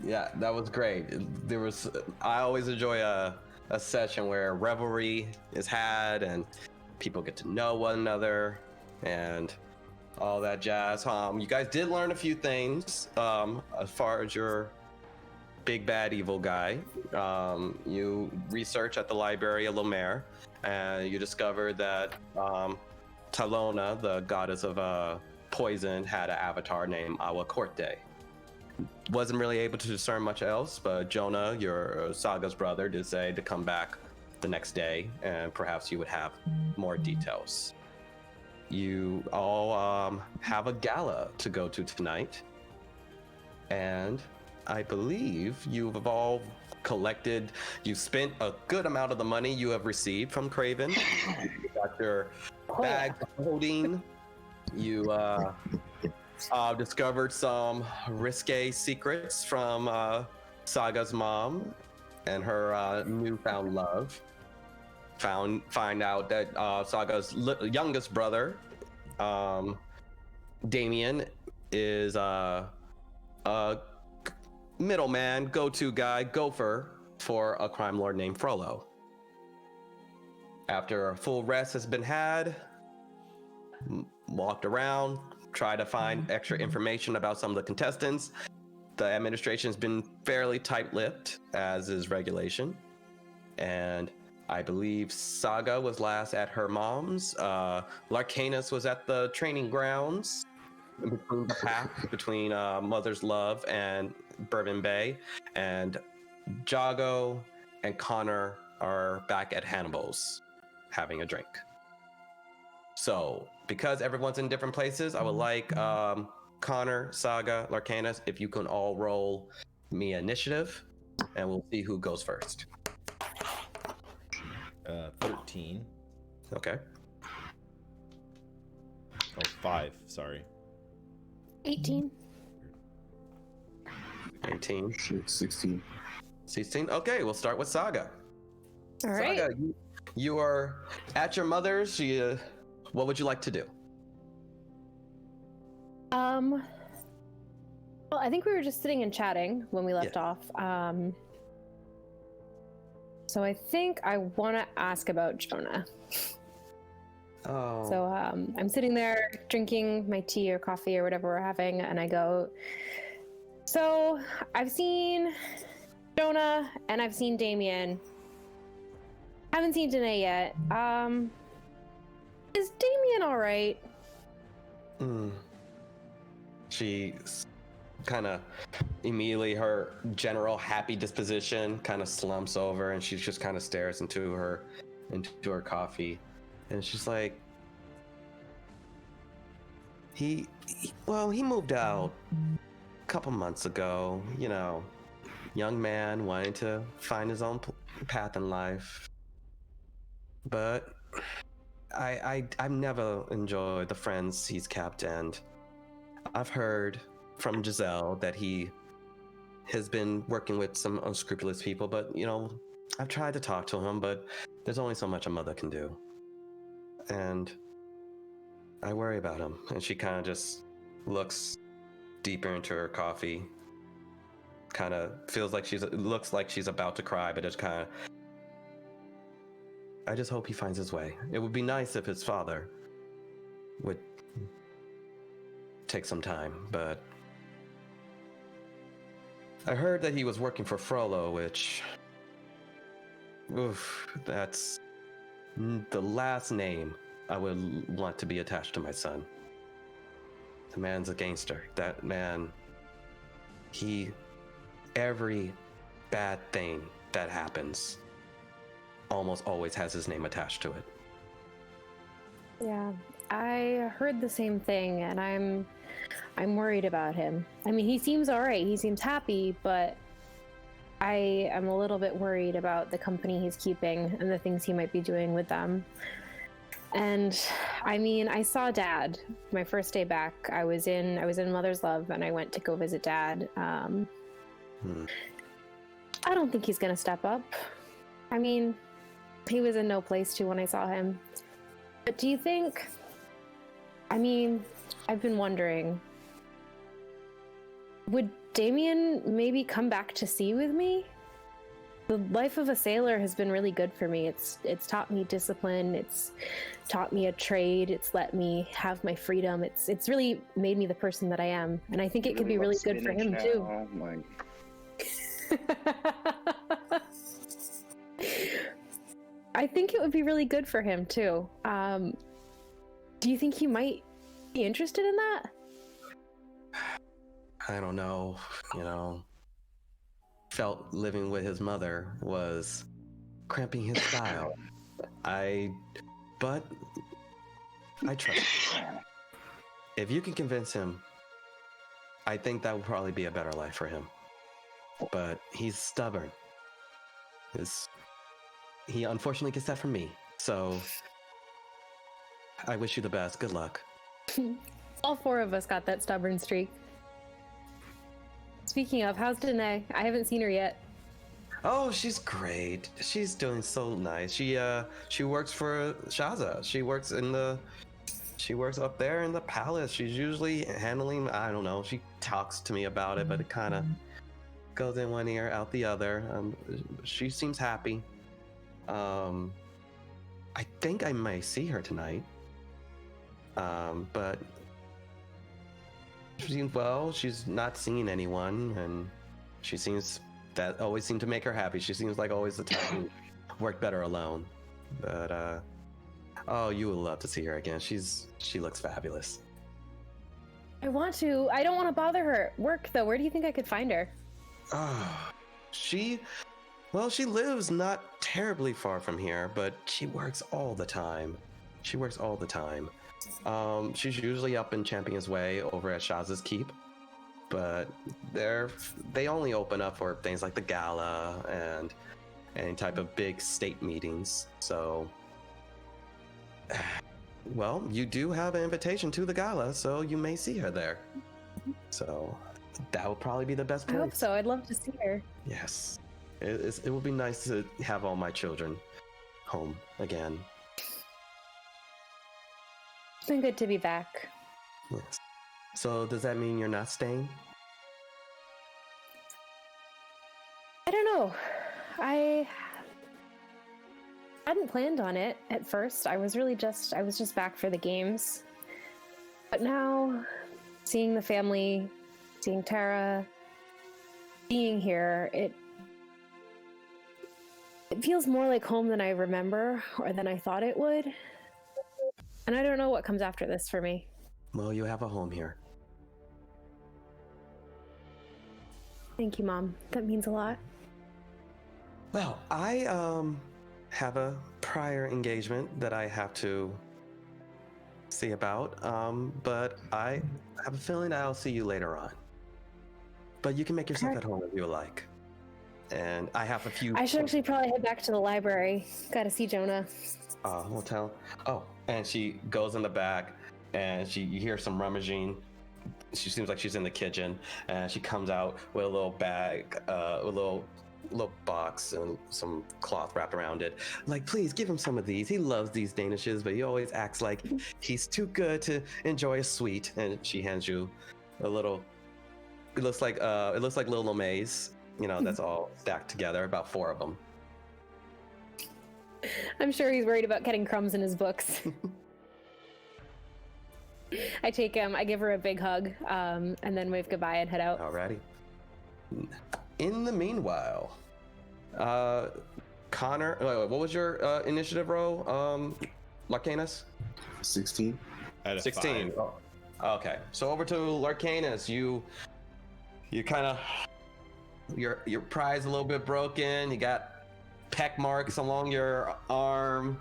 Yeah, that was great. I always enjoy a session where revelry is had and people get to know one another and all that jazz. You guys did learn a few things as far as your big bad evil guy. You research at the library of Lomer, and you discovered that Tolona, the goddess of poison, had an avatar named Awa Corte. Wasn't really able to discern much else, but Jonah, your Saga's brother, did say to come back the next day, and perhaps you would have more details. You all have a gala to go to tonight, and I believe you've all collected. You spent a good amount of the money you have received from Craven. You got your bag holding. You discovered some risque secrets from Saga's mom and her newfound love. Find out that Saga's youngest brother, Damien, is a middleman, go-to guy, gopher for a crime lord named Frollo. After a full rest has been had, walked around, try to find extra information about some of the contestants. The administration has been fairly tight-lipped, as is regulation. And I believe Saga was last at her mom's. Larcanus was at the training grounds, between the path between Mother's Love and Bourbon Bay. And Jago and Connor are back at Hannibal's having a drink. So, because everyone's in different places, I would like Connor, Saga, Larcanus, if you can all roll me initiative, and we'll see who goes first. 13. Okay. Oh, 5, sorry. 18. 18. 16. 16. Okay, we'll start with Saga. All right. Saga, you are at your mother's. What would you like to do? Well, I think we were just sitting and chatting when we left off. So I think I want to ask about Jonah. Oh. So I'm sitting there drinking my tea or coffee or whatever we're having, and I go, so I've seen Jonah and I've seen Damien. Haven't seen Danae yet. Is Damien all right? She kind of immediately, her general happy disposition kind of slumps over, and she just kind of stares into her coffee, and she's like, he moved out a couple months ago. You know, young man wanting to find his own path in life, but I've never enjoyed the friends he's kept, and I've heard from Giselle that he has been working with some unscrupulous people, but you know, I've tried to talk to him, but there's only so much a mother can do, and I worry about him. And she kind of just looks deeper into her coffee, kind of looks like she's about to cry, but it's kind of, I just hope he finds his way. It would be nice if his father would take some time, but I heard that he was working for Frollo, which, that's the last name I would want to be attached to my son. The man's a gangster. That man, every bad thing that happens almost always has his name attached to it. Yeah, I heard the same thing, and I'm worried about him. I mean, he seems all right. He seems happy, but I am a little bit worried about the company he's keeping and the things he might be doing with them. And I mean, I saw Dad my first day back. I was in Mother's Love, and I went to go visit Dad. I don't think he's gonna step up. I mean, he was in no place to when I saw him. But do you think? I mean, I've been wondering, would Damien maybe come back to sea with me? The life of a sailor has been really good for me. It's taught me discipline. It's taught me a trade. It's let me have my freedom. It's really made me the person that I am. And I think it could be really good for him too. Oh my. I think it would be really good for him too. Do you think he might be interested in that? I don't know, felt living with his mother was cramping his style. But I trust you. If you can convince him, I think that would probably be a better life for him. But he's stubborn. He unfortunately gets that from me. So I wish you the best. Good luck. All four of us got that stubborn streak. Speaking of, how's Danae? I haven't seen her yet. Oh, she's great. She's doing so nice. She works for Shaza. She works up there in the palace. She's usually handling, I don't know, she talks to me about it, but it kind of goes in one ear, out the other. She seems happy. I think I may see her tonight. But she's not seeing anyone, and that always seemed to make her happy. She seems like always the type who worked better alone. But you would love to see her again. She looks fabulous. I want to. I don't want to bother her. Work though. Where do you think I could find her? She lives not terribly far from here, but she works all the time. She's usually up in Champion's Way over at Shaza's Keep, but they only open up for things like the Gala and any type of big state meetings. So, you do have an invitation to the Gala, so you may see her there. So that would probably be the best place. I hope so. I'd love to see her. Yes. It would be nice to have all my children home again. It's been good to be back. Yes. So does that mean you're not staying? I don't know. I hadn't planned on it at first. I was just back for the games. But now, seeing the family, seeing Tara, being here, it feels more like home than I remember or than I thought it would. And I don't know what comes after this for me. Well, you have a home here. Thank you, Mom. That means a lot. Well, I have a prior engagement that I have to see about, but I have a feeling I'll see you later on. But you can make yourself at home if you like. And I have a few... I should actually probably head back to the library. Gotta see Jonah. Hotel. Oh, and she goes in the back, and you hear some rummaging. She seems like she's in the kitchen, and she comes out with a little bag, a little box, and some cloth wrapped around it. Like, please give him some of these. He loves these danishes, but he always acts like he's too good to enjoy a sweet. And she hands you a little. It looks like little Lomérs. That's all stacked together, about 4 of them. I'm sure he's worried about getting crumbs in his books. I take him, I give her a big hug, and then wave goodbye and head out. Alrighty. In the meanwhile, Connor, what was your initiative roll, Larcanus? 16. I had a 16. 5. Oh, okay, so over to Larcanus. You kind of your pride's a little bit broken. You got peck marks along your arm,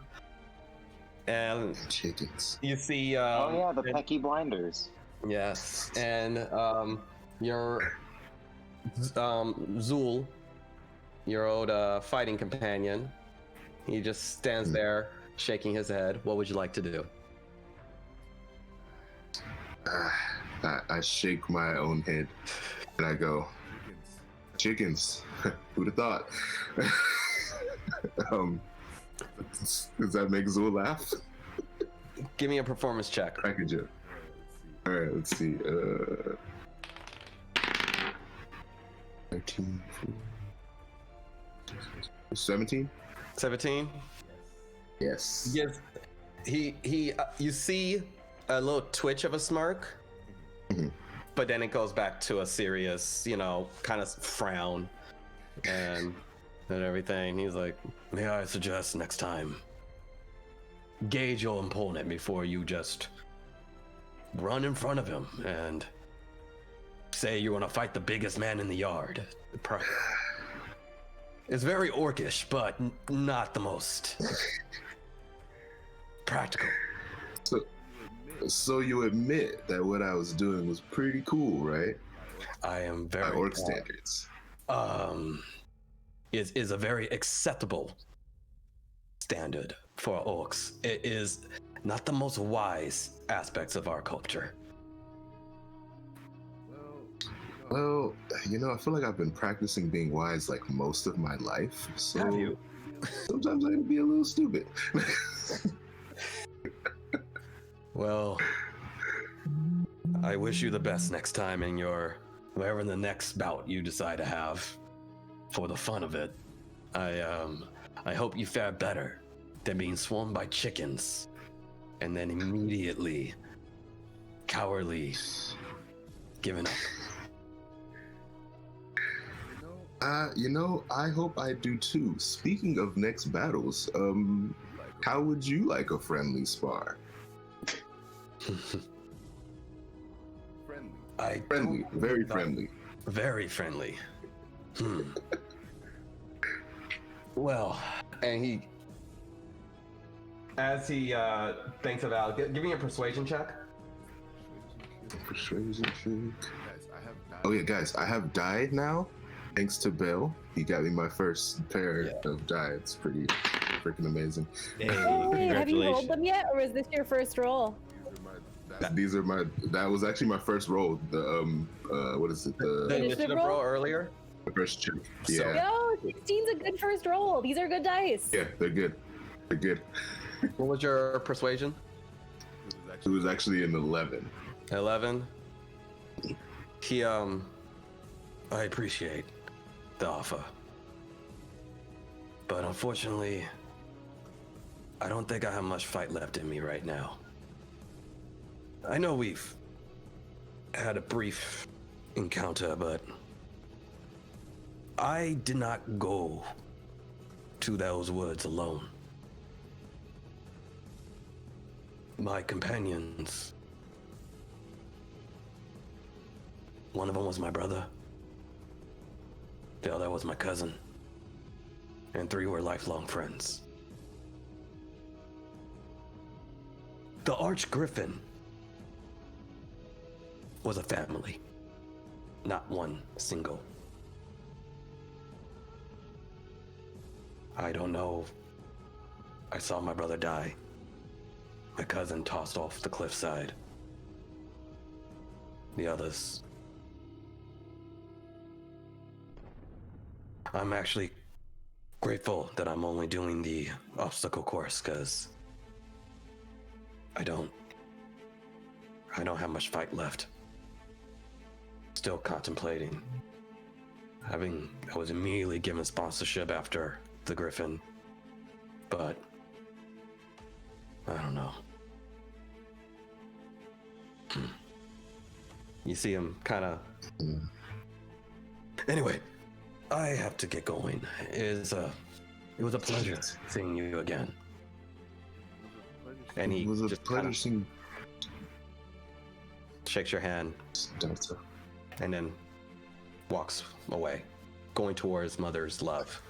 and Chickens. you see the Pecky Blinders. yes, and your Zul, your old fighting companion, he just stands there shaking his head. What would you like to do? I shake my own head and I go, chickens. Who'd have thought? Does that make Zul laugh? Give me a performance check. I could joke. All right, let's see. 13, 17? 17. Yes. Yes. You see a little twitch of a smirk, Mhm. but then it goes back to a serious, kind of frown and everything. He's like, may I suggest next time, gauge your opponent before you just run in front of him and say you want to fight the biggest man in the yard. It's very orcish, but not the most practical. So you admit that what I was doing was pretty cool, right? I am By very orc standards. Is a very acceptable standard for orcs. It is not the most wise aspects of our culture. Well, I feel like I've been practicing being wise like most of my life. So Have you? sometimes I can be a little stupid. Well, I wish you the best next time in wherever the next bout you decide to have for the fun of it. I hope you fare better than being swarmed by chickens and then immediately cowardly giving up. I hope I do too. Speaking of next battles, how would you like a friendly spar? Friendly, very friendly. Very friendly. Well, and as he thinks about, give me a persuasion check. Persuasion check. Oh yeah, guys, I have died now. Thanks to Bill, he got me my first pair of die. It's pretty freaking amazing. Hey, Oh, wait, have you rolled congratulations. them yet, or was this your first roll? That was actually my first roll. What is it? The The initiative roll? roll earlier. first check. So- Yeah, No, 16's a good first roll. These are good dice. yeah, they're good. They're good. What was your persuasion? It was actually an 11. 11. I appreciate the offer, but unfortunately, I don't think I have much fight left in me right now. I know we've had a brief encounter, but I did not go to those woods alone. My companions, one of them was my brother, the other was my cousin, and 3 were lifelong friends. The Archgriffin was a family, not one single. I don't know. I saw my brother die. My cousin tossed off the cliffside. The others. I'm actually grateful that I'm only doing the obstacle course, because I don't have much fight left. Still contemplating. I was immediately given sponsorship after the Griffin, but I don't know. You see him kind of. Anyway, I have to get going. It was a pleasure seeing you again. And he It was a just pleasure kinda seeing shakes your hand Delta. and then walks away, going towards Mother's love.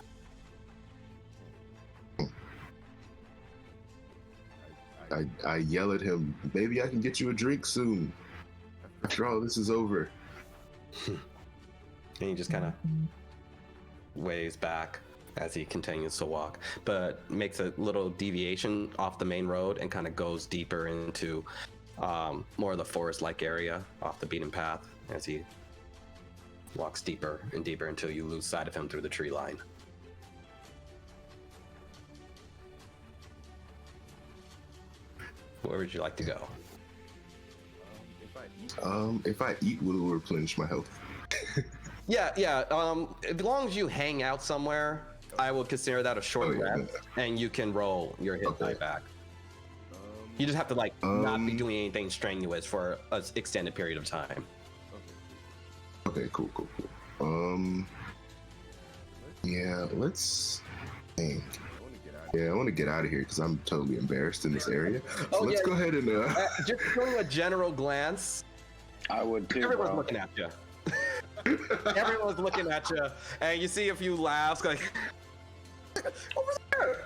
I yell at him, maybe I can get you a drink soon. After all this is over. And he just kind of waves back as he continues to walk, but makes a little deviation off the main road and kind of goes deeper into more of the forest-like area off the beaten path as he walks deeper and deeper until you lose sight of him through the tree line. Where would you like to go? If I eat, will it replenish my health? Yeah. As long as you hang out somewhere, I will consider that a short rest, and you can roll your hit die back. You just have to not be doing anything strenuous for an extended period of time. Okay, cool. Yeah, let's think. Yeah, I want to get out of here because I'm totally embarrassed in this area. So let's go ahead and just throw a general glance. I would too. Everyone's looking at you. Everyone's looking at you, and you see a few laughs, like over there,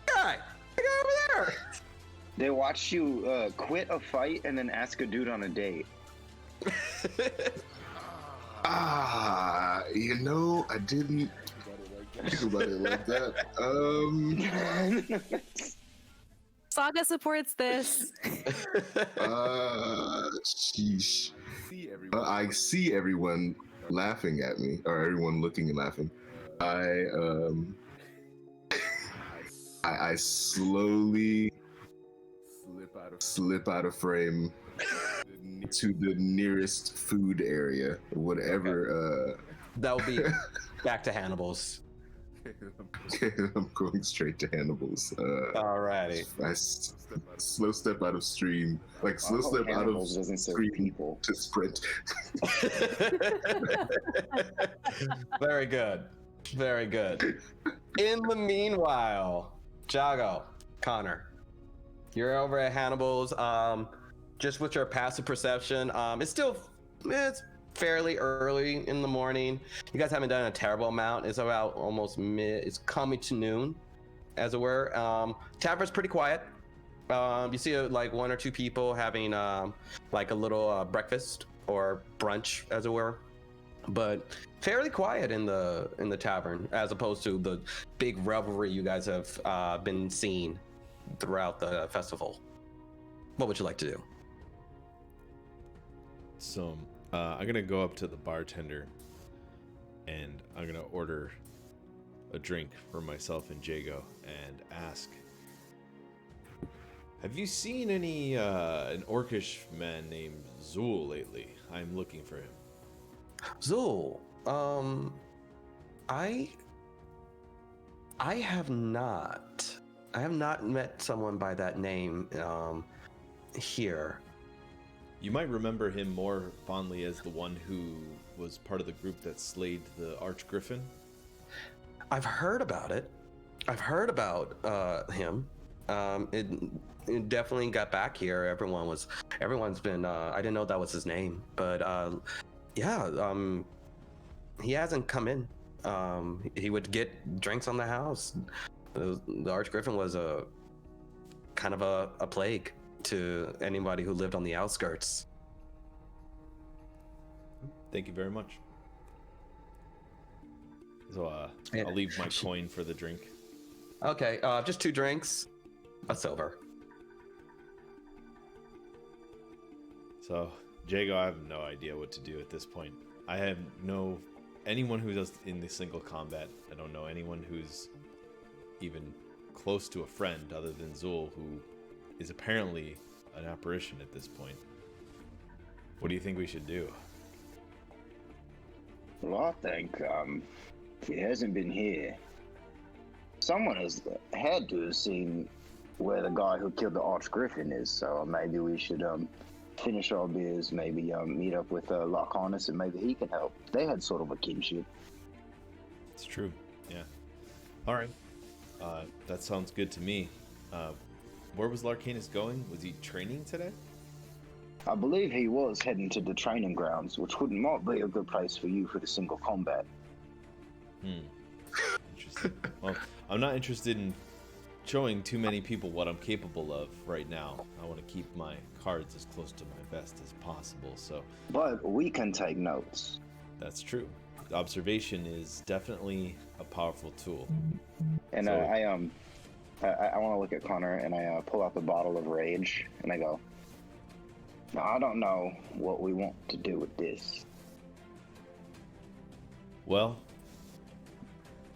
guy over there. They watched you quit a fight and then ask a dude on a date. I didn't think about it like that. Saga supports this. Sheesh. I see everyone laughing at me, or everyone looking and laughing. I slowly slip out of frame to the nearest food area, whatever. That will be back to Hannibal's. I'm going straight to Hannibal's. Alrighty. I slow step out of stream, slow step out of stream people to sprint. Very good. In the meanwhile, Jago, Connor, you're over at Hannibal's. Just with your passive perception, it's fairly early in the morning. You guys haven't done a terrible amount. It's about almost it's coming to noon, as it were. Tavern's pretty quiet. You see one or two people having a little breakfast or brunch, as it were, but fairly quiet in the tavern, as opposed to the big revelry you guys have been seeing throughout the festival. What would you like to do? So I'm gonna go up to the bartender and I'm gonna order a drink for myself and Jago and ask, have you seen any an orcish man named Zul lately? I'm looking for him. Zul, I have not. I have not met someone by that name here. You might remember him more fondly as the one who was part of the group that slayed the Archgriffin. I've heard about it. I've heard about him. It definitely got back here. Everyone's been. I didn't know that was his name, but yeah. He hasn't come in. He would get drinks on the house. The Archgriffin was a kind of a plague to anybody who lived on the outskirts. Thank you very much. So I'll leave my coin for the drink. Okay, just 2 drinks, a silver. So, Jago, I have no idea what to do at this point. I have anyone who's in the single combat. I don't know anyone who's even close to a friend other than Zul, who is apparently an apparition at this point. What do you think we should do? Well, I think he hasn't been here. Someone had to have seen where the guy who killed the Archgriffin is, so maybe we should finish our beers, maybe meet up with Lock-Harness, and maybe he can help. They had sort of a kinship. It's true, yeah. All right, that sounds good to me. Where was Larcanus going? Was he training today? I believe he was heading to the training grounds, which might be a good place for you for the single combat. Interesting. Well, I'm not interested in showing too many people what I'm capable of right now. I want to keep my cards as close to my vest as possible, so... But we can take notes. That's true. Observation is definitely a powerful tool. And So- I want to look at Connor, and I pull out the bottle of rage, and I go, now, I don't know what we want to do with this. Well,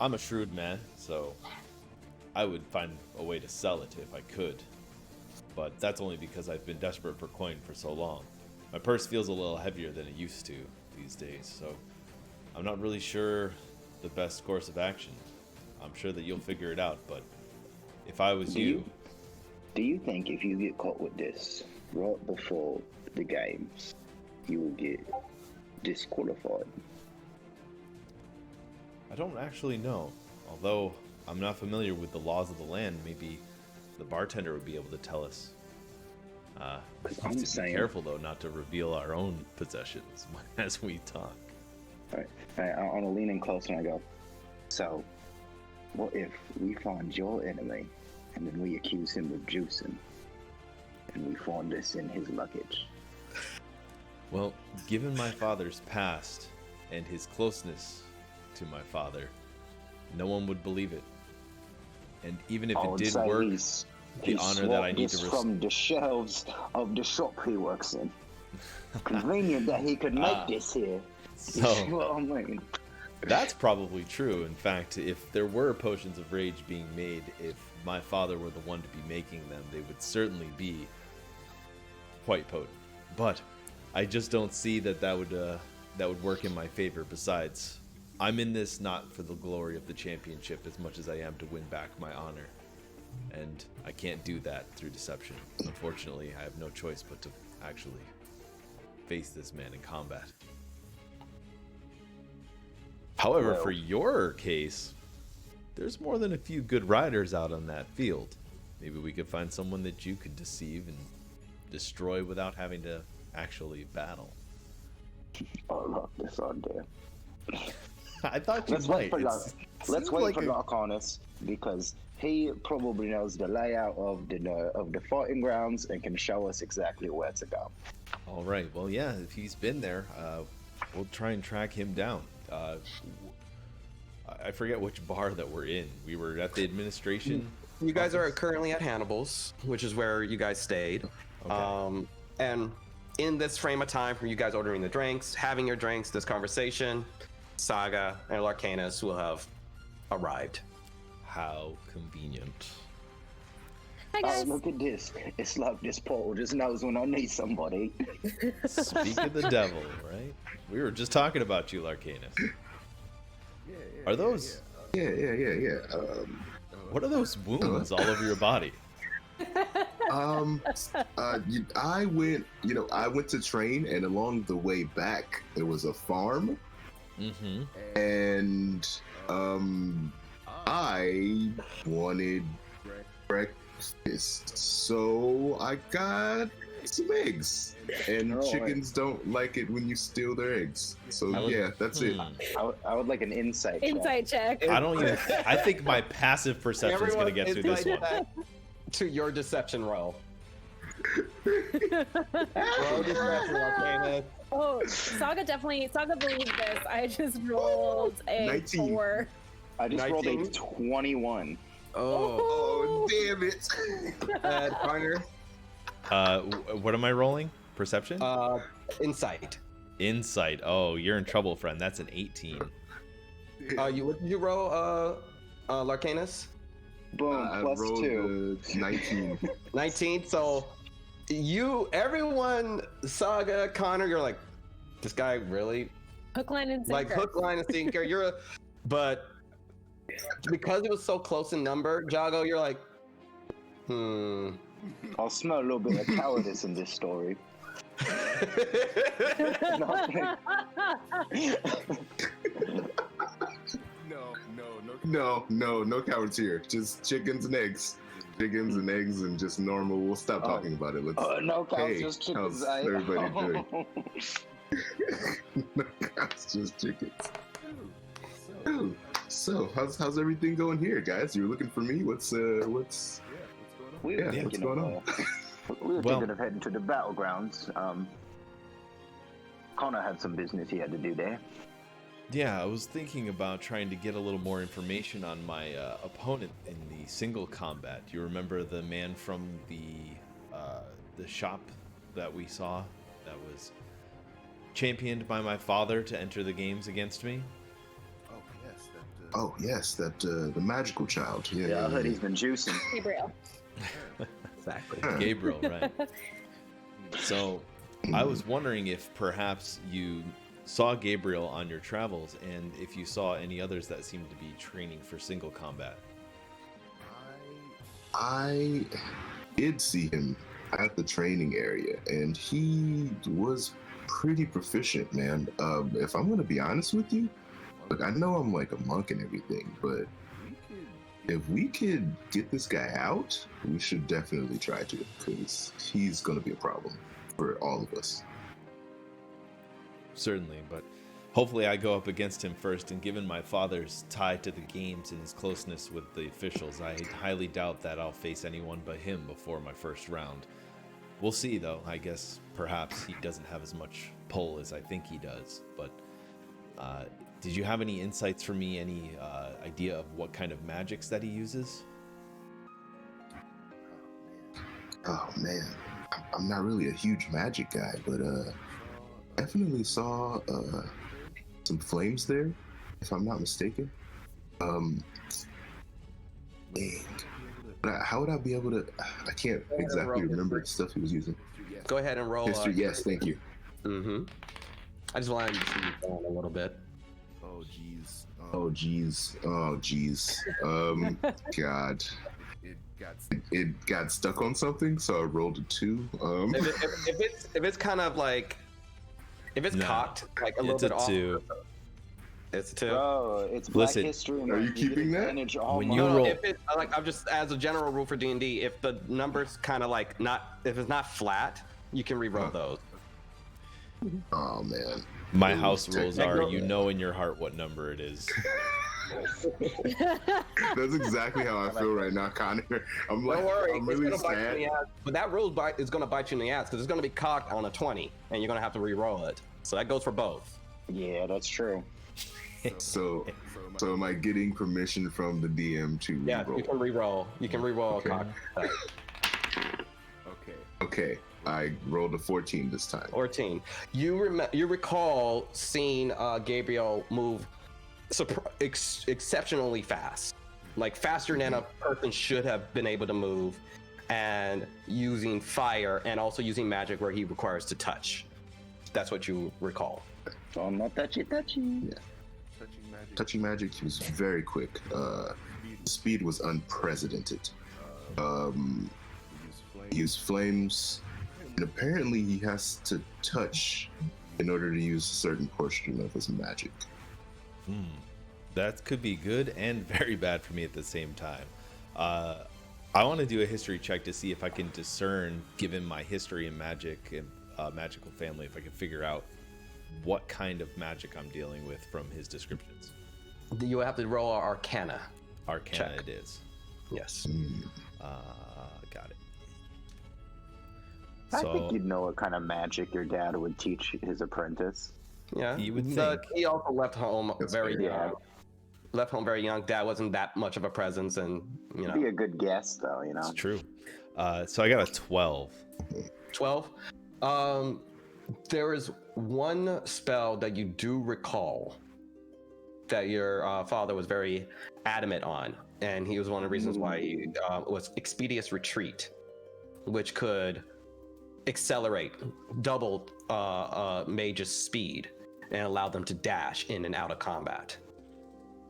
I'm a shrewd man, so I would find a way to sell it if I could. But that's only because I've been desperate for coin for so long. My purse feels a little heavier than it used to these days, so I'm not really sure the best course of action. I'm sure that you'll figure it out, but if I was you... Do you think if you get caught with this right before the games, you will get disqualified? I don't actually know. Although I'm not familiar with the laws of the land, maybe the bartender would be able to tell us. We have to be careful, though, not to reveal our own possessions as we talk. All right, I want to lean in close and I go, so, what if we find your enemy and then we accuse him of juicing and we find this in his luggage? Well, given my father's past and his closeness to my father, no one would believe it. And even if it did work, the honor that I need to from the shelves of the shop he works in. Convenient that he could make this here. So, you know what I mean? That's probably true. In fact, if there were potions of rage being made, if my father were the one to be making them, they would certainly be quite potent. But I just don't see that would work in my favor. Besides, I'm in this not for the glory of the championship as much as I am to win back my honor. And I can't do that through deception. Unfortunately, I have no choice but to actually face this man in combat. However, for your case, there's more than a few good riders out on that field. Maybe we could find someone that you could deceive and destroy without having to actually battle. I love this idea. I thought you might. Let's wait for Arcanus, because he probably knows the layout of the fighting grounds and can show us exactly where to go. All right. Well, yeah, if he's been there, we'll try and track him down. I forget which bar that we're in. We were at the administration. You guys are currently at Hannibal's, which is where you guys stayed. Okay. And in this frame of time from you guys ordering the drinks, having your drinks, this conversation, Saga and Larcanus will have arrived. How convenient. Hi guys. Oh, look at this. It's like this portal just knows when I need somebody. Speak of the devil, right? We were just talking about you, Larcanus. Are those... Yeah. What are those wounds all over your body? I went to train, and along the way back, there was a farm. Mm-hmm. And I wanted breakfast, so I got some eggs. And chickens don't like it when you steal their eggs. So that's it. I would like an insight check. I think my passive perception is going to get through this one. To your deception roll. Roll deception, Arcanus. Oh, Saga believes this. I just rolled a 19. 4. I just 19? rolled a 21. Oh, damn it. Garner? What am I rolling? Perception? Insight. Insight. Oh, you're in trouble, friend. That's an 18. What did you roll, Larcanus? Boom, plus I rolled 2. 19. 19. So everyone, Saga, Connor, you're like, this guy really Hook, line, and sinker. like hook, line, and sinker. But because it was so close in number, Jago, you're like, I'll smell a little bit of cowardice in this story. No cowards here. Just chickens and eggs. Chickens and eggs and just normal. We'll stop talking about it. Let's. No cows, just chickens. How's everybody doing? No cows, just chickens. So how's everything going here, guys? You're looking for me? What's what's going on? We were thinking of heading to the battlegrounds. Connor had some business he had to do there. Yeah, I was thinking about trying to get a little more information on my opponent in the single combat. Do you remember the man from the shop that we saw that was championed by my father to enter the games against me? Oh yes, the magical child. Yeah, I heard he's been juicing. Gabriel. exactly. Gabriel, right. So I was wondering if perhaps you saw Gabriel on your travels, and if you saw any others that seemed to be training for single combat. I did see him at the training area, and he was pretty proficient, man. If I'm gonna be honest with you, look, I know I'm like a monk and everything, but if we could get this guy out, we should definitely try to, because he's gonna be a problem for all of us. Certainly, but hopefully I go up against him first, and given my father's tie to the games and his closeness with the officials, I highly doubt that I'll face anyone but him before my first round. We'll see, though. I guess perhaps he doesn't have as much pull as I think he does, but did you have any insights for me, any idea of what kind of magics that he uses? Oh man, I'm not really a huge magic guy, but definitely saw some flames there, if I'm not mistaken. Man, but how would I be able to? I can't exactly remember the stuff he was using. Go ahead and roll. History, yes, thank you. Mm-hmm. I just wanted to see you down a little bit. Oh jeez. Oh geez. Oh geez. God. It got stuck on something, so I rolled a 2. If it's kind of like, if it's cocked like a little bit off. It's a 2. Bro, it's Black Listen, History. are you keeping that? When you roll, if it, like, I'm just as a general rule for D&D, if the number's kind of like not, if it's not flat, you can re-roll those. Oh man. My house rules are, you know in your heart what number it is. That's exactly how I feel right now, Connor. I'm like, Don't worry, I'm really it's gonna bite you in sad. the ass. But that rule is going to bite you in the ass because it's going to be cocked on a 20, and you're going to have to re-roll it. So that goes for both. Yeah, that's true. So am I getting permission from the DM to Yeah, re-roll? you can re-roll. You can re-roll Okay. a cock. Okay, I rolled a 14 this time. 14. You recall seeing Gabriel move exceptionally fast, like faster than a person should have been able to move, and using fire and also using magic where he requires to touch. That's what you recall. So I'm not touchy. Yeah. Touching magic, he was very quick. Speed was unprecedented. He used flames, and apparently he has to touch in order to use a certain portion of his magic. That could be good and very bad for me at the same time. I want to do a history check to see if I can discern, given my history in magic and magical family, if I can figure out what kind of magic I'm dealing with from his descriptions. You will have to roll Arcana. Arcana Check. it is. Yes. Got it. I think you'd know what kind of magic your dad would teach his apprentice. Yeah. You would But think. he also left home That's very fair. young. Left home very young. Dad wasn't that much of a presence, and you Be know. a good guess, though. You know. It's true. So I got a 12. 12. There is one spell that you do recall that your father was very adamant on, and he was one of the reasons why he was Expeditious Retreat, which could accelerate, double mage's speed, and allow them to dash in and out of combat.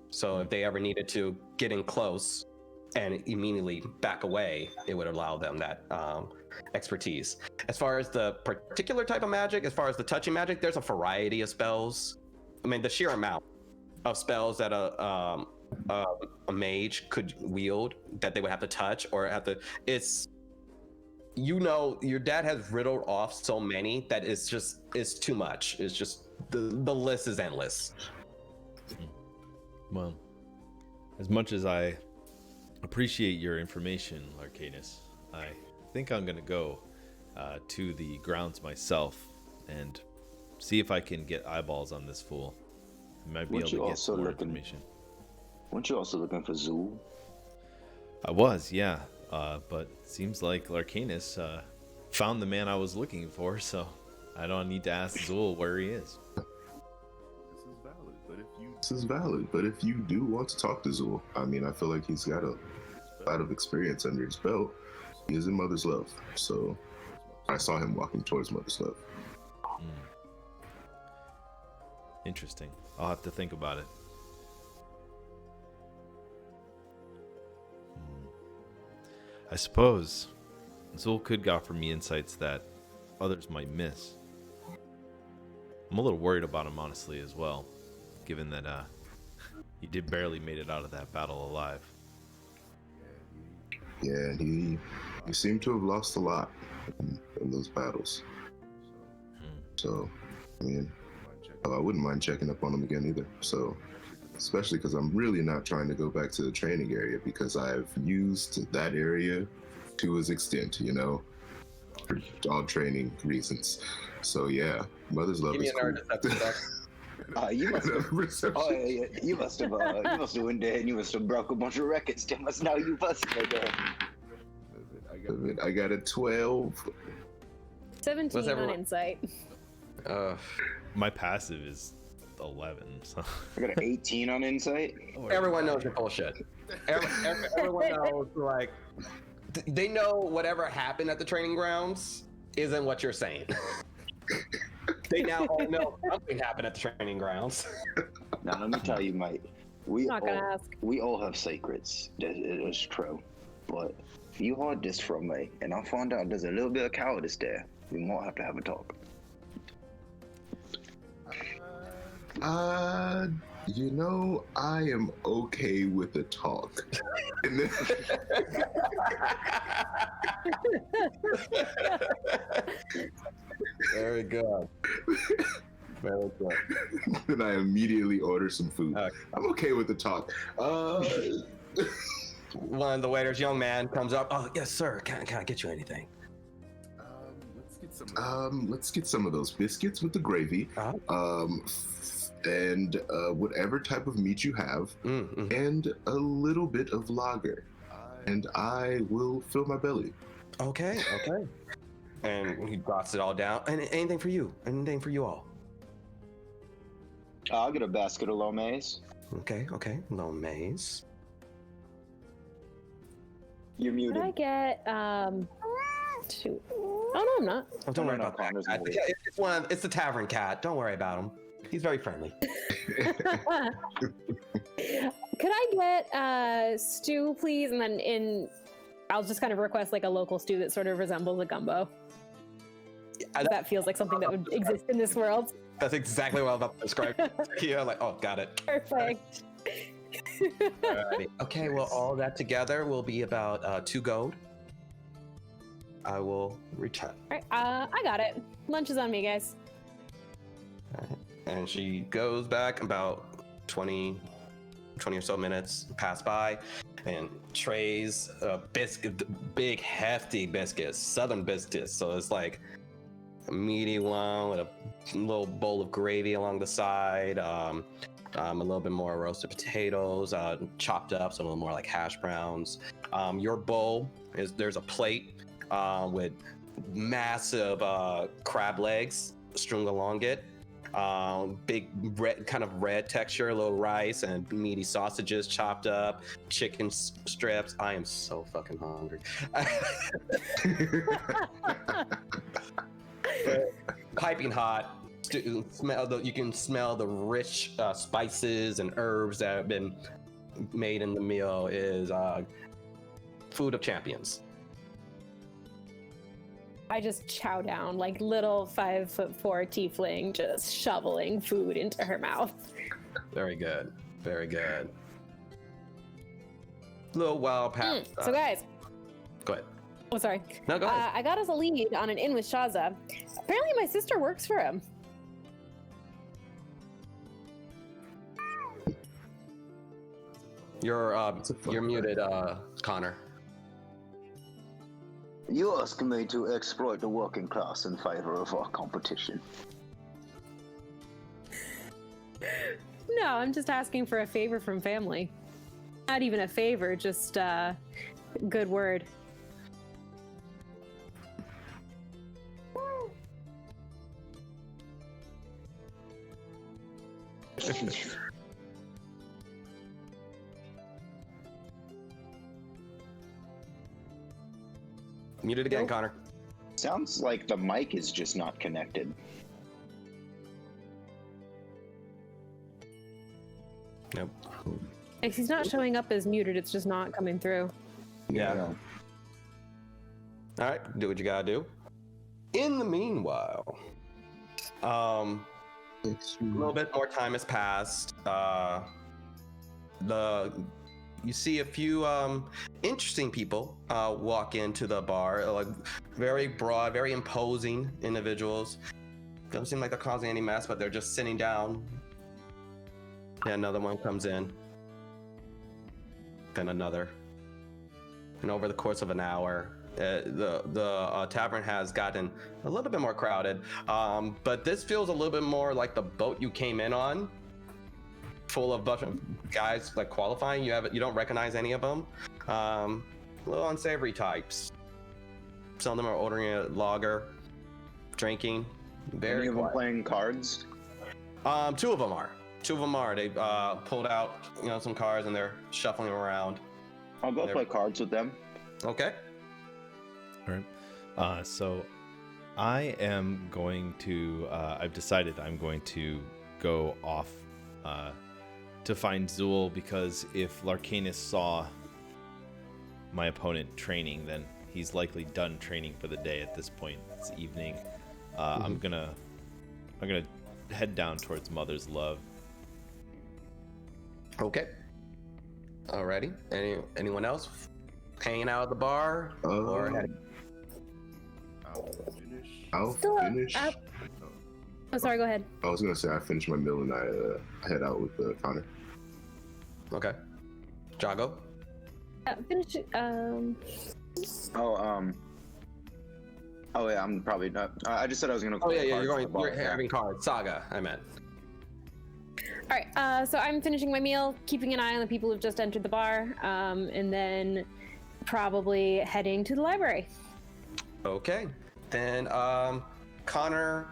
So if they ever needed to get in close and immediately back away, it would allow them that expertise. As far as the particular type of magic, as far as the touching magic, there's a variety of spells. I mean, the sheer amount of spells that a mage could wield that they would have to touch or have to, it's, you know, your dad has riddled off so many that it's too much. It's just the list is endless. Well, as much as I appreciate your information, Arcanus, I think I'm going to go to the grounds myself and see if I can get eyeballs on this fool. I might be able to get some more information. Weren't you also looking for Zool? I was, yeah. But seems like Arcanus found the man I was looking for, so I don't need to ask Zool where he is. This is valid, but if you do want to talk to Zool, I mean, I feel like he's got a lot of experience under his belt. He is in Mother's Love, so I saw him walking towards Mother's Love. Interesting. I'll have to think about it. I suppose Zul could offer me insights that others might miss. I'm a little worried about him, honestly, as well, given that he did barely made it out of that battle alive. Yeah, he seemed to have lost a lot in those battles. So, I mean, I wouldn't mind checking up on him again either. So, especially because I'm really not trying to go back to the training area because I've used that area to its extent, you know, for all training reasons. So yeah, Mother's Love is cool. You must have. Oh yeah. You must have went there and you must have broke a bunch of records. They must know you busted there. I got a 12. 17 on insight. My passive is 11. So. I got an 18 on insight. Everyone knows your bullshit. Everyone knows, like, they know whatever happened at the training grounds isn't what you're saying. They now all know something happened at the training grounds. Now let me tell you, mate. We all have secrets. It's true, but if you heard this from me, and I found out there's a little bit of cowardice there, we might have to have a talk. You know, I am okay with the talk. Very good. Very good. Then I immediately order some food. I'm okay with the talk. One of the waiters, young man, comes up. Oh, yes, sir. Can I get you anything? Let's get some of those biscuits with the gravy. And whatever type of meat you have, and a little bit of lager, and I will fill my belly. Okay. And he drops it all down. And anything for you? Anything for you all? I'll get a basket of Lomérs. Okay. Lomérs. You're muted. Could I get shoot. Oh no, I'm not. Oh, don't worry about that. It's the tavern cat. Don't worry about him. He's very friendly. Could I get stew, please? And then I'll just kind of request like a local stew that sort of resembles a gumbo. That feels like something that would exist in this world. That's exactly what I'm about to describe. Yeah, like, oh, got it. Perfect. Alrighty. Okay, well, all that together will be about 2 gold. I will return. All right, I got it. Lunch is on me, guys. All right. And she goes back about 20 or so minutes pass by and trays big hefty biscuits, southern biscuits. So it's like a meaty one with a little bowl of gravy along the side, a little bit more roasted potatoes, chopped up, so a little more like hash browns. Your bowl there's a plate with massive crab legs strewn along it. Big red texture, a little rice and meaty sausages chopped up, chicken strips. I am so fucking hungry. Piping hot. You can smell the rich spices and herbs that have been made in the meal. Is food of champions. I just chow down like little 5'4" tiefling, just shoveling food into her mouth. Very good. Little wild path. So guys. Go ahead. Oh, sorry. No, go ahead. I got us a lead on an inn with Shaza. Apparently my sister works for him. You're muted, Connor. You're asking me to exploit the working class in favor of our competition. No, I'm just asking for a favor from family. Not even a favor, just good word. Muted again, Connor. Sounds like the mic is just not connected. Yep. Like, he's not showing up as muted, it's just not coming through. Yeah. All right, do what you gotta do. In the meanwhile, a little bit more time has passed. You see a few interesting people walk into the bar, like very broad, very imposing individuals. Doesn't seem like they're causing any mess, but they're just sitting down. Yeah, another one comes in. Then another. And over the course of an hour, the tavern has gotten a little bit more crowded. But this feels a little bit more like the boat you came in on, full of a bunch of guys like qualifying. You don't recognize any of them. A little unsavory types. Some of them are ordering a lager, drinking. Very Any of them quiet. playing cards? Two of them are. They pulled out, some cards and they're shuffling around. I'll go play cards with them. Okay. All right. So I am going to. I've decided I'm going to go off to find Zool, because if Larcanus saw my opponent training, then he's likely done training for the day at this point. It's evening. I'm gonna head down towards Mother's Love. Okay. Alrighty. Anyone else hanging out at the bar? Or I'll Still up. finish. Oh, sorry, go ahead. I was gonna say I finish my meal and I head out with Connor. Okay. Jago? Finish it. Oh yeah, I'm probably not. I just said I was gonna. Oh yeah, play yeah. cards at the bar, You're having cards. Saga, I meant. All right, so I'm finishing my meal, keeping an eye on the people who've just entered the bar, and then probably heading to the library. Okay. Then Connor,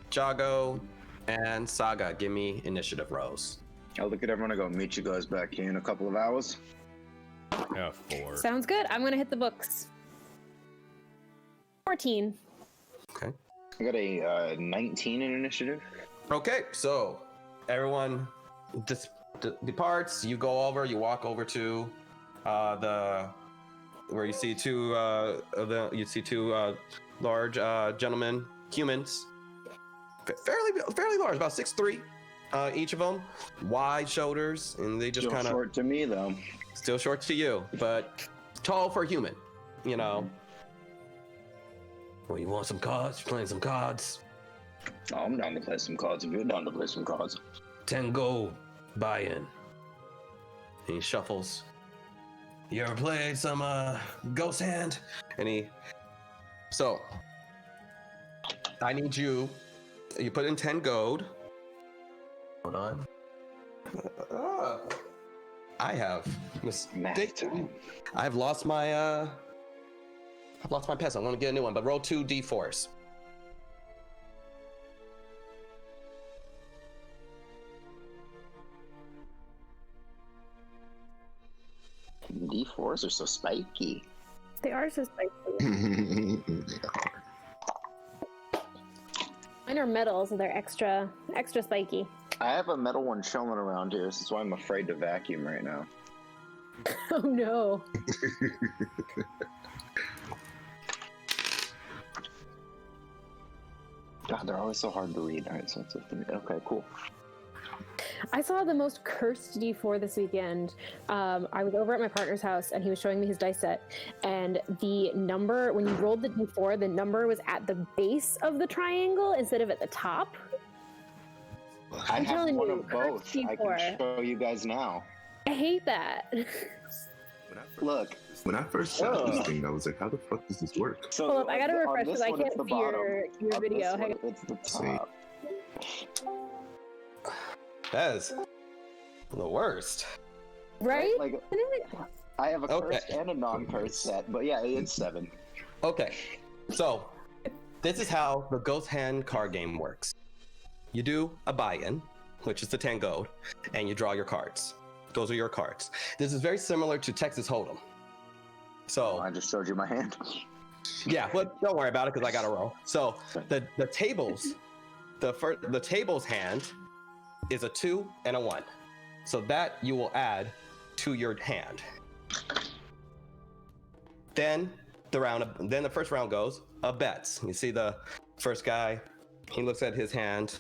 Jago, and Saga, give me initiative rolls. I'll look at everyone and go, meet you guys back here in a couple of hours. Yeah, 4. Sounds good. I'm gonna hit the books. 14. Okay. I got a 19 in initiative. Okay, so everyone departs. You walk over to where you see two large gentlemen, humans, fairly large, about 6'3", each of them, wide shoulders, and they just Still kind of short to me though. still short to you, but tall for a human, Well, you want some cards? You're playing some cards. Oh, I'm down to play some cards if you're down to play some cards. 10 gold buy-in. And he shuffles. You ever played some Ghost Hand? So I need you put in 10 gold. Hold on. I have mistaken. I've lost my pencil. I'm gonna get a new one, but roll 2 d4s. D4s are so spiky. They are so spicy. Mine are metal, so they're extra spiky. I have a metal one chilling around here, so that's why I'm afraid to vacuum right now. Oh no. God, they're always so hard to read. All right, so it's okay, cool. I saw the most cursed D4 this weekend. I was over at my partner's house and he was showing me his dice set, and the number, when you rolled the D4, the number was at the base of the triangle instead of at the top. I have telling one you, of both. cursed I D4. can show you guys now. I hate that. Look. When I first saw this thing, I was like, how the fuck does this work? So Hold up, I gotta on refresh this because I one, can't it's the see your bottom. On video. this one, it's the top. That is the worst. Right? Like, I have a cursed and a non-cursed set, but yeah, it's 7. Okay, so this is how the Ghost Hand card game works. You do a buy-in, which is the 10 gold, and you draw your cards. Those are your cards. This is very similar to Texas Hold'em. So I just showed you my hand. yeah, but don't worry about it because I got a roll. So the tables, the table's hand is a 2 and a 1. So that you will add to your hand. Then the first round goes bets. You see the first guy, he looks at his hand.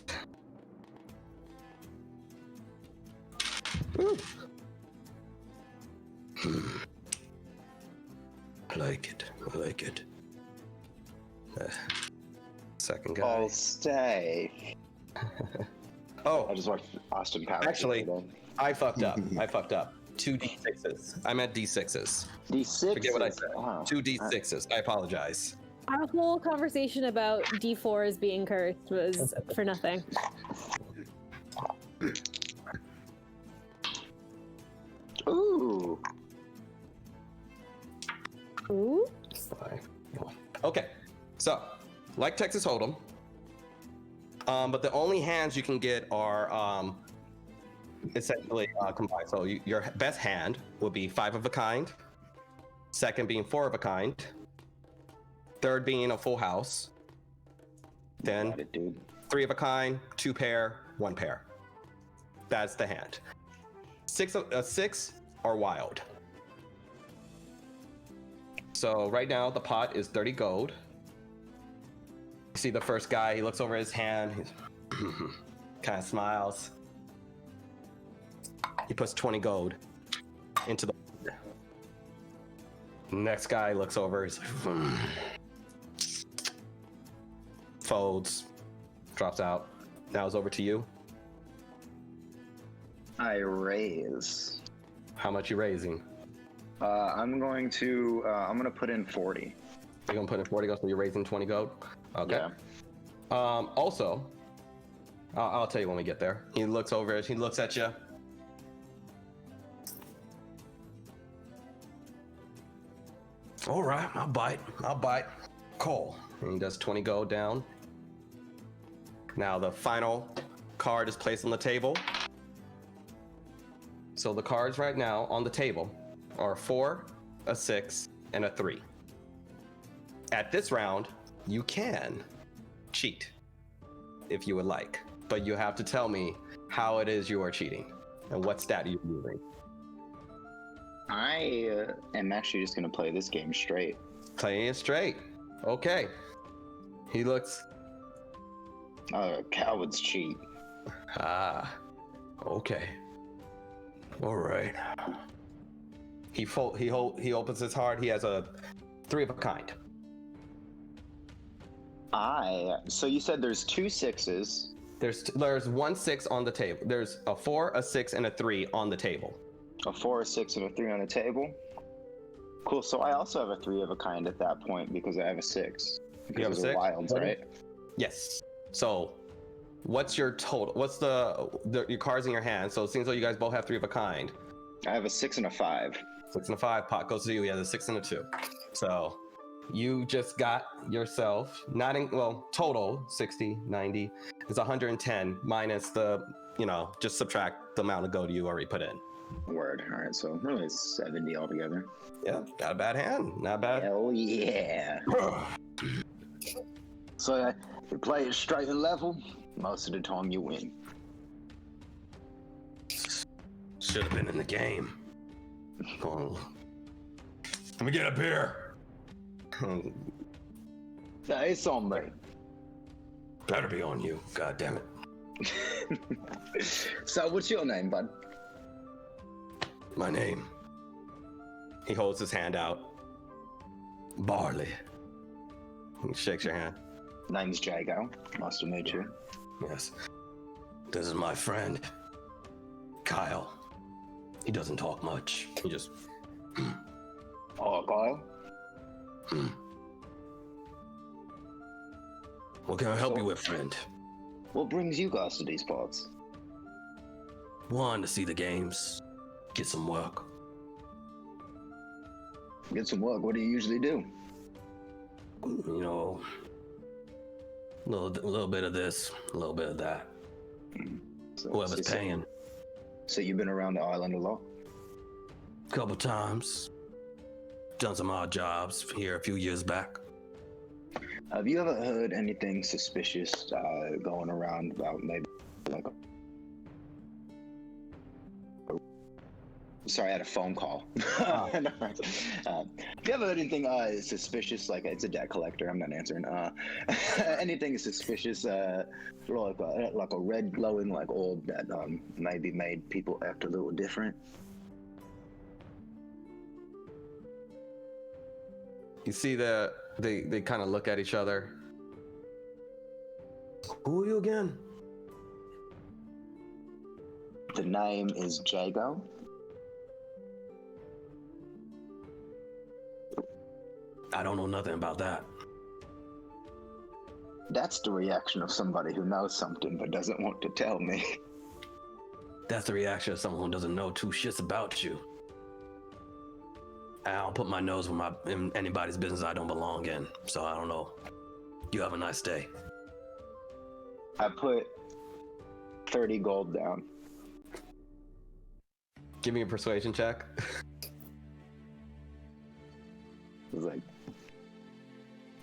Ooh. I like it. Second guy. I'll stay. Oh, I just watched Austin Powers. actually, I fucked up. 2 D6s. I meant D6s. D6. Forget what I said. Wow. 2 D6s. I apologize. Our whole conversation about D4s being cursed was for nothing. Ooh. Ooh. 5, 1. Okay, so like Texas Hold'em, but the only hands you can get are essentially combined. So your best hand would be 5 of a kind, second being 4 of a kind, third being a full house, then Got it, dude. 3 of a kind, 2 pair, 1 pair. That's the hand. 6 are wild. So right now the pot is 30 gold. You see the first guy, he looks over his hand, he's kind of smiles. He puts 20 gold into the next guy looks over, he's like folds, drops out. Now it's over to you. I raise. How much you raising? I'm gonna put in 40. You're gonna put in 40 gold, so you're raising 20 gold? Okay. Yeah. Also, I'll tell you when we get there. He looks over, he looks at you. All right, I'll bite. Cool. And he does 20 gold down. Now the final card is placed on the table. So the cards right now on the table are 4, a 6, and a 3. At this round, you can cheat if you would like, but you have to tell me how it is you are cheating and what stat you're using. I am actually just gonna play this game straight. Playing it straight. Okay. He looks. Cowards cheat. Ah. Okay. All right. He opens his heart. He has a 3 of a kind. So you said there's 2 6s. There's 1 6 on the table. There's a 4, a 6, and a 3 on the table. A 4, a 6, and a 3 on the table. Cool. So I also have a 3 of a kind at that point because I have a 6. You have a 6? Wilds, right? Yes. So, what's your total? What's your cards in your hand? So it seems like you guys both have 3 of a kind. I have a 6 and a 5. 6 and a 5. Pot goes to you. He has a 6 and a 2. So you just got yourself total 60, 90. It's 110 minus the just subtract the amount of gold you already put in. Word. All right. So really it's 70 altogether. Yeah, not a bad hand. Not bad. Hell yeah. So you play it straight and level. Most of the time you win. Should have been in the game. Let me get a beer. Yeah, it's on me. Better be on you. God damn it. So what's your name, bud? My name. He holds his hand out. Barley. He shakes your hand. Name's Jago. Nice to meet you. Yes. This is my friend, Kyle. He doesn't talk much. He just. Oh, Kyle. What can I help you with, friend? What brings you guys to these parts? One, to see the games, get some work. Get some work. What do you usually do? A little bit of this, a little bit of that. So, Whoever's paying. So you've been around the island a lot? Couple times. Done some odd jobs here a few years back. Have you ever heard anything suspicious going around about maybe like Sorry, I had a phone call. If you ever heard anything suspicious, like it's a debt collector, I'm not answering. Anything suspicious, like a red glowing like orb that maybe made people act a little different. You see they kind of look at each other. Who are you again? The name is Jago. I don't know nothing about that. That's the reaction of somebody who knows something but doesn't want to tell me. That's the reaction of someone who doesn't know two shits about you. I don't put my nose in anybody's business I don't belong in, so I don't know. You have a nice day. I put 30 gold down. Give me a persuasion check. It's like,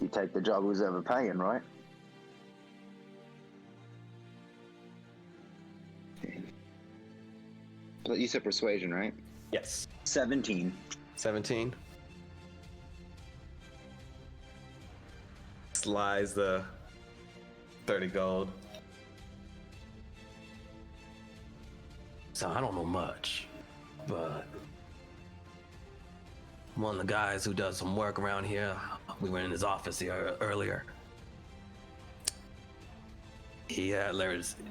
you take the job who's ever paying, right? But you said persuasion, right? Yes. 17. 17. Slides the 30 gold. So I don't know much, but one of the guys who does some work around here, we were in his office here earlier. It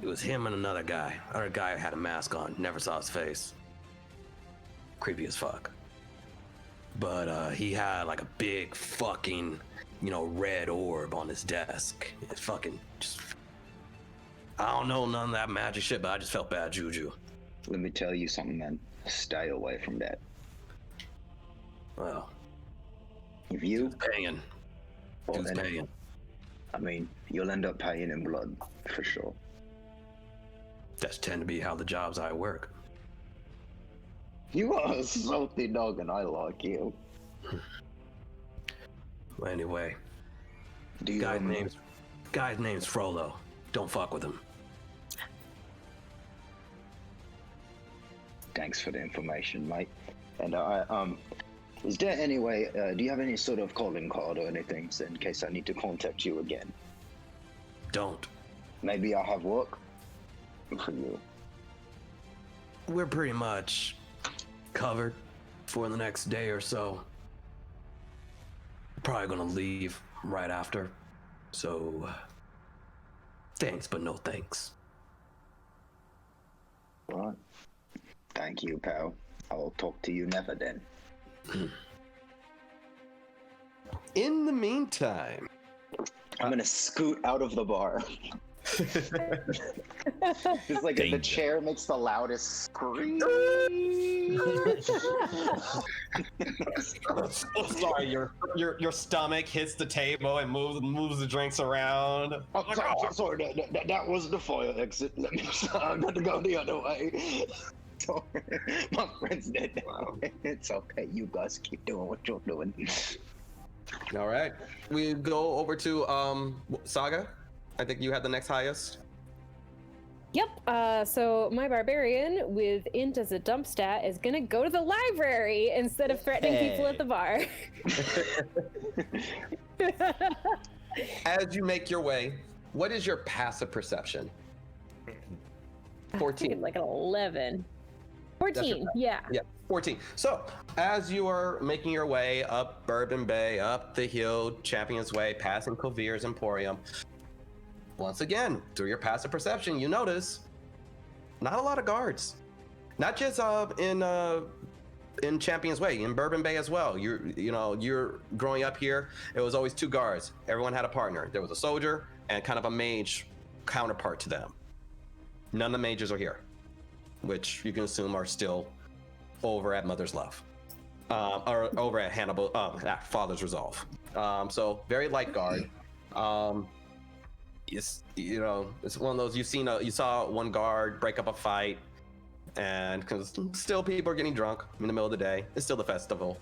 was him and another guy. Other guy had a mask on, never saw his face. Creepy as fuck. But he had like a big fucking, red orb on his desk. It's fucking just, I don't know none of that magic shit, but I just felt bad juju. Let me tell you something, man. Stay away from that. Well, If you paying. Who's paying? I mean, you'll end up paying in blood, for sure. That's tend to be how the jobs I work. You are a salty dog and I like you. Well, anyway, Do you guy's name's Frollo. Don't fuck with him. Thanks for the information, mate. And is there any way, do you have any sort of calling card or anything so in case I need to contact you again? Don't. Maybe I have work for you. We're pretty much covered for the next day or so. Probably gonna leave right after. So, thanks, but no thanks. Right. Thank you, pal. I'll talk to you never then. In the meantime, I'm gonna scoot out of the bar. It's like the chair makes the loudest scream. Sorry, your stomach hits the table and moves the drinks around. Oh, sorry, that was the fire exit. I'm gonna go the other way. Sorry, my friend's dead now. It's okay. You guys keep doing what you're doing. All right, we go over to Saga. I think you had the next highest. Yep. So my barbarian with int as a dump stat is gonna go to the library instead of threatening people at the bar. As you make your way, what is your passive perception? 14. Like an 11. 14. Yeah. Yeah, 14. So, as you are making your way up Bourbon Bay, up the hill, Champion's Way, passing Covir's Emporium, once again, through your passive perception, you notice not a lot of guards. Not just in Champion's Way, in Bourbon Bay as well. You're growing up here. It was always two guards. Everyone had a partner. There was a soldier and kind of a mage counterpart to them. None of the mages are here, which you can assume are still over at Mother's Love, or over at Hannibal, Father's Resolve. So very light guard. It's one of those you saw one guard break up a fight, and because still people are getting drunk in the middle of the day. It's still the festival.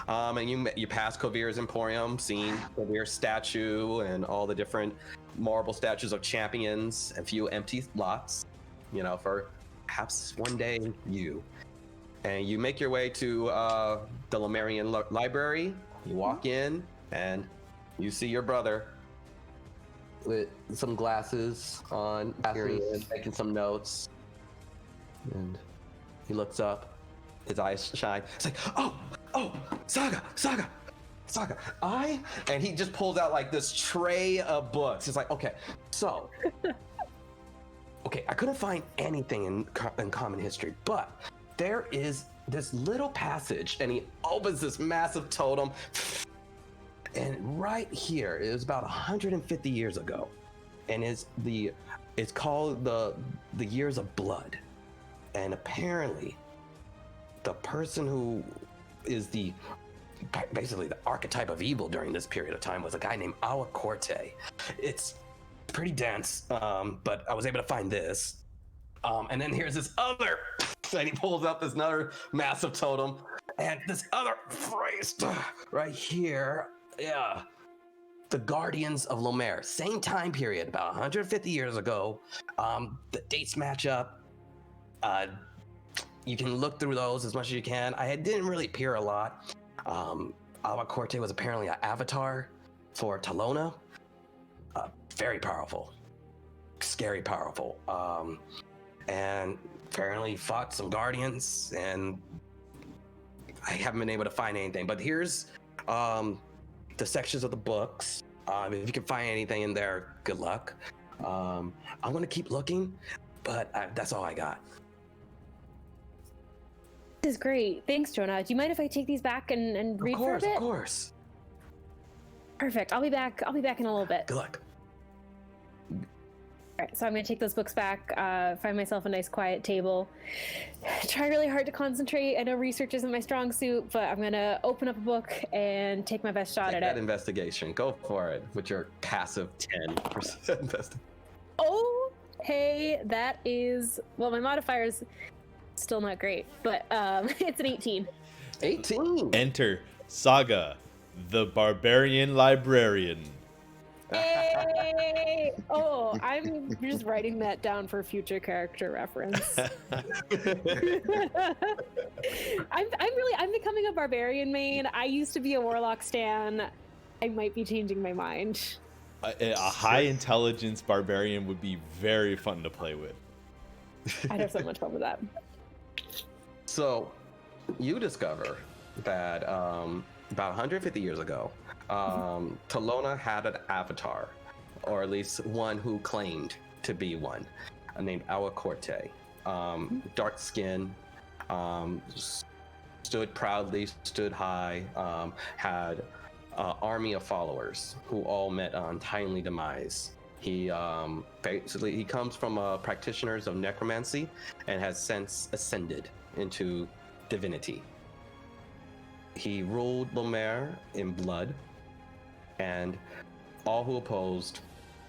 And you pass Covir's Emporium, seeing Covir's statue and all the different marble statues of champions, a few empty lots, for perhaps one day you. and you make your way to the Lomerian library. You walk in, and you see your brother with some glasses on, making some notes. And he looks up, his eyes shine. It's like, oh, Saga. And he just pulls out like this tray of books. It's like, okay, I couldn't find anything in common history, but there is this little passage, and he opens this massive totem, and right here, it was about 150 years ago, and it's called the Years of Blood, and apparently, the person who is basically the archetype of evil during this period of time was a guy named Awa Corte. It's pretty dense, but I was able to find this. And then here's this other, and he pulls up this another massive totem, and this other phrase right here, yeah. The Guardians of Lomer, same time period, about 150 years ago. The dates match up. You can look through those as much as you can. I didn't really peer a lot. Awa Corte was apparently an avatar for Tolona. Very powerful, scary powerful. And apparently fought some guardians, and I haven't been able to find anything. But here's the sections of the books. If you can find anything in there, good luck. I'm gonna keep looking, but that's all I got. This is great. Thanks, Jonah. Do you mind if I take these back and read for a bit? Of course. Perfect. I'll be back in a little bit. Good luck. All right, so I'm going to take those books back, find myself a nice quiet table, try really hard to concentrate. I know research isn't my strong suit, but I'm going to open up a book and take my best shot Take at that it. Investigation. Go for it with your passive 10% investigation. Oh, hey, that is, well, my modifier's still not great, but it's an 18. 18. Enter Saga, the Barbarian Librarian. Hey! Oh, I'm just writing that down for future character reference. I'm becoming a barbarian main. I used to be a warlock stan. I might be changing my mind. A high intelligence barbarian would be very fun to play with. I'd have so much fun with that. So, you discover that about 150 years ago, Tolona had an avatar, or at least one who claimed to be one, named Awa Corte. Dark skin, stood proudly, stood high, had an army of followers who all met on timely demise. He basically comes from practitioners of necromancy and has since ascended into divinity. He ruled Lomer in blood, and all who opposed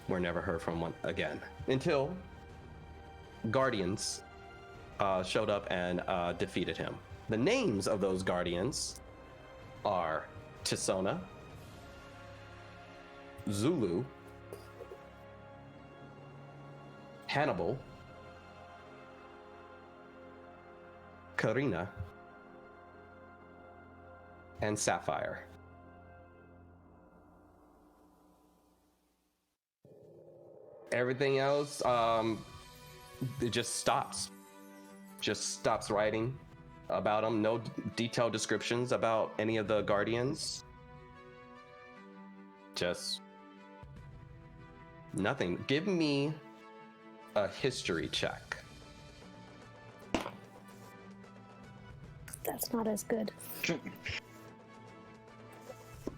were never heard from one again until guardians showed up and defeated him. The names of those guardians are Tisona, Zulu, Hannibal, Karina, and Sapphire. Everything else, it just stops. Just stops writing about them. No detailed descriptions about any of the guardians. Just nothing. Give me a history check. That's not as good.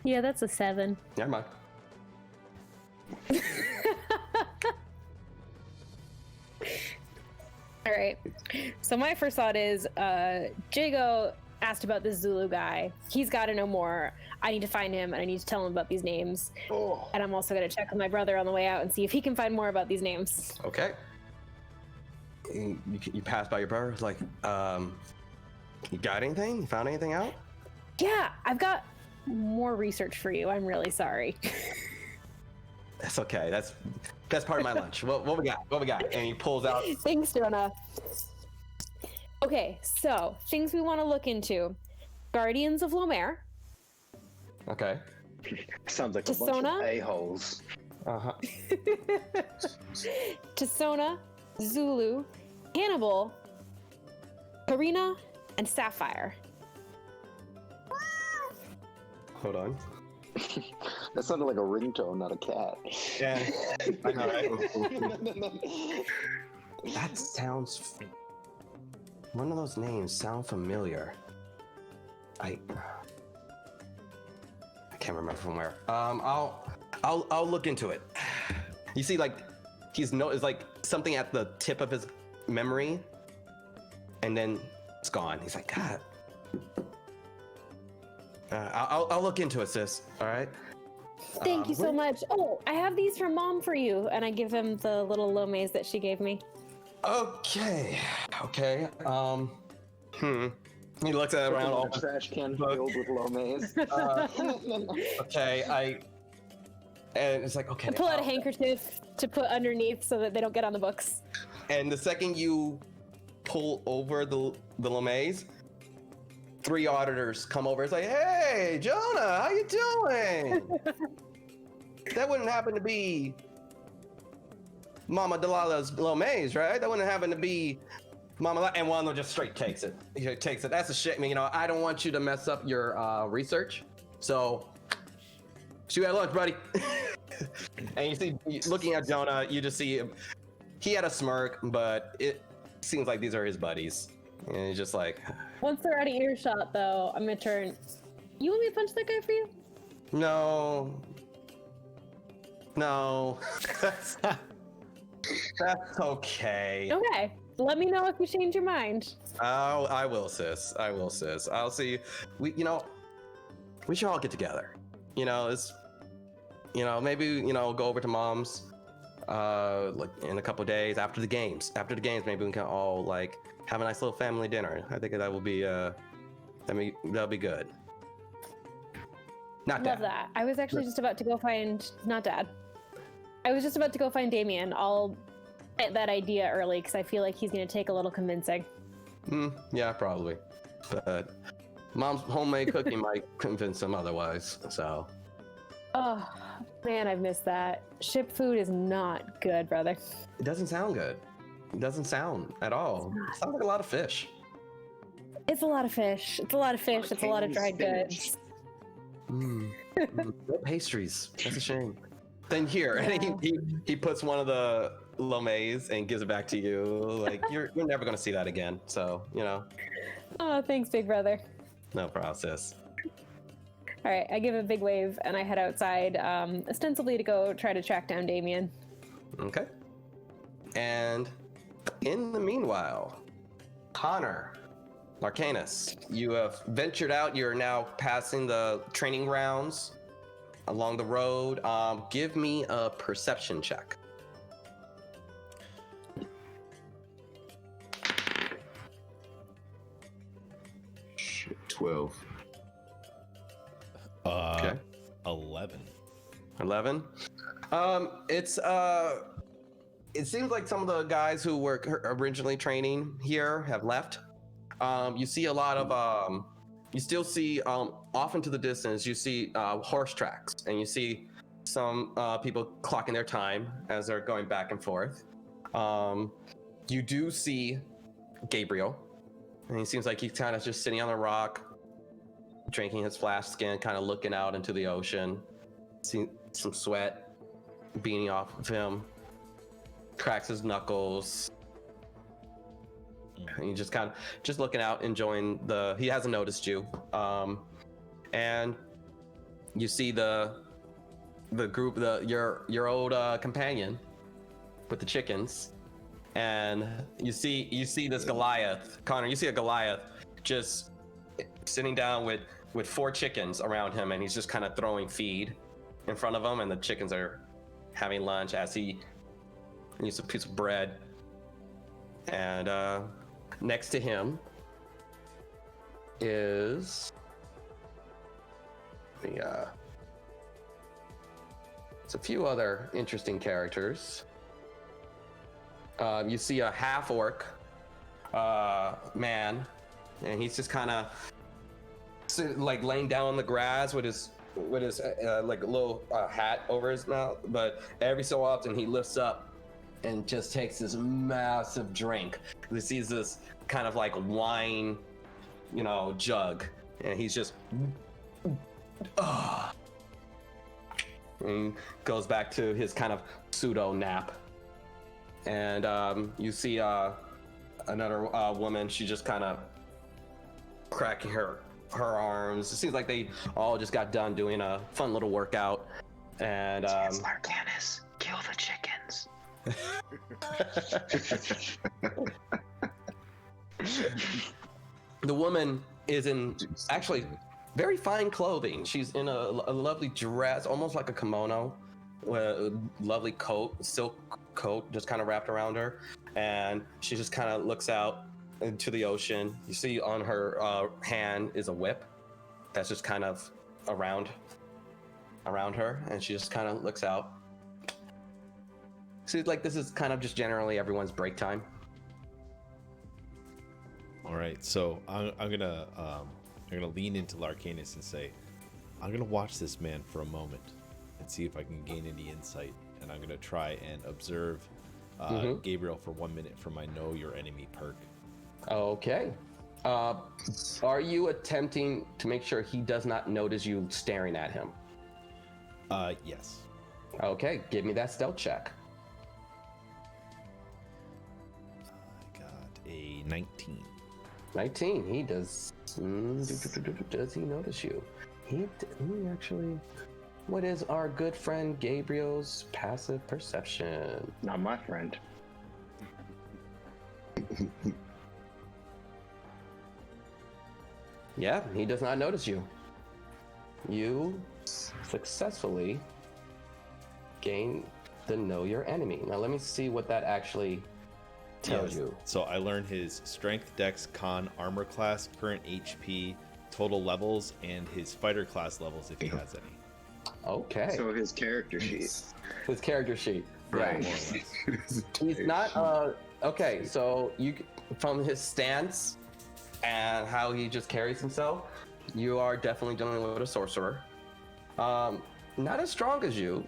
Yeah, that's a 7. Never mind. All right. So my first thought is, Jago asked about this Zulu guy. He's got to know more. I need to find him, and I need to tell him about these names. Oh. And I'm also going to check with my brother on the way out and see if he can find more about these names. Okay. You pass by your brother. It's like, you got anything? You found anything out? Yeah, I've got more research for you. I'm really sorry. That's okay. That's part of my lunch. What we got? And he pulls out. Thanks, Jonah. Okay, so things we want to look into: Guardians of Lomér, Okay. Sounds like a bunch Tisona? of a-holes. Uh-huh. Tisona, Zulu, Hannibal, Karina, and Sapphire. Hold on. That sounded like a ringtone, not a cat. Yeah. I know, right? That sounds... One of those names sound familiar. I can't remember from where. I'll look into it. You see, like, it's like something at the tip of his memory, and then it's gone. He's like, God. I'll look into it, sis. All right. Thank you so much. Oh, I have these from Mom for you, and I give him the little Lomes that she gave me. Okay. He looks at around all. A trash can filled with Lomes. Okay, and it's like, okay. I pull out a handkerchief to put underneath so that they don't get on the books. And the second you pull over the Lomes, 3 auditors come over. It's like, hey, Jonah, how you doing? That wouldn't happen to be Mama Delilah's Lomes, right? That wouldn't happen to be Mama. And one of them just straight takes it. He takes it. That's a shame. You know, I don't want you to mess up your research. So, see you at lunch, buddy. And you see, looking at Jonah, you just see him. He had a smirk, but it seems like these are his buddies. And he's just like, Once they're out of earshot, though, I'm gonna turn. You want me to punch that guy for you? no. That's okay. Okay. Let me know if you change your mind. Oh, I will, sis. I'll see you. We should all get together. Maybe, go over to Mom's, like in a couple days after the games. After the games, maybe we can all like have a nice little family dinner. I think that will be, that'll be good. Not Love Dad. that. I was actually just about to go find, not Dad. I was just about to go find Damien. I'll get that idea early because I feel like he's gonna take a little convincing. Yeah, probably. But Mom's homemade cooking might convince him otherwise. So. Oh man, I've missed that. Ship food is not good, brother. It doesn't sound good. It doesn't sound at all. It sounds like a lot of fish. It's a lot of fish. It's a lot of fish. It's a lot of dried Spinach. goods. No pastries. That's a shame. Then here, and he puts one of the Lomes and gives it back to you. Like you're never gonna see that again. So Oh, thanks, big brother. no process. All right, I give a big wave and I head outside, ostensibly to go try to track down Damien. Okay. And in the meanwhile, Connor, Arcanus, you have ventured out. You're now passing the training rounds along the road. Give me a perception check. Shit, 12. Okay. 11. 11. It seems like some of the guys who were originally training here have left. You see a lot of you still see off into the distance you see horse tracks, and you see some people clocking their time as they're going back and forth. You do see Gabriel, and he seems like he's kind of just sitting on a rock, drinking his flash skin, kind of looking out into the ocean. See some sweat beating off of him. Cracks his knuckles. And he just kind of just looking out, enjoying he hasn't noticed you. And you see the group, your old companion with the chickens. And you see this Goliath. Connor, you see a Goliath just sitting down with 4 chickens around him, and he's just kind of throwing feed in front of them, and the chickens are having lunch as he eats a piece of bread. And next to him is it's a few other interesting characters. You see a half orc man, and he's just kind of like laying down on the grass with his like a little hat over his mouth. But every so often he lifts up and just takes this massive drink. He sees this kind of like wine, jug, and he's just and goes back to his kind of pseudo nap. And you see another woman. She just kind of cracking her arms. It seems like they all just got done doing a fun little workout. And Chancellor Canis, kill the chickens. The woman is in actually very fine clothing. She's in a lovely dress, almost like a kimono, with a lovely coat, silk coat, just kind of wrapped around her. And she just kind of looks out into the ocean. You see on her hand is a whip that's just kind of around her, and she just kind of looks out. See, like, this is kind of just generally everyone's break time. All right, so I'm gonna lean into Larcanus and say, I'm gonna watch this man for a moment and see if I can gain any insight, and I'm gonna try and observe Gabriel for 1 minute for my Know Your Enemy perk. Okay. Are you attempting to make sure he does not notice you staring at him? Yes. Okay, give me that stealth check. I got a 19. 19. He does. Does he notice you? He actually. What is our good friend Gabriel's passive perception? Not my friend. Yeah, he does not notice you. You successfully gain the Know Your Enemy. Now let me see what that actually tells you. So I learned his strength, dex, con, armor class, current HP, total levels, and his fighter class levels if he has any. Okay. So his character sheet. His character sheet. Right. Yeah. He's not. Okay. So you, from his stance and how he just carries himself, you are definitely dealing with a sorcerer. Not as strong as you,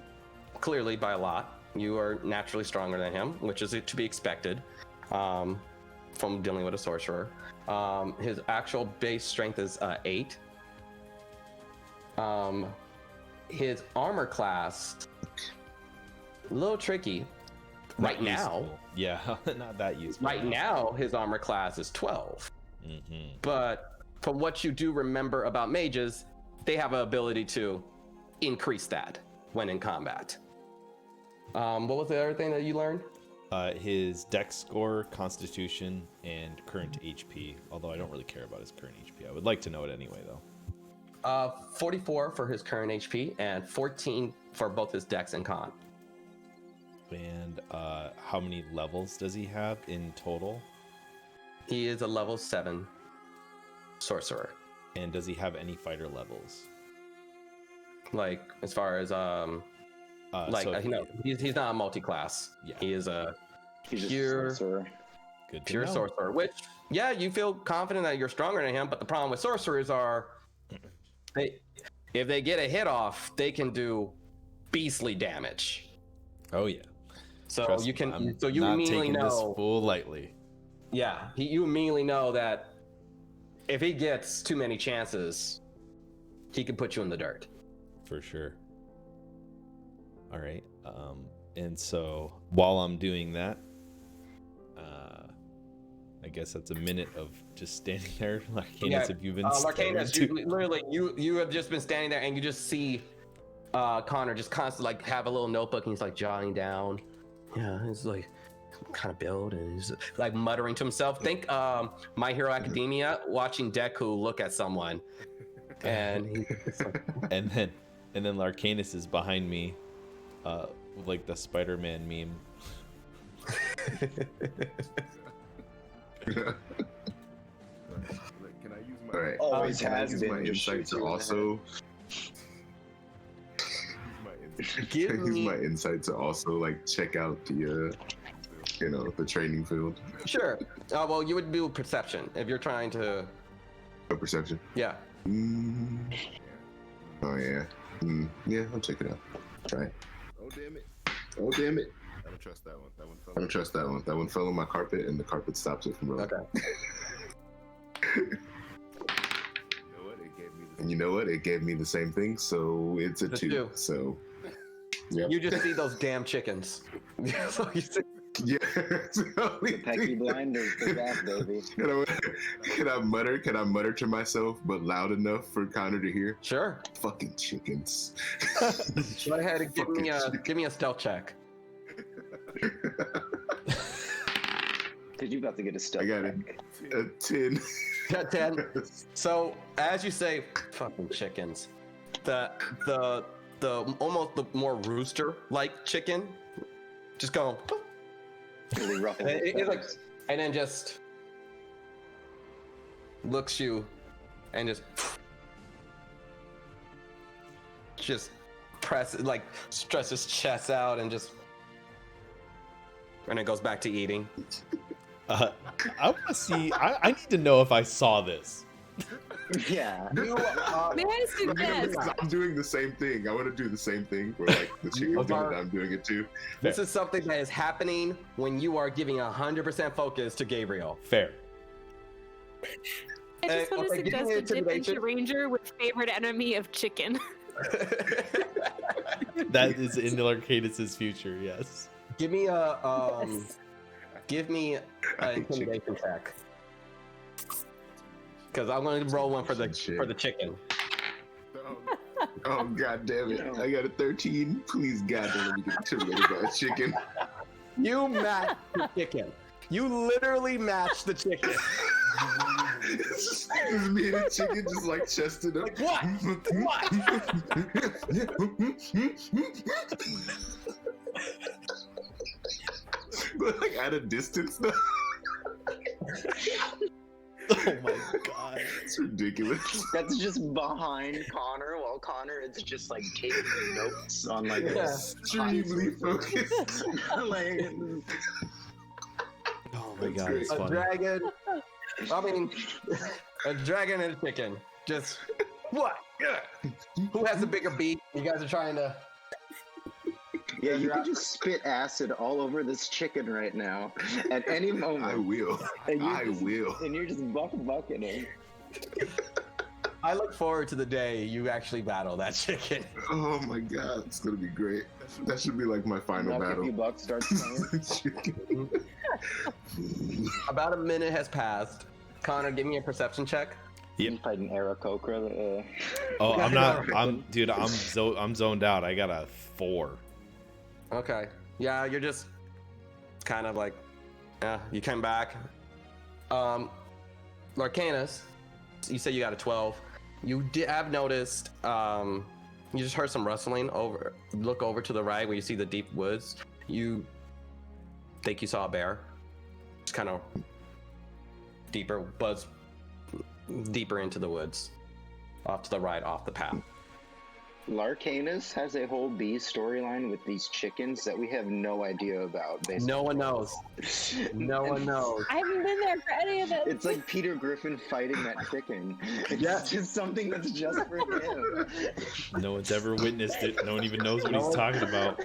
clearly by a lot. You are naturally stronger than him, which is to be expected from dealing with a sorcerer. His actual base strength is 8. His armor class, a little tricky. Right now, yeah, not that useful. Right now, his armor class is 12. Mm-hmm. But from what you do remember about mages, they have an ability to increase that when in combat. What was the other thing that you learned? His dex score, constitution, and current HP. Although I don't really care about his current HP. I would like to know it anyway, though. 44 for his current HP and 14 for both his dex and con. And how many levels does he have in total? He is a level 7 sorcerer. And does he have any fighter levels? Like, as far as he's not a multi-class. Yeah. He is He's pure a sorcerer. Good to pure know. sorcerer. Which, yeah, you feel confident that you're stronger than him, but the problem with sorcerers are, if they get a hit off, they can do beastly damage. Oh yeah. So Trust you me, can. I'm So you not immediately taking know. this full lightly. Yeah, you immediately know that if he gets too many chances, he can put you in the dirt. For sure. All right. And so while I'm doing that, I guess that's a minute of just standing there. Larcanus, have you been Larcanus, you have just been standing there and you just see Connor just constantly like have a little notebook and he's like jotting down. Yeah, he's like kind of build and he's like muttering to himself. Think My Hero Academia watching Deku look at someone. And he's like, and then Larcanus is behind me, with like the Spider-Man meme. Can I use my? All right. Always Can I has use been. my Just insight shoot you to in the also. Use my insight. give Can I use me my insight to also like check out the the training field. Sure. Well, you would do perception if you're trying to. A perception. Yeah. Oh yeah. Yeah, I'll check it out. Try it. Oh damn it! Oh damn it! I don't trust that one. That one fell. I don't trust that one. That one fell on my carpet, and the carpet stops it from rolling. Okay. You know what? It gave me the. And you know what? It gave me the same thing, so it's a It's a 2. two. So. Yep. You just see those damn chickens. So you see- Yeah. It's the only Pecky thing. blinders for that, baby. Can I mutter to myself, but loud enough for Connor to hear? Sure. Fucking chickens. Go ahead and give me a stealth check. Because you about to get a stealth I got it. check. A 10. Got 10. So as you say, fucking chickens, the almost the more rooster-like chicken, just going, Really ruffle and, his it's like, feathers. and then just looks you, and just presses, like stretches chest out, and it goes back to eating. I want to see. I need to know if I saw this. Yeah. You, May I suggest? I'm doing the same thing. I want to do the same thing where like the chicken's doing it, I'm doing it too. this is something that is happening when you are giving 100% focus to Gabriel. Fair. I just want to okay, give me suggest a dip intimidation. into Ranger with favorite enemy of chicken. That is in Arcadus's future. Yes. Give me a Yes. give me an intimidation check. Because I'm going to roll one for the chicken. Oh god damn it! I got a 13. Please God don't let me get intimidated by a chicken. You match the chicken. You literally match the chicken. It's me and a chicken just like chested up. Like what? But like at a distance though. Oh my god. It's ridiculous. That's just behind Connor, while Connor is just like taking notes on like Yeah. this. Extremely focused. Like, Oh my That's god. great. It's A funny. dragon. I mean, a dragon and a chicken. Just what? Yeah. Who has the bigger beak? You guys are trying to. yeah, you could just spit acid all over this chicken right now at any moment. I will. And you're I just- will. And you're just bucketing. I look forward to the day you actually battle that chicken. Oh my god, it's gonna be great. That should be like my final Knock a battle. few bucks starts playing. Chicken. About a minute has passed. Connor, give me a perception check. You fighting Aarakocra. Oh, I'm not. I'm zoned out. I got a 4. Okay. Yeah, you're just kind of like, yeah, you came back. Larcanus, you say you got a 12. You have noticed, you just heard some rustling look over to the right where you see the deep woods. You think you saw a bear. Just kind of deeper into the woods. Off to the right, off the path. Larcanus has a whole B storyline with these chickens that we have no idea about. Basically. No one knows. No one knows. I haven't been there for any of it. It's like Peter Griffin fighting that chicken. It's Yeah. just something that's just for him. No one's ever witnessed it. No one even knows what he's talking about.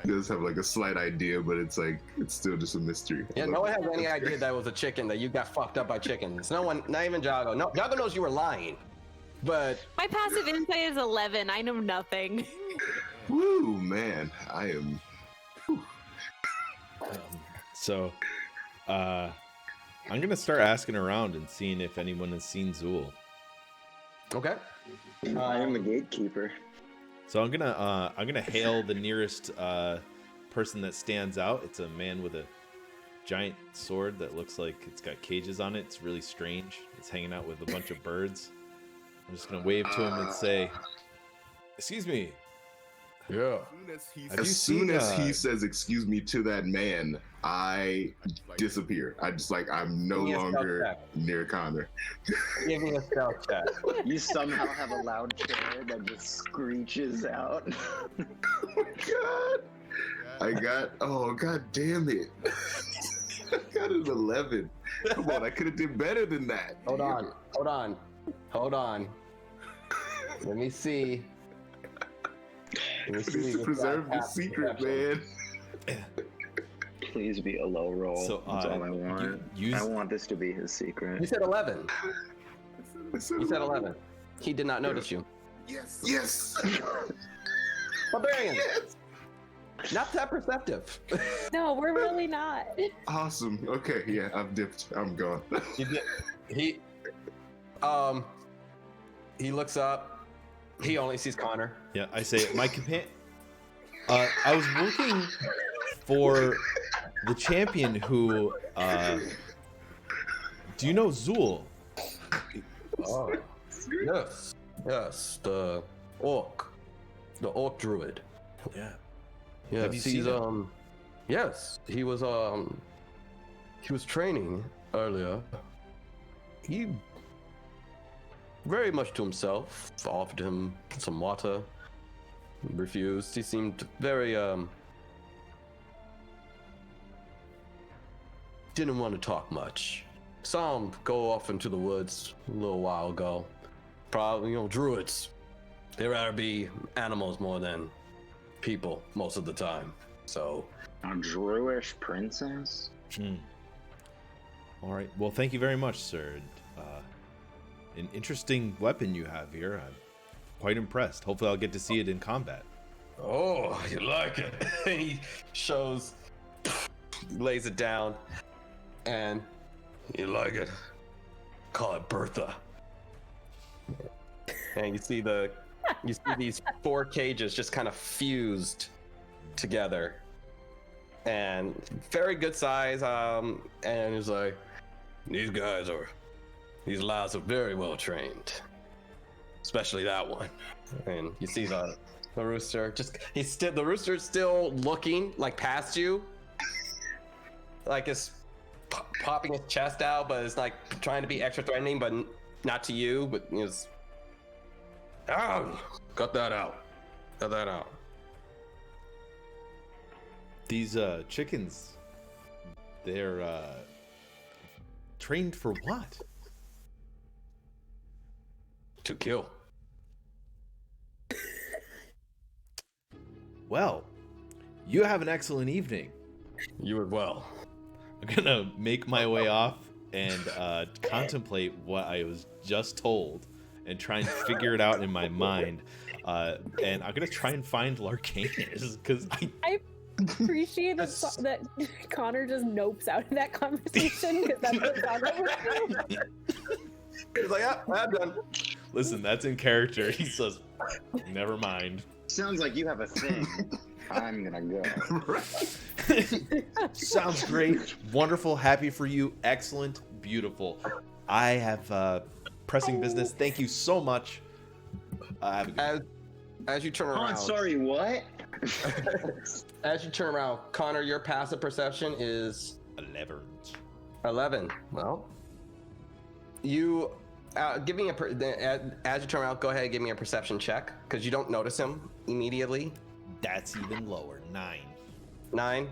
It does have like a slight idea, but it's still just a mystery. Yeah, no one has any idea that it was a chicken, that you got fucked up by chickens. No one, not even Jago. No, Jago knows you were lying. But My passive insight is 11. I know nothing. Woo, man, I am. So, I'm gonna start asking around and seeing if anyone has seen Zool. okay. I am a gatekeeper. So I'm gonna hail the nearest person that stands out. It's a man with a giant sword that looks like it's got cages on it. It's really strange. It's hanging out with a bunch of birds. I'm just gonna wave to him and say, "Excuse me, Yeah. Have As you soon seen, as he says "excuse me" to that man, I Like, disappear. I just like I'm no Give me a stealth longer check. near Connor. Give me a stealth check. You somehow have a loud chair that just screeches out. Oh my god! I got. Oh god damn it! I got an 11. Come on, I could have did better than that. Hold on. Let me see. I need to preserve the secret, man. Please be a low roll. So, That's all I want. I want this to be his You secret. said 11. I said You said 11. He did not notice you. Yes. Yes. Barbarian. Not that perceptive. No, we're really not. Awesome. Okay, yeah, I've dipped. I'm gone. He looks up. He only sees Connor. Yeah, I say my companion. I was working for the champion who. Do you know Zool? Oh, yes, the orc druid. Yeah. Yes, Have you seen him? Yes, he was training earlier. He very much to himself. Offered him some water. Refused. He seemed very didn't want to talk much. Saw him go off into the woods a little while ago. Probably, druids. They'd rather be animals more than people most of the time. So, A Druish princess? All right. Well, thank you very much, sir. An interesting weapon you have here. I'm quite impressed. Hopefully, I'll get to see it in combat. oh, you like it? He lays it down, and you like it? Call it Bertha. And you see these 4 cages just kind of fused together, and very good size. And he's like, these lads are very well trained, especially that one. And you see the rooster the rooster's still looking like past you, like it's popping his chest out, but it's like trying to be extra threatening, but not to you. But it's cut that out. These chickens, they're trained for what? To kill. Well, you have an excellent evening. You as well. I'm gonna make my way off and contemplate what I was just told and try and figure it out in my mind. And I'm gonna try and find Larcanus because I appreciate that Connor just nopes out of that conversation because that's what Connor would do. He's like, I'm done. Listen, that's in character. He says, never mind. Sounds like you have a thing. I'm gonna go. Sounds great. Wonderful. Happy for you. Excellent. Beautiful. I have pressing business. Thank you so much. Have a good As you turn Oh, around. sorry, what? As you turn around, Connor, your passive perception is 11. Well, you give me as you turn around. Go ahead and give me a perception check because you don't notice him immediately. That's even lower. 9. 9.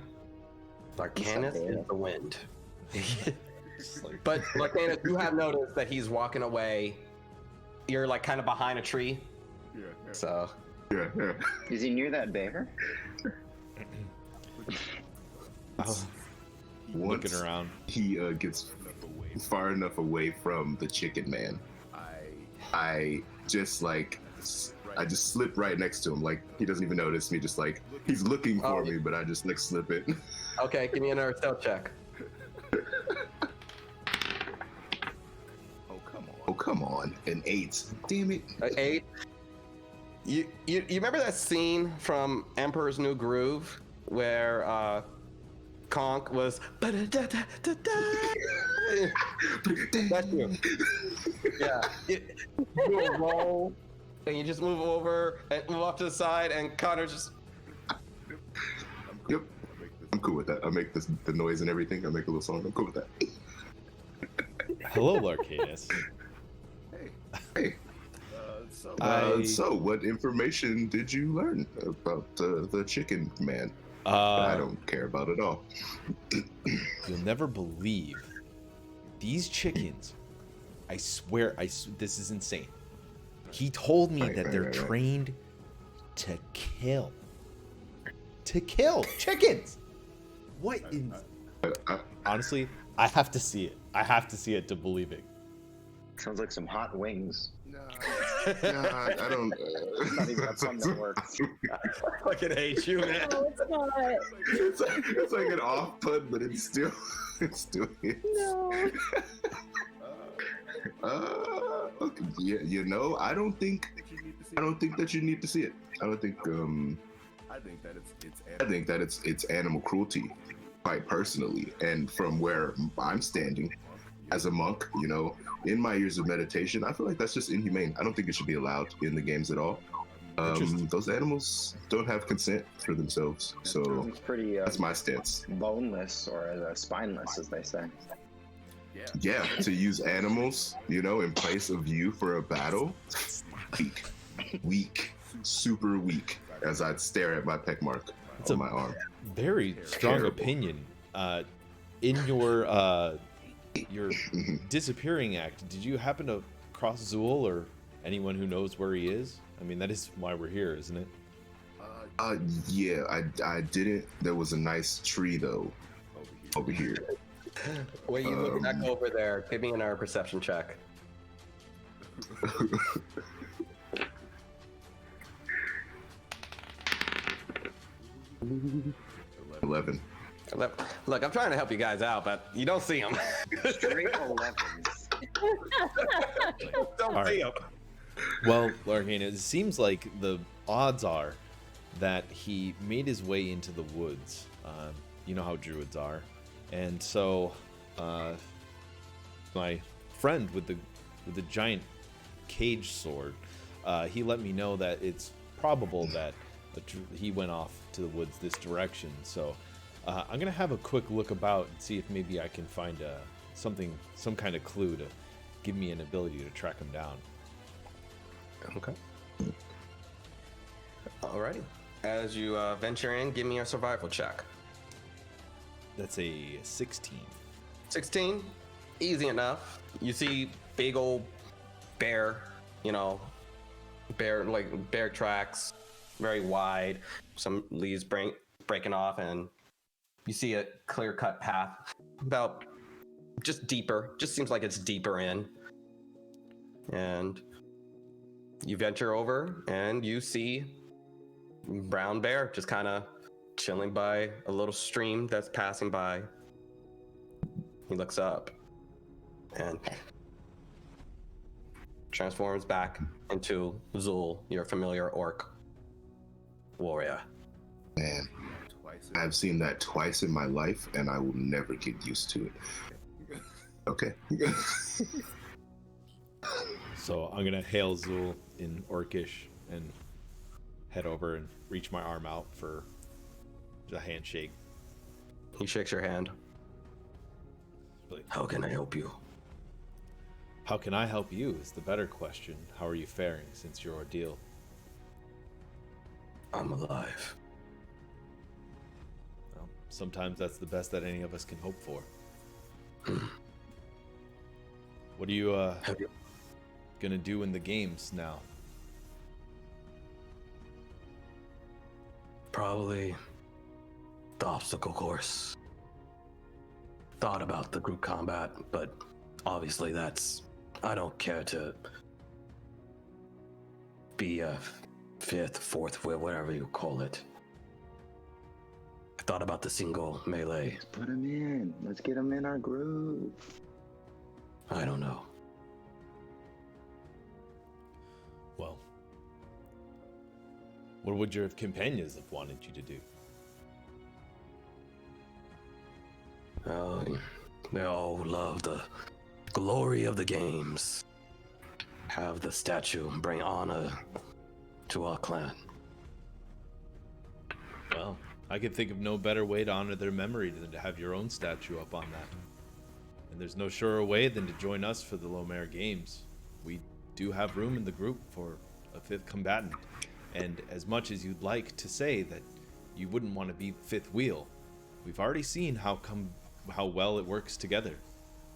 Larcanus is the wind. Like, But Larcanus, you have noticed that he's walking away. You're like kind of behind a tree. Yeah. So Yeah. Is he near that bear? looking around. He gets far enough away from the chicken man. I just slip right next to him. Like he doesn't even notice me. Just like he's looking for me, but I just like slip it. okay, give me another stealth check. Oh come on, an 8. Damn it. 8. You remember that scene from Emperor's New Groove where Conk was that's you. Yeah. You roll and you just move over and move off to the side, and Connor just. Yep. I'm cool with that. I make the noise and everything. I make a little song. I'm cool with that. Hello, Larcanus. Hey. So, what information did you learn about the chicken man? I don't care about it all. You'll never believe these chickens. I swear, this is insane. He told me that they're trained to kill. To kill chickens. What in? Honestly, I have to see it. I have to see it to believe it. Sounds like some hot wings. No. Nah, I don't. Not even a pun that works. I fucking hate you, man. No, it's not. It's like an off pun, but it still hits. No. Okay, yeah, you know, I don't think that you need to see it. I don't think. I think that it's animal cruelty, quite personally, and from where I'm standing as a monk, you know, in my years of meditation, I feel like that's just inhumane. I don't think it should be allowed in the games at all. Those animals don't have consent for themselves, so It's pretty that's my stance. boneless or spineless, as they say. Yeah, to use animals, you know, in place of you for a battle, weak, super weak. As I'd stare at my peck mark on my arm. Very strong Terrible. opinion. In your disappearing act, did you happen to cross Zool or anyone who knows where he is? I mean, that is why we're here, isn't it? Yeah, I didn't. There was a nice tree though, over here. Wait, you look back over there. Give me another perception check. 11. Look, I'm trying to help you guys out, but you don't see him. Straight 11s. Don't All see right. him. Well, Larkin, it seems like the odds are that he made his way into the woods. You know how druids are. And so, my friend with the giant cage sword, he let me know that it's probable that he went off to the woods this direction. So I'm gonna have a quick look about and see if maybe I can find some kind of clue to give me an ability to track him down. Okay. Alrighty. As you venture in, give me a survival check. That's a 16. 16, easy enough. You see big old bear, bear tracks, very wide, some leaves breaking off, and you see a clear-cut path, about just deeper, just seems like it's deeper in. And you venture over, and you see brown bear just kind of chilling by a little stream that's passing by. He looks up and transforms back into Zul, your familiar orc warrior. Man, I've seen that twice in my life, and I will never get used to it. Okay. So I'm gonna hail Zul in Orcish and head over and reach my arm out for a handshake. He shakes your hand. How can I help you? How can I help you is the better question. How are you faring since your ordeal? I'm alive. Well, sometimes that's the best that any of us can hope for. What are you gonna do in the games now? Probably the obstacle course. Thought about the group combat, but obviously I don't care to be a fifth, fourth wheel, whatever you call it. I thought about the single melee. Let's put him in. Let's get him in our groove. I don't know. Well, what would your companions have wanted you to do? They all love the glory of the games. have the statue bring honor to our clan. Well, I could think of no better way to honor their memory than to have your own statue up on that. And there's no surer way than to join us for the Lomer Games. We do have room in the group for a 5th combatant. And as much as you'd like to say that you wouldn't want to be 5th wheel, we've already seen how well it works together.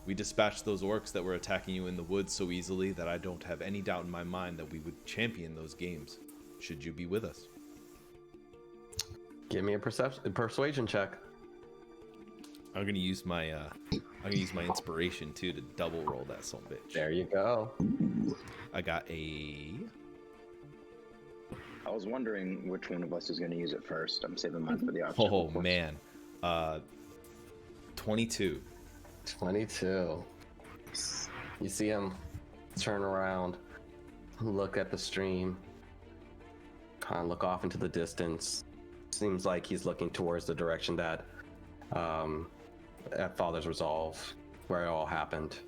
We dispatched those orcs that were attacking you in the woods so easily that I don't have any doubt in my mind that we would champion those games, should you be with us. Give me a persuasion check. I'm gonna use my inspiration too to double roll that son of a bitch. There you go. I got a. I was wondering which one of us is going to use it first. I'm saving mine for the option. Oh man, 22. 22. You see him turn around, look at the stream, kind of look off into the distance. Seems like he's looking towards the direction that at Father's Resolve, where it all happened.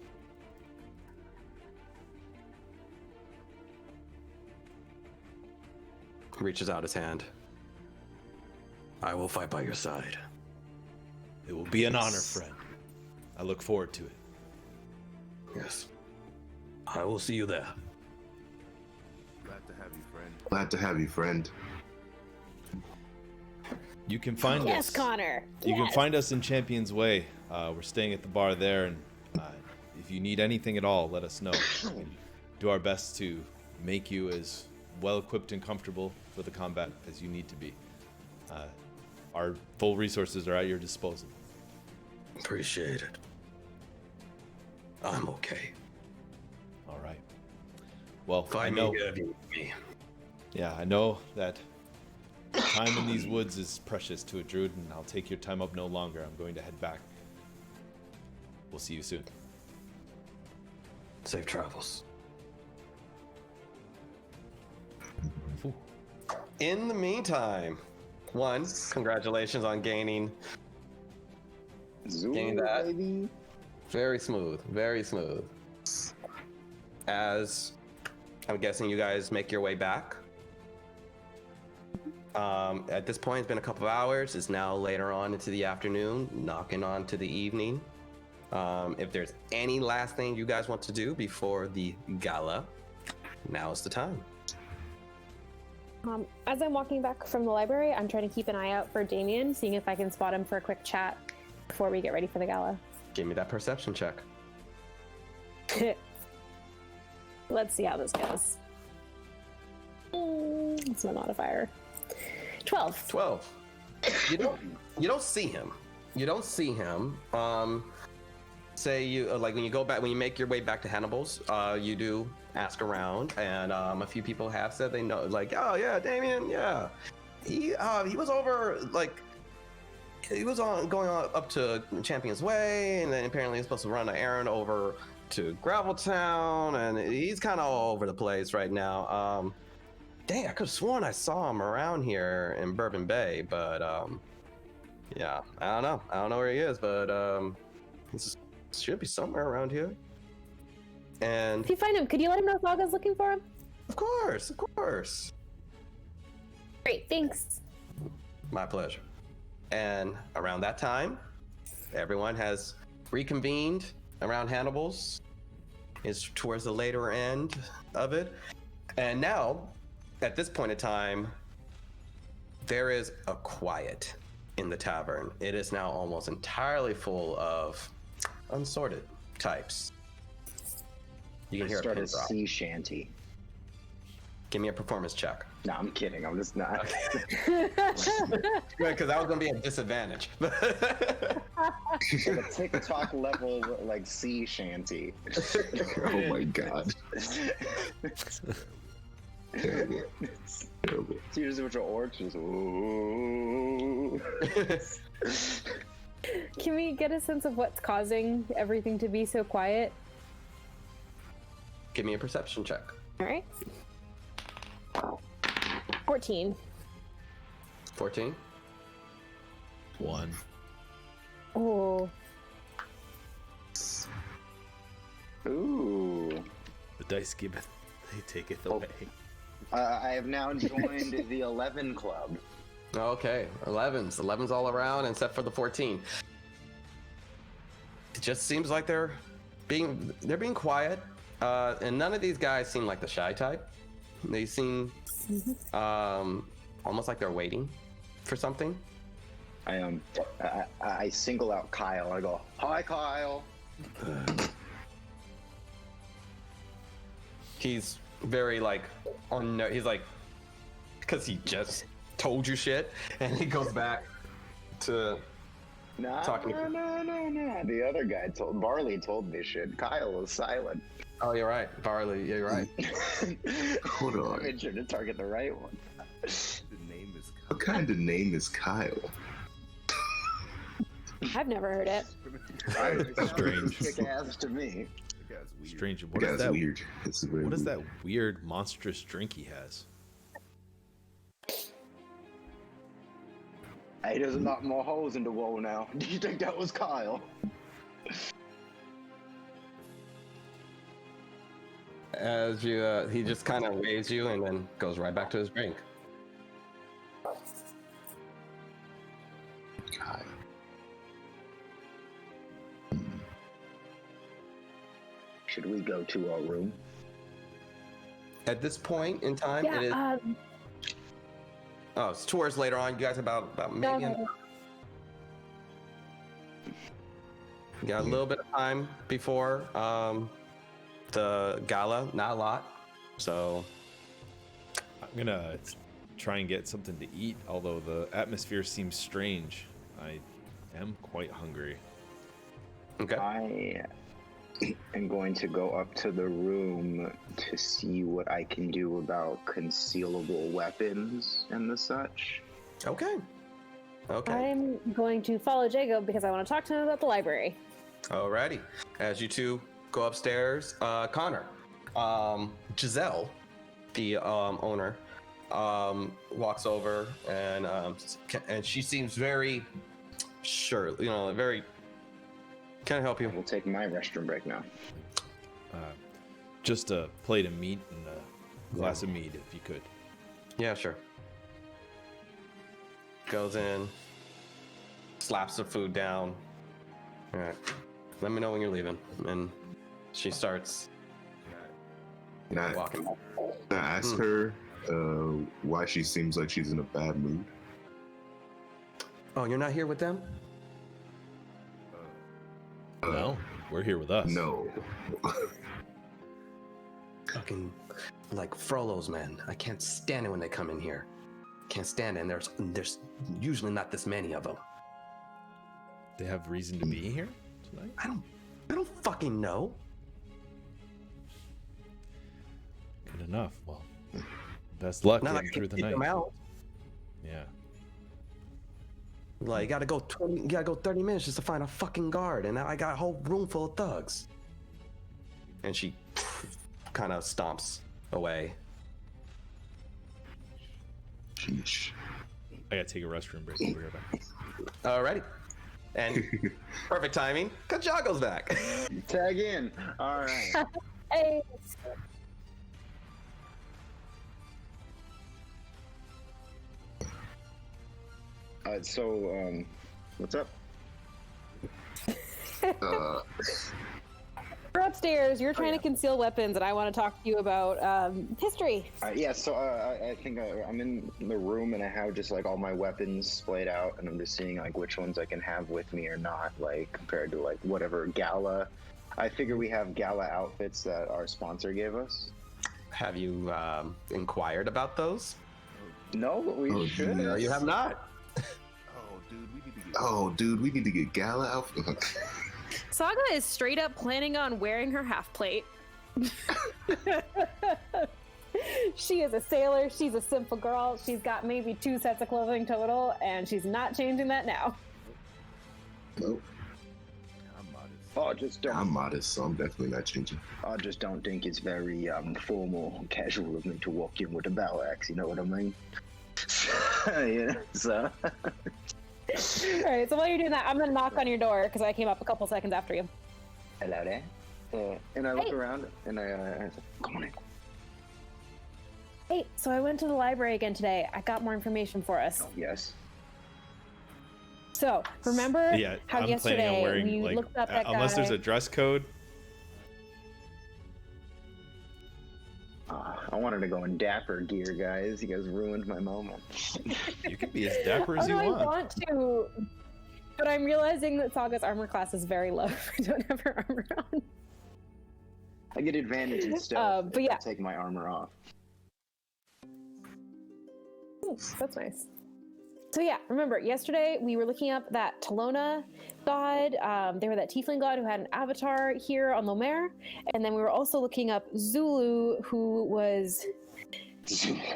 Reaches out his hand. I will fight by your side. It will be an honor, friend. I look forward to it. Yes. I will see you there. Glad to have you, friend. Glad to have you, friend. You can find us. Yes, Connor. You can Yes. find us in Champions Way. We're staying at the bar there, and if you need anything at all, let us know. We'll do our best to make you as well equipped and comfortable for the combat as you need to be. Our full resources are at your disposal. Appreciate it. I'm okay. All right. Well, Find I know. me if you need me. Yeah, I know that time in these woods is precious to a druid, and I'll take your time up no longer. I'm going to head back. We'll see you soon. Safe travels. Ooh. In the meantime, one, congratulations on gaining Zoo, Gain that. baby. very smooth, very smooth. As I'm guessing you guys make your way back. At this point, it's been a couple of hours. It's now later on into the afternoon, knocking on to the evening. If there's any last thing you guys want to do before the gala, now is the time. As I'm walking back from the library, I'm trying to keep an eye out for Damien, seeing if I can spot him for a quick chat before we get ready for the gala. Give me that perception check. Let's see how this goes. It's my modifier. 12. 12. You don't see him. You don't see him. Say you like when you make your way back to Hannibal's, you do ask around, and a few people have said they know, like, oh yeah, Damien, yeah, he was over, like, he was going on up to Champion's Way, and then apparently he's supposed to run an errand over to Graveltown, and he's kind of all over the place right now. Dang, I could have sworn I saw him around here in Bourbon Bay, but yeah, I don't know where he is, but he's should be somewhere around here. And If you find him, could you let him know Saga's looking for him? of course. Great, thanks. My pleasure. And around that time, everyone has reconvened around Hannibal's. It's towards the later end of it. And now, at this point in time, there is a quiet in the tavern. It is now almost entirely full of unsorted types. You can hear a Start pin a drop. sea shanty. Give me a performance check. No, I'm kidding. I'm just not. Because that was going to be a disadvantage. Like a TikTok level, like sea shanty. Oh my god. Terrible. Terrible. So you're just a bunch of orcs just, ooh. Can we get a sense of what's causing everything to be so quiet? Give me a perception check. All right. 14. 14. 1. Oh, Ooh. The dice giveth. They taketh away. I have now joined the 11 club. Okay, 11's all around, except for the 14. It just seems like they're being quiet, and none of these guys seem like the shy type. They seem almost like they're waiting for something. I single out Kyle. I go, "Hi, Kyle." He's very like he's like, because he just told you shit, and he goes back to No. The other guy Barley told me shit. Kyle was silent. Oh, you're right, Barley. You're right. Hold on. I made sure to target the right one. The name is What kind of name is Kyle? I've never heard it. Strange. Kick ass to me. The guy's weird. Strange. That's weird. This is very What is weird. that weird monstrous drink he has? He doesn't knock more holes in the wall now. Do you think that was Kyle? As you, he just kind of waves you and then goes right back to his drink. Kyle. Should we go to our room? At this point in time, it is. Yeah. Oh, it's towards later on. You guys about maybe. No. You got a little bit of time before the gala. Not a lot. So I'm gonna try and get something to eat, although the atmosphere seems strange. I am quite hungry. okay. I am going to go up to the room to see what I can do about concealable weapons and the such. Okay. Okay. I'm going to follow Jago because I want to talk to him about the library. Alrighty. As you two go upstairs, Connor, Giselle, the owner, walks over and she seems very sure, very. Can I help you? We'll take my restroom break now. Just a plate of meat and a glass of mead, if you could. Yeah, sure. Goes in, slaps the food down. All right. Let me know when you're leaving. And she starts Can I walking. ask her why she seems like she's in a bad mood? Oh, you're not here with them? No, we're here with us. No. Fucking like Frollo's men. I can't stand it when they come in here. Can't stand it. And there's usually not this many of them. They have reason to be here tonight? I don't fucking know. Good enough. Well, best luck Not like I getting can through the keep night. them out. Yeah. Like, you gotta go 30 minutes just to find a fucking guard, and now I got a whole room full of thugs. And she kind of stomps away. Sheesh. I gotta take a restroom break. We'll be right back. Alrighty. And perfect timing, because Jago's back. Tag in. All right. Hey. What's up? We're upstairs. You're trying to conceal weapons, and I want to talk to you about history. I think I'm in the room and I have just like all my weapons splayed out, and I'm just seeing like which ones I can have with me or not, like compared to like whatever Gala. I figure we have Gala outfits that our sponsor gave us. Have you inquired about those? No, but we should. No, you have not. Dude, we need to get Dude, we need to get Gala outfit. Saga is straight up planning on wearing her half plate. She is a sailor. She's a simple girl. She's got maybe 2 sets of clothing total, and she's not changing that now. Nope. I'm modest. Oh, just don't. I'm modest, so I'm definitely not changing. I just don't think it's very formal and casual of me to walk in with a battle axe. You know what I mean? Yeah. So. All right, so while you're doing that, I'm gonna knock on your door because I came up a couple seconds after you. Hello there. And I look Hey. around and I say, come on in. Hey, so I went to the library again today. I got more information for us. Yes. So, remember Yeah, how I'm planning on yesterday wearing we like looked up that guy? unless there's a dress code. I wanted to go in dapper gear, guys. You guys ruined my moment. You can be as dapper as Oh, no, you I want. want to, but I'm realizing that Saga's armor class is very low. I don't have her armor on. I get advantage and stuff. But yeah. I take my armor off. Ooh, that's nice. So yeah, remember, yesterday we were looking up that Tolona god. They were that Tiefling god who had an avatar here on Lomer. And then we were also looking up Zulu, who was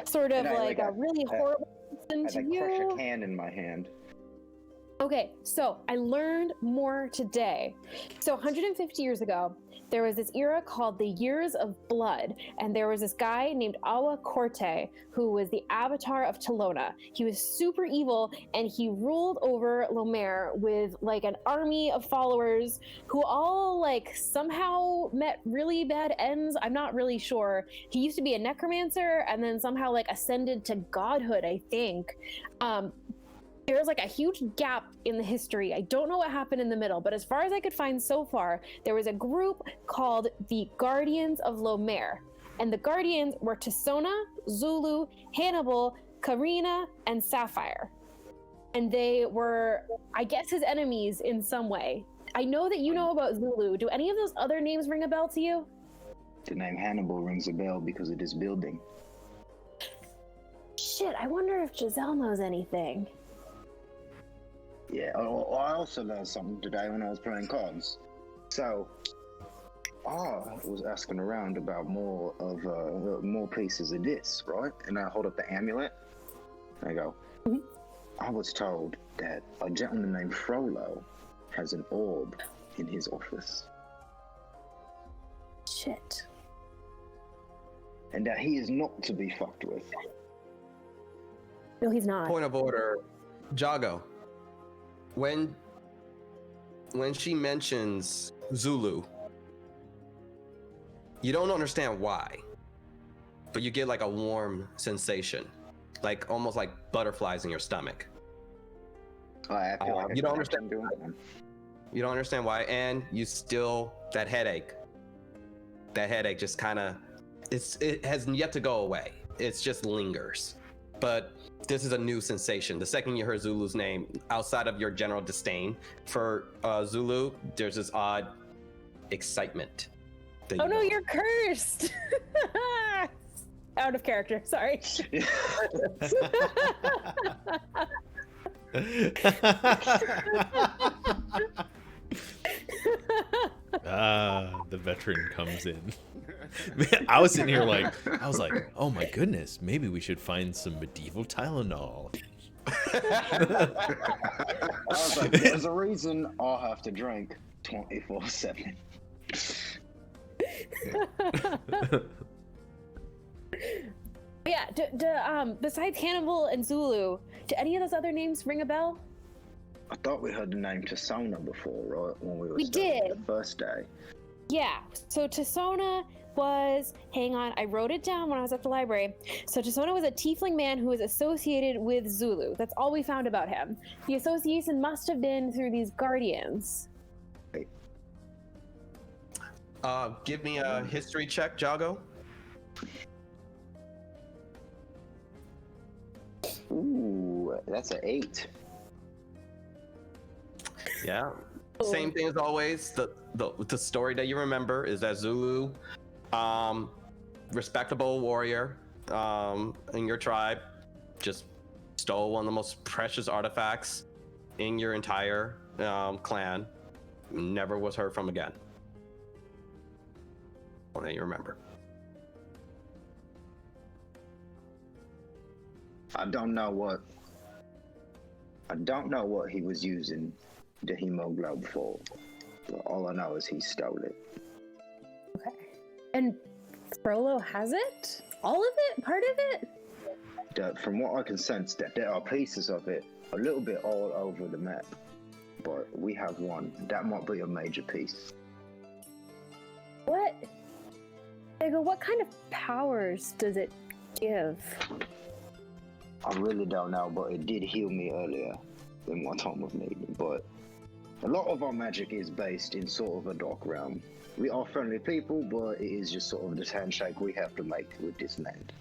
sort of like a really horrible person to I crush a you. can in my hand. Okay, so I learned more today. So 150 years ago, there was this era called the Years of Blood, and there was this guy named Awa Corte who was the avatar of Tolona. He was super evil, and he ruled over Lomer with like an army of followers who all like somehow met really bad ends. I'm not really sure. He used to be a necromancer, and then somehow like ascended to godhood, I think. There's like a huge gap in the history. I don't know what happened in the middle, but as far as I could find so far, there was a group called the Guardians of Lomer. And the Guardians were Tisona, Zulu, Hannibal, Karina, and Sapphire. And they were, I guess, his enemies in some way. I know that you know about Zulu. Do any of those other names ring a bell to you? The name Hannibal rings a bell because of this building. Shit, I wonder if Giselle knows anything. Yeah, I also learned something today when I was playing cards. So, I was asking around about more pieces of this, right? And I hold up the amulet, and I go, I was told that a gentleman named Frollo has an orb in his office. Shit. And that he is not to be fucked with. No, he's not. Point of order, Jago. When she mentions Zulu, you don't understand why, but you get like a warm sensation, like almost like butterflies in your stomach. I feel like You don't understand. doing it. You don't understand why, and you still that headache. That headache just kind of it has yet to go away. It just lingers. But this is a new sensation. The second you heard Zulu's name, outside of your general disdain for Zulu, there's this odd excitement. Oh no, you're cursed! Out of character, sorry. The veteran comes in. Man, I was sitting here like, oh my goodness, maybe we should find some medieval Tylenol. I was like, there's a reason I'll have to drink 24/7. Yeah, besides Hannibal and Zulu, do any of those other names ring a bell? I thought we heard the name Tisona before, right? When we were We studying did. the first day. Yeah, so Tisona was, hang on, I wrote it down when I was at the library. So Tisona was a tiefling man who was associated with Zulu. That's all we found about him. The association must have been through these guardians. Give me a history check, Jago. Ooh, that's an 8. Yeah. Same thing as always. The story that you remember is that Zulu, respectable warrior, in your tribe, just stole one of the most precious artifacts in your entire clan. Never was heard from again. One that you remember. I don't know what he was using the hemoglobin for. But all I know is he stole it. Okay. And Frollo has it? All of it? Part of it? From what I can sense, that there are pieces of it a little bit all over the map. But we have one. That might be a major piece. What? I go, what kind of powers does it give? I really don't know, but it did heal me earlier in my time of need. But a lot of our magic is based in sort of a dark realm. We are friendly people, but it is just sort of this handshake we have to make with this land.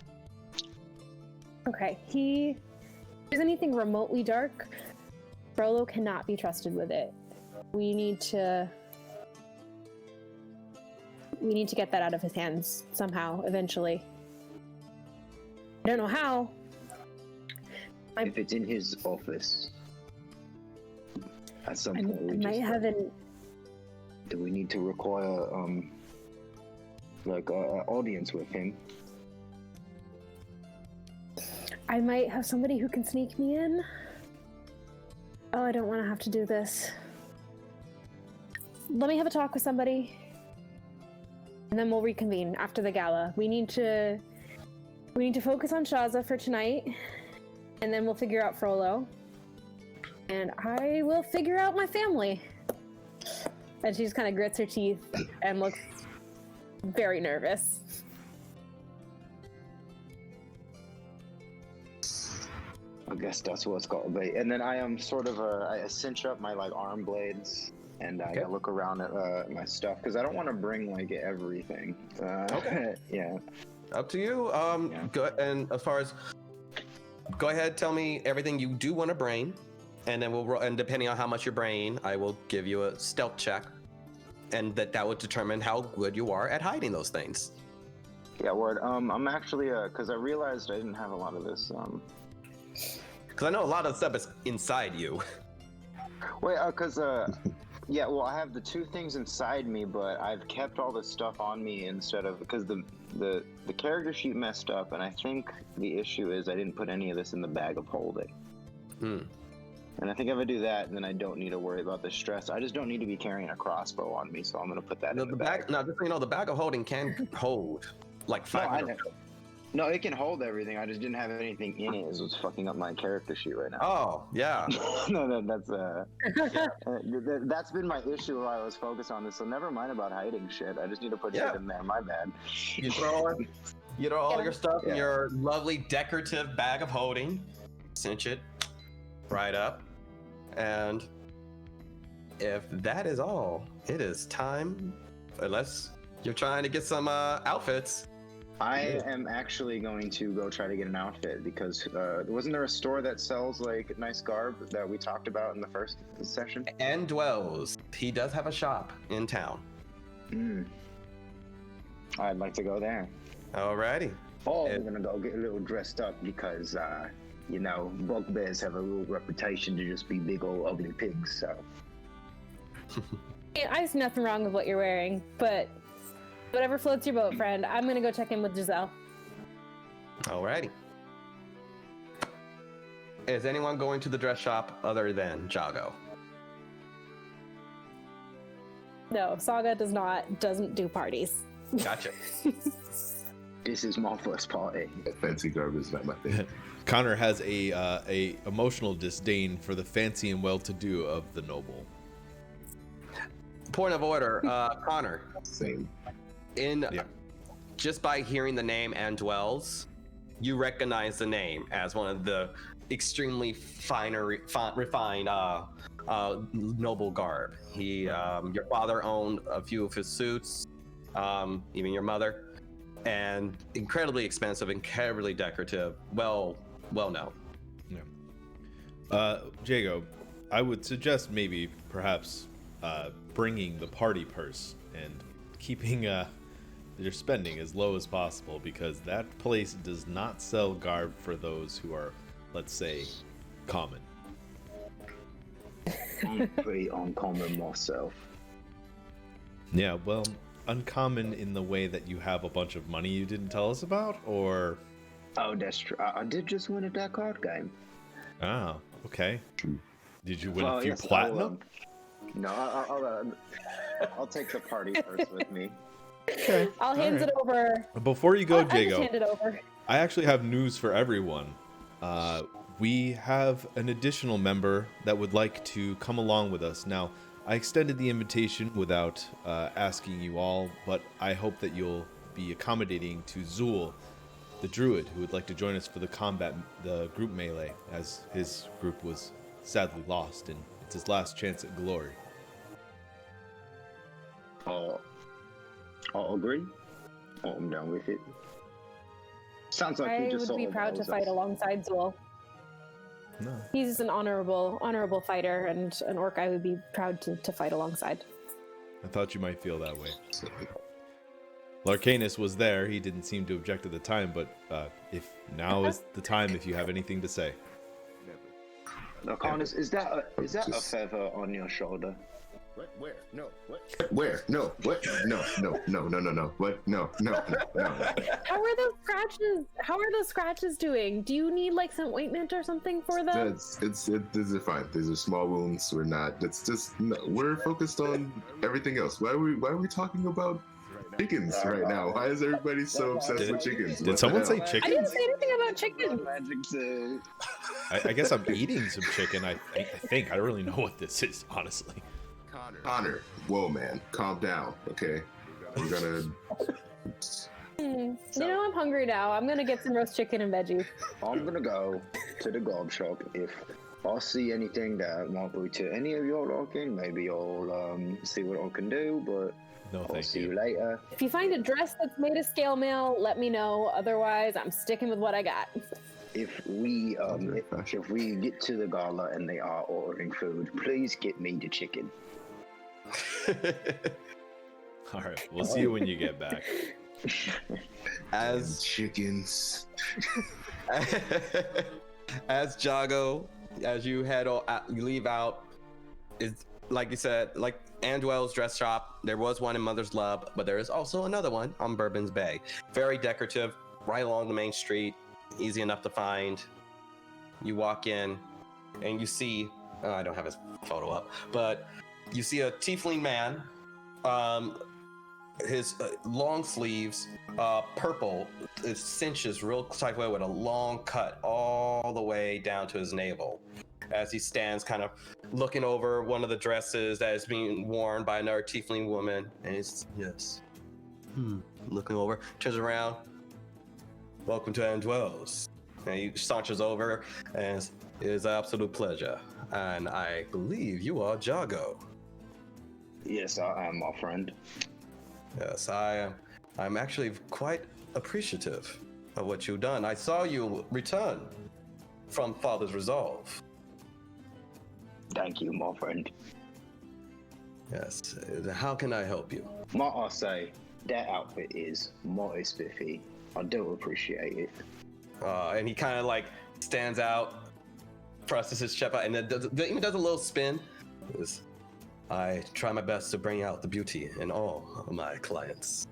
Okay, if there's anything remotely dark, Frollo cannot be trusted with it. We need to get that out of his hands somehow, eventually. I don't know how. If it's in his office, at some point, I might have an. do we need to require like an audience with him? I might have somebody who can sneak me in. Oh, I don't want to have to do this. Let me have a talk with somebody, and then we'll reconvene after the gala. We need to focus on Shaza for tonight, and then we'll figure out Frollo, and I will figure out my family. And she just kind of grits her teeth and looks very nervous. I guess that's what it's got to be. And then I am sort of I cinch up my like arm blades and I look around at my stuff because I don't want to bring like everything. Okay. Yeah. Up to you. Go and as far as go ahead, tell me everything you do want to bring, and then we'll and depending on how much you're bringing, I will give you a stealth check, and that would determine how good you are at hiding those things. Yeah. Word. I'm actually because I realized I didn't have a lot of this. Because I know a lot of stuff is inside you. Wait, because yeah, well, I have the two things inside me, but I've kept all the stuff on me instead of because the character sheet messed up, and I think the issue is I didn't put any of this in the bag of holding. And I think if I do that, then I don't need to worry about the stress. I just don't need to be carrying a crossbow on me, so I'm going to put that in the bag. No, just so you know, the bag of holding can hold like 500. No, it can hold everything. I just didn't have anything in it. Is what's fucking up my character sheet right now. Oh, yeah. No, that's been my issue while I was focused on this. So never mind about hiding shit. I just need to put shit in there. My bad. You throw all your stuff in your lovely decorative bag of holding, cinch it right up, and if that is all, it is time. Unless you're trying to get some outfits. I am actually going to go try to get an outfit because wasn't there a store that sells like nice garb that we talked about in the first session? And Dwells. He does have a shop in town. I'd like to go there. Alrighty. Oh, we're gonna go get a little dressed up because you know, bugbears have a real reputation to just be big old ugly pigs. So I see nothing wrong with what you're wearing, but whatever floats your boat, friend. I'm gonna go check in with Giselle. Alrighty. Is anyone going to the dress shop other than Jago? No, Saga doesn't do parties. Gotcha. this is my first party. Fancy garb is not my thing. Connor has a emotional disdain for the fancy and well-to-do of the noble. Point of order, Connor. Same. Just by hearing the name and Dwells, you recognize the name as one of the extremely refined noble garb. Your father owned a few of his suits, even your mother, and incredibly expensive, incredibly decorative, well known. Yeah. Jago, I would suggest maybe perhaps bringing the party purse and keeping your spending as low as possible, because that place does not sell garb for those who are, let's say, common. I'm pretty uncommon myself. Yeah, well, uncommon in the way that you have a bunch of money you didn't tell us about, or? Oh, that's true. I did just win at that card game. Ah, okay. Did you win a few yes, platinum? No, I'll take the party purse with me. Okay. I'll hand it over. Before you go, I'll just Jago, hand it over. I actually have news for everyone. We have an additional member that would like to come along with us. Now, I extended the invitation without asking you all, but I hope that you'll be accommodating to Zool. the druid who would like to join us for the group melee, as his group was sadly lost and it's his last chance at glory. I'll agree. I'm down with it. Sounds like you I just would sort be of proud to knows fight us. alongside Zool. No. He's an honorable fighter, and an orc I would be proud to fight alongside. I thought you might feel that way. Larcanus was there. He didn't seem to object at the time, but if now is the time if you have anything to say. Larcanus, is that a feather on your shoulder? What? Where? No. What? Where? No. What? No. What? No. How are those scratches? How are those scratches doing? Do you need like some ointment or something for them? These are fine. These are small wounds. We're not. It's just no, we're focused on everything else. Why are we talking about chickens right now? Why is everybody so obsessed with chickens? Did someone say I chicken? didn't say anything about chicken. Magic to... I guess I'm eating some chicken. I think. I don't really know what this is, honestly. Connor, whoa, man, calm down, okay? We're gonna. You know, I'm hungry now. I'm gonna get some roast chicken and veggies. I'm gonna go to the gob shop. If I see anything that might be to any of your liking, maybe I'll see what I can do, but No, I'll thank see you. you later. If you find a dress that's made of scale mail, let me know. Otherwise, I'm sticking with what I got. If we get to the gala and they are ordering food, please get me the chicken. All right, we'll see you when you get back. As chickens. as Jago, as you you leave out, is like you said, like Andwell's dress shop. There was one in Mother's Love, but there is also another one on Bourbon's Bay. Very decorative, right along the main street, easy enough to find. You walk in, and you see. I don't have his photo up, but you see a tiefling man. His long sleeves, purple, it cinches real tight with a long cut all the way down to his navel, as he stands kind of looking over one of the dresses that is being worn by another tiefling woman, and he's looking over, turns around. Welcome to Andwell's. And he saunters over, and it is an absolute pleasure. And I believe you are Jago. Yes, I am, my friend. Yes, I'm actually quite appreciative of what you've done. I saw you return from Father's Resolve. Thank you, my friend. Yes, how can I help you? Might I say, that outfit is mighty spiffy. I do appreciate it. And he kind of like stands out, presses his chest out, and then even does a little spin. I try my best to bring out the beauty in all of my clients.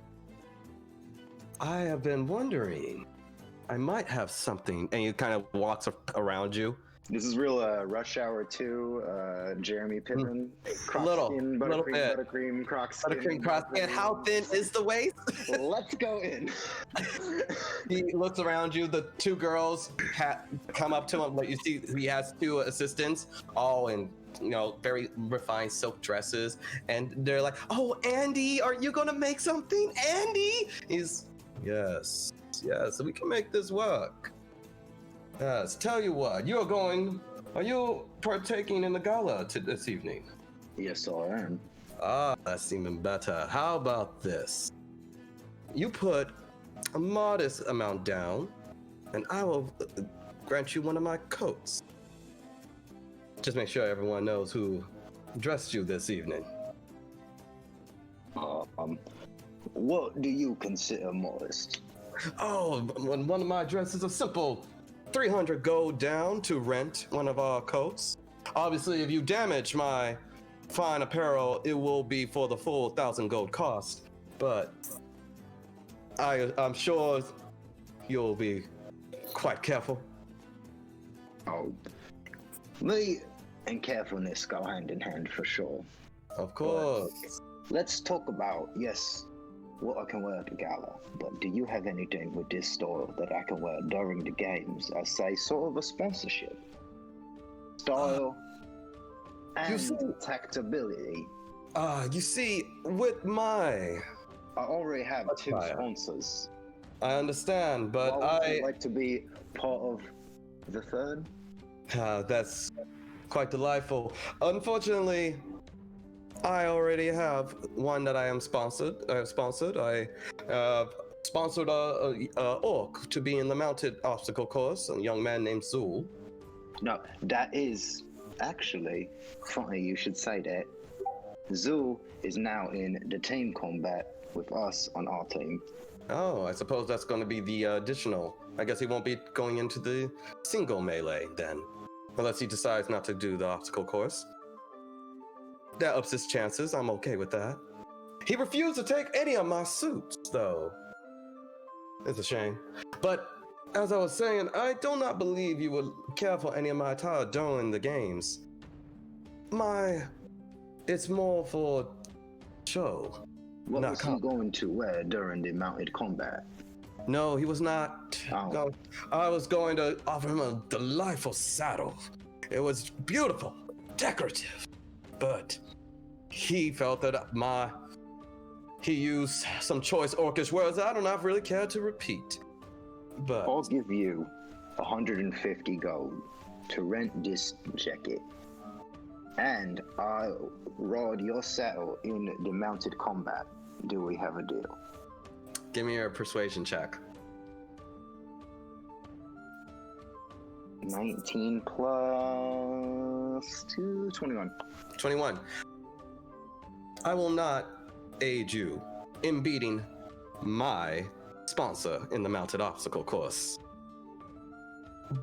I have been wondering, I might have something, and he kind of walks around you. This is real Rush Hour 2, Jeremy Piven. Croc Little skin, bit. buttercream, croc skin. Buttercream cross. And how thin is the waist? Let's go in. He looks around you. The two girls come up to him. But you see, he has two assistants, all in very refined silk dresses, and they're like, "Oh, Andy, are you gonna make something, Andy?" He's, yes, we can make this work. Yes, tell you what, are you partaking in the gala this evening? Yes, I am. Ah, that's even better. How about this? You put a modest amount down, and I will grant you one of my coats. Just make sure everyone knows who dressed you this evening. What do you consider modest? Oh, one of my dresses, a simple 300 gold down to rent one of our coats. Obviously, if you damage my fine apparel, it will be for the full 1,000 gold cost. But I'm sure you'll be quite careful. Oh, me and carefulness go hand in hand for sure. Of course. Let's talk about, yes, what I can wear at the gala, but do you have anything with this store that I can wear during the games as, say, sort of a sponsorship? Style and tactability. You see, with my... I already have two Attire. sponsors. I understand, but Why would you like to be part of the third? That's quite delightful. Unfortunately, I already have one that I am sponsored. I sponsored a orc to be in the mounted obstacle course, a young man named Zul. No, that is actually funny you should say that. Zul is now in the team combat with us on our team. Oh, I suppose that's going to be the additional. I guess he won't be going into the single melee then, unless he decides not to do the obstacle course. That ups his chances. I'm okay with that. He refused to take any of my suits, though. It's a shame. But as I was saying, I do not believe you would care for any of my attire during the games. It's more for show. What was he going to wear during the mounted combat? No, he was not. Oh. No, I was going to offer him a delightful saddle. It was beautiful, decorative, but he felt that he used some choice orcish words I do not really care to repeat. But I'll give you 150 gold to rent this jacket, and I'll ride your saddle in the mounted combat. Do we have a deal? give me your persuasion check. 19 plus 2, 21. 21. I will not aid you in beating my sponsor in the mounted obstacle course.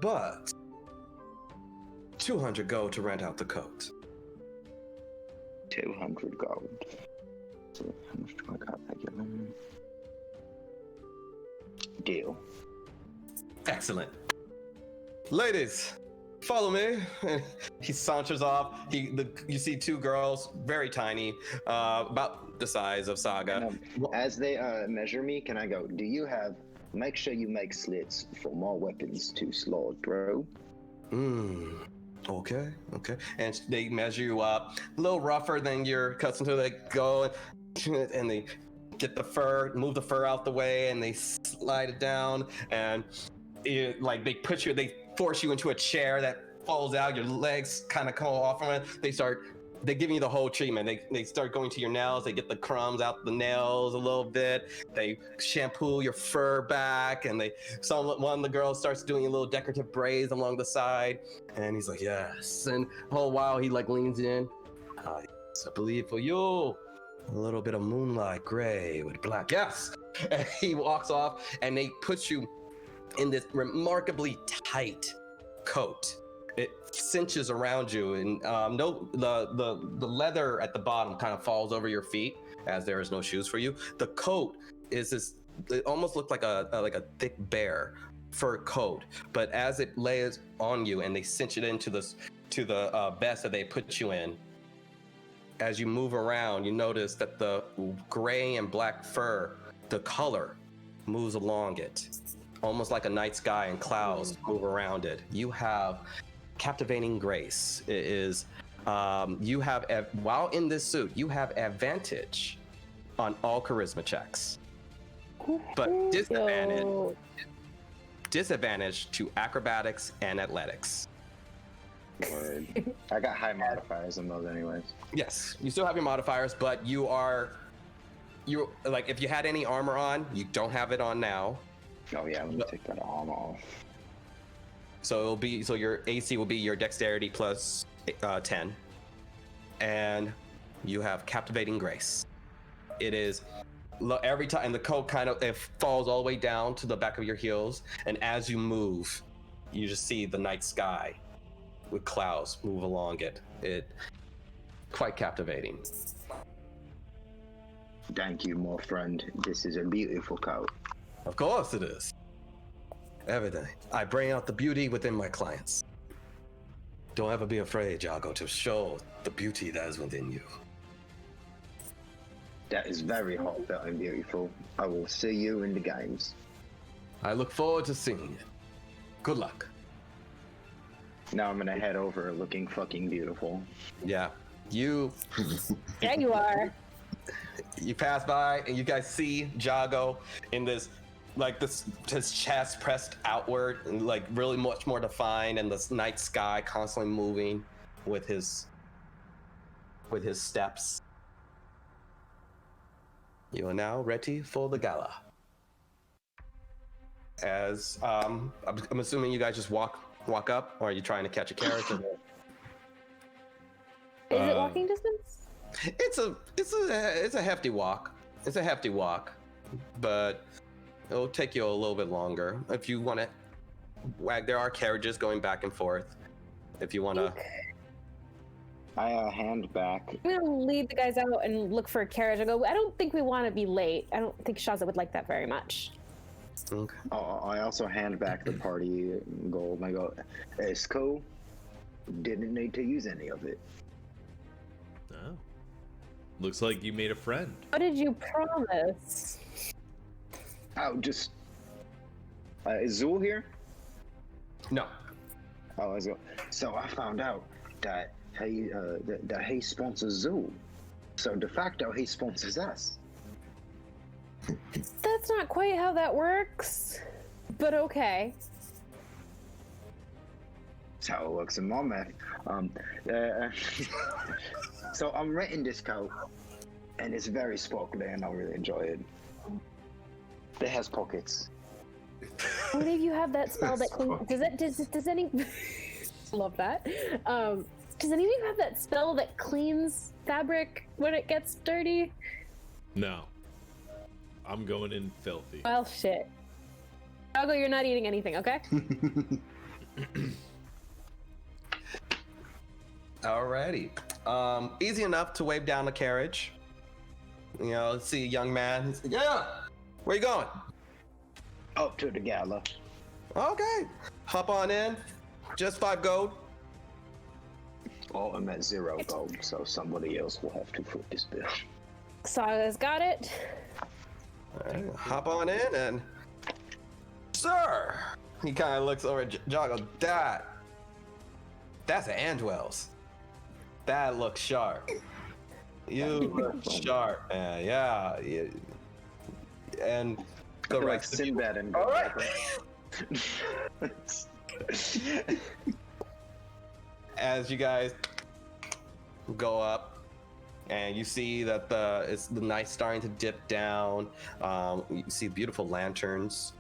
But 200 gold to rent out the coat. 200 gold. So how much do I got? Deal. Excellent. Ladies, follow me. He saunters off. You see two girls, very tiny, about the size of Saga. As they measure me, can I go, do you have, make sure you make slits for more weapons to slot through? Okay. And they measure you up. A little rougher than you're accustomed to. They go and they get the fur, move the fur out the way, and they slide it down. And they force you into a chair that falls out. Your legs kind of come off from it. They give you the whole treatment. They start going to your nails. They get the crumbs out the nails a little bit. They shampoo your fur back, and one of the girls starts doing a little decorative braids along the side. And he's like, yes. And the whole while he leans in. Yes, I believe for you. A little bit of moonlight gray with black. Yes. And he walks off, and they put you in this remarkably tight coat. It cinches around you, and the leather at the bottom kind of falls over your feet as there is no shoes for you. The coat is this. It almost looked like a thick bear fur coat, but as it lays on you and they cinch it into the vest that they put you in, as you move around, you notice that the gray and black fur, the color, moves along it, almost like a night sky and clouds move around it. You have captivating grace. It is you have while in this suit, you have advantage on all charisma checks, but disadvantage to acrobatics and athletics. Word. I got high modifiers on those anyways. Yes, you still have your modifiers, but you're like, if you had any armor on, you don't have it on now. Oh yeah, let me take that armor off. So your AC will be your dexterity plus 10, and you have captivating grace. It is every time, and the coat it falls all the way down to the back of your heels, and as you move, you just see the night sky with clouds move along it. It quite captivating. Thank you, my friend. This is a beautiful coat. Of course it is. Every day, I bring out the beauty within my clients. Don't ever be afraid, Jago, to show the beauty that is within you. That is very heartfelt and beautiful. I will see you in the games. I look forward to seeing it. Good luck. Now I'm gonna head over looking fucking beautiful. Yeah, you Yeah, you are. pass by and you guys see Jago in this like this, his chest pressed outward, and like really much more defined, and the night sky constantly moving with his steps. You are now ready for the gala. As I'm assuming you guys just walk up, or are you trying to catch a carriage? Is it walking distance? It's a hefty walk. It's a hefty walk, but it'll take you a little bit longer if you want to. There are carriages going back and forth. If you want to. I hand back. I'm gonna lead the guys out and look for a carriage. I go, I don't think we want to be late. I don't think Shaza would like that very much. Okay. I also hand back the party gold and I go, it's cool. Didn't need to use any of it. Oh. Looks like you made a friend. What did you promise? Oh, just... is Zool here? No. Oh, so I found out that he sponsors Zool. So de facto, he sponsors us. That's not quite how that works, but okay. That's how it works in my math. So I'm renting this coat, and it's very sparkly, and I really enjoy it. It has pockets. How many of you have that spell that cleans? Does any? Love that. Does any of you have that spell that cleans fabric when it gets dirty? No. I'm going in filthy. Well, shit. Jago, you're not eating anything, okay? Alrighty. Easy enough to wave down the carriage. You know, see a young man. He's like, yeah, where you going? Up to the gala. Okay. Hop on in. Just 5 gold. Oh, I'm at 0 gold, so somebody else will have to foot this bill. Saga's got it. Alright, hop on in and... Sir! He kind of looks over at Jago. That's an Andwell's. That looks sharp. You look sharp, man. Yeah. And the Like rest of you... Sinbad and All right. As you guys go up, and you see that the night's starting to dip down. You see beautiful lanterns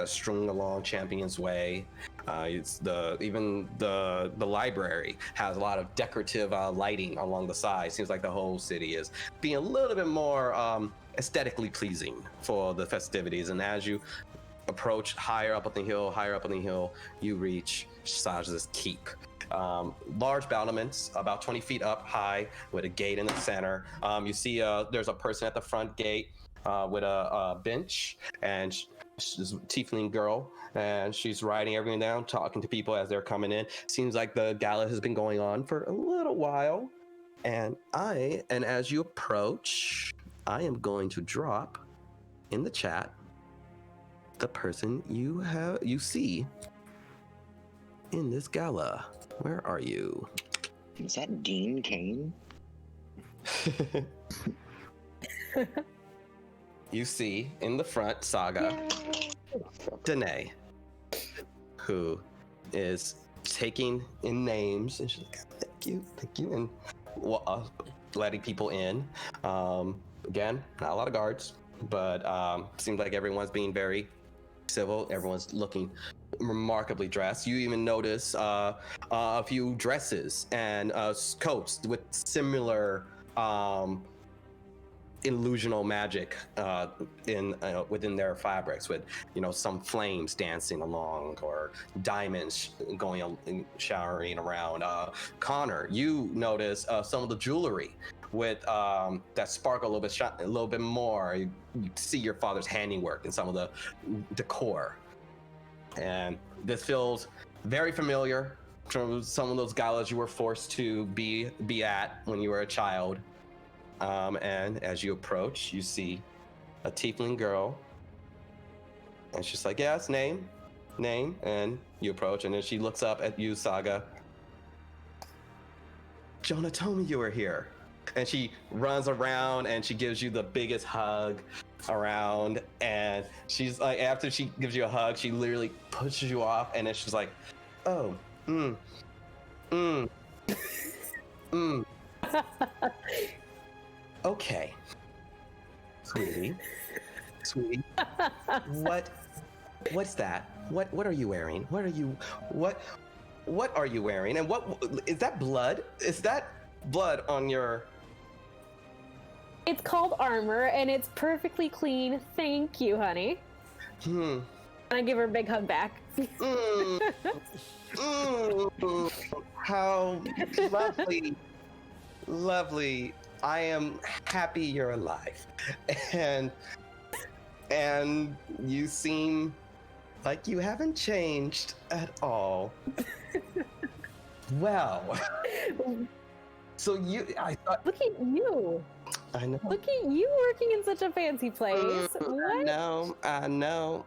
strung along Champion's Way. Even the library has a lot of decorative lighting along the side. Seems like the whole city is being a little bit more aesthetically pleasing for the festivities. And as you approach higher up on the hill, you reach Shaza's keep. Large battlements, about 20 feet up high, with a gate in the center. You see there's a person at the front gate with a bench, and she's a Tiefling girl, and she's writing everything down, talking to people as they're coming in. Seems like the gala has been going on for a little while. And as you approach, I am going to drop in the chat the person you see in this gala. Where are you? Is that Dean Kane? You see in the front Saga, Danae, who is taking in names, and she's like, thank you, and letting people in. Again, not a lot of guards, but seems like everyone's being very civil. Everyone's looking remarkably dressed. You even notice a few dresses and coats with similar illusional magic within their fabrics, with some flames dancing along, or diamonds going showering around. Connor, you notice some of the jewelry with that sparkle a little bit more. You see your father's handiwork in some of the decor, and this feels very familiar from some of those galas you were forced to be at when you were a child. And as you approach, you see a Tiefling girl, and she's like, "Yes, name," and you approach, and then she looks up at you, Saga. Jonah told me you were here. And she runs around and she gives you the biggest hug, around, and she's like, after she gives you a hug, she literally pushes you off, and then she's like, oh, okay, sweetie, what's that? What are you wearing? What are you wearing? And what is that blood? Is that blood on your... It's called armor, and it's perfectly clean. Thank you, honey. And I give her a big hug back. How lovely. I am happy you're alive. And you seem like you haven't changed at all. Well, so I thought... Look at you. I know. Look at you working in such a fancy place. What? I know.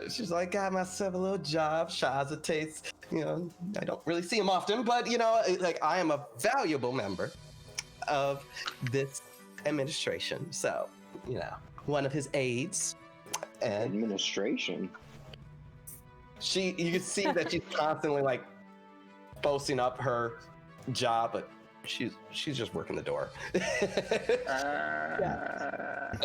She's like, got myself a little job. Shaza tastes, I don't really see him often, but like, I am a valuable member of this administration. So, one of his aides. And Administration. you can see that she's constantly like boasting up her job, but she's just working the door.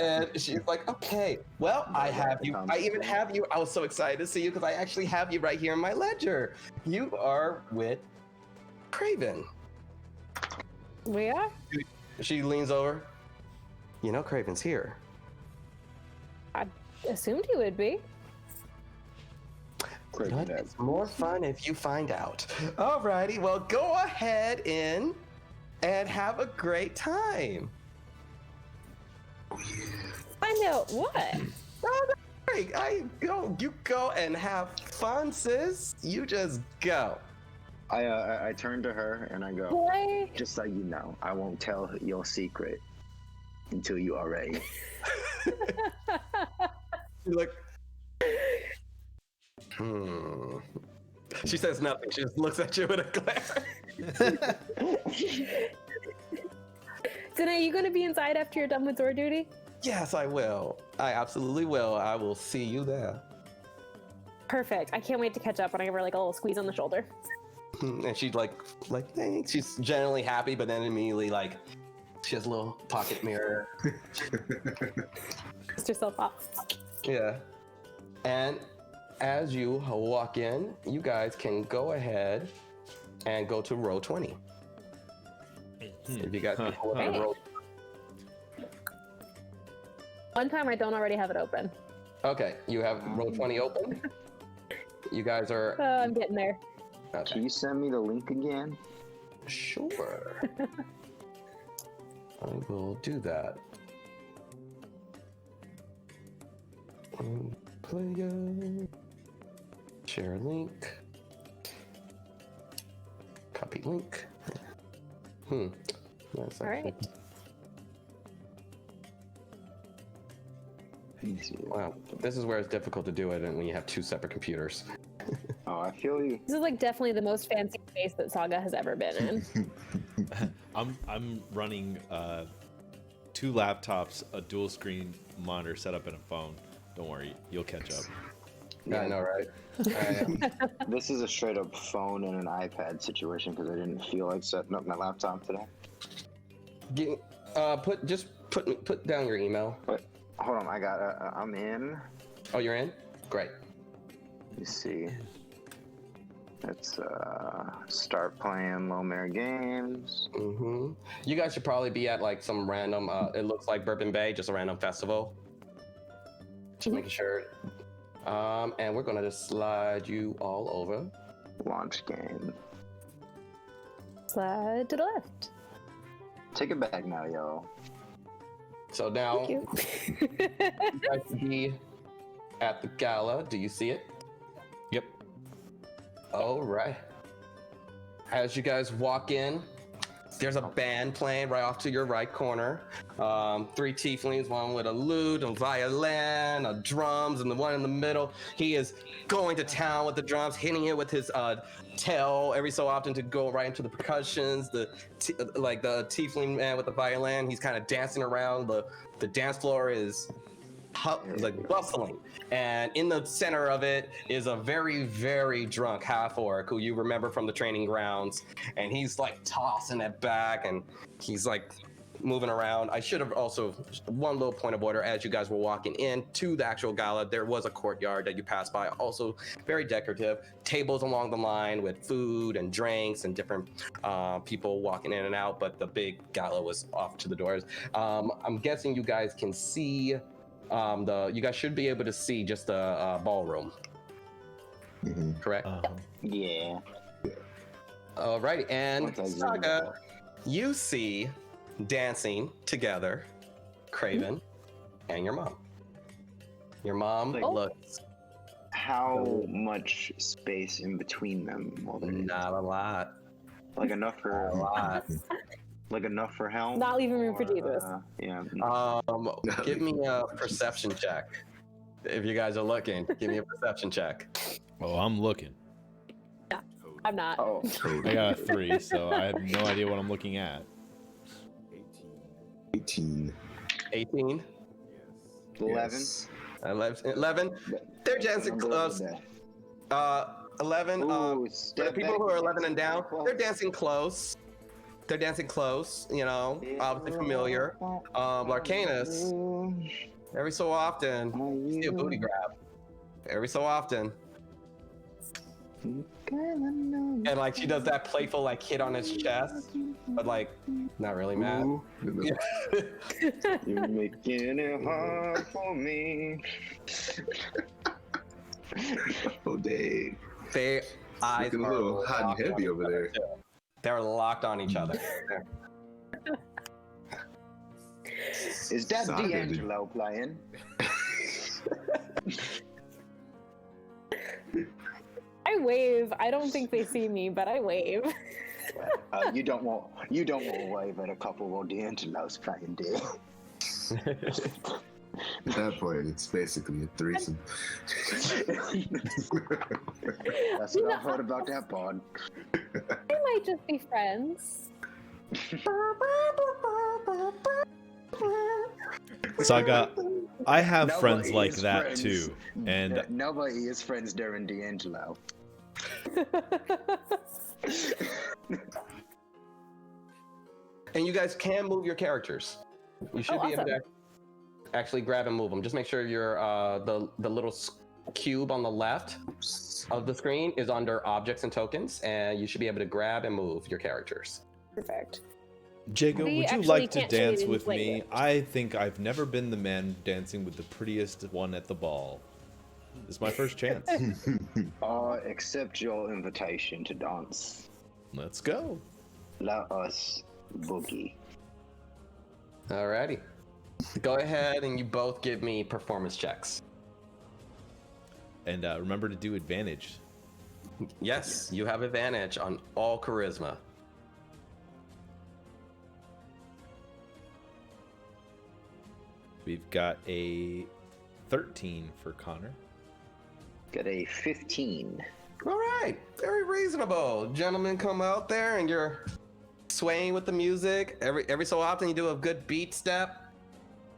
And she's like, okay, well, I have you. I even have you. I was so excited to see you because I actually have you right here in my ledger. You are with Craven. We are? She leans over. Craven's here. I assumed he would be. It's more fun if you find out. Alrighty, well, go ahead in and have a great time. Find out what? Oh, great. You go and have fun, sis. You just go. I turn to her and I go, Boy. just so you know, I won't tell your secret until you are ready. You're like, She says nothing. She just looks at you with a glare. So now, you going to be inside after you're done with door duty? Yes, I will. I absolutely will. I will see you there. Perfect. I can't wait to catch up when I give her like a little squeeze on the shoulder. And she's like, thanks. She's generally happy, but then immediately like, she has a little pocket mirror. Dust yourself off. Yeah. And as you walk in, you guys can go ahead and go to row 20. If you guys can pull up the roll. One time I don't already have it open. Okay, you have row 20 open. You guys are... I'm getting there. Okay. Can you send me the link again? Sure. I will do that. Player. Share link. Copy link. That's All right. Wow, this is where it's difficult to do it, and when you have two separate computers. Oh, I feel you. This is like definitely the most fancy space that Saga has ever been in. I'm running 2 laptops, a dual screen monitor set up, and a phone. Don't worry, you'll catch up. Yeah, I know, right? This is a straight up phone and an iPad situation because I didn't feel like setting up my laptop today. Put down your email. Wait, hold on, I'm in. Oh, you're in? Great. Let me see. Let's start playing Lomer games. You guys should probably be at like some random, it looks like Bourbon Bay, just a random festival. Just making sure. And we're gonna just slide you all over. Launch game. Slide to the left. Take it back now, yo. So now, Thank you. you guys should be at the gala. Do you see it? Yep. All right. As you guys walk in, there's a band playing right off to your right corner. 3 tieflings, one with a lute, a violin, a drums, and the one in the middle. He is going to town with the drums, hitting it with his tail every so often to go right into the percussions. The tiefling man with the violin, he's kind of dancing around. The dance floor is like bustling, and in the center of it is a very, very drunk half orc who you remember from the training grounds, and he's like tossing it back and he's like moving around. I should have also, one little point of order, as you guys were walking in to the actual gala, there was a courtyard that you passed by, also very decorative, tables along the line with food and drinks and different people walking in and out, but the big gala was off to the doors. I'm guessing you guys can see you guys should be able to see just the ballroom. Correct? Yeah. Alrighty, and Once I zoom Saga, out. you see dancing together Craven and your mom. Your mom Like- looks How much space in between them? Well, not a lot. like enough for A lot. like enough for help. Not leaving room for or, Jesus. Yeah. Give me a perception check. If you guys are looking, give me a perception check. Oh, I'm looking. I'm not. Oh, I got a 3, so I have no idea what I'm looking at. 18. 18? 11. Yes. 11? They're dancing close. 11. Ooh, The step people back. who are 11 and down, they're dancing close. They're dancing close, you know, obviously familiar. Larcanus, every so often, you see a booty grab. Every so often. And like she does that playful like hit on his chest, but like not really mad. Ooh. You're making it hard for me. Oh, dang. They eyes Looking a are little hot and locked heavy on over each other, there. too. They're locked on each other. Is that Saga, D'Angelo playing? I wave. I don't think they see me, but I wave. You don't want to wave at a couple while D'Angelo's playing, dear. At that point, it's basically a threesome. That's what I've heard about that pod. They might just be friends. Saga, I have Nobody friends like is that friends. too, and Nobody is friends during D'Angelo. And you guys can move your characters. You should Oh, be able to awesome. actually grab and move them. Just make sure your the little cube on the left of the screen is under objects and tokens, and you should be able to grab and move your characters. Perfect. Jago, We would you actually like to can't show you dance his with me? language. I think I've never been the man dancing with the prettiest one at the ball. It's my first chance. Accept your invitation to dance. Let's go. Let us boogie. Alrighty. Go ahead and you both give me performance checks. And remember to do advantage. Yes, you have advantage on all charisma. We've got a 13 for Connor. Got a 15. All right, very reasonable. Gentlemen, come out there and you're swaying with the music. Every so often you do a good beat step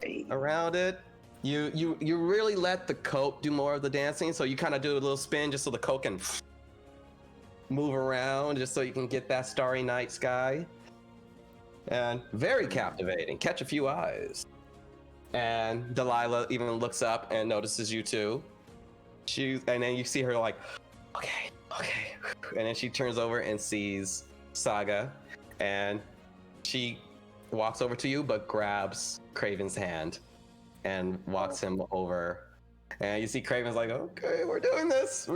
Hey. around it. You really let the coat do more of the dancing, so you kind of do a little spin just so the coat can move around, just so you can get that starry night sky. And very captivating. Catch a few eyes. And Delilah even looks up and notices you too. And then you see her like, okay. And then she turns over and sees Saga, and she walks over to you, but grabs Craven's hand and walks him over. And you see Craven's like, okay, we're doing this.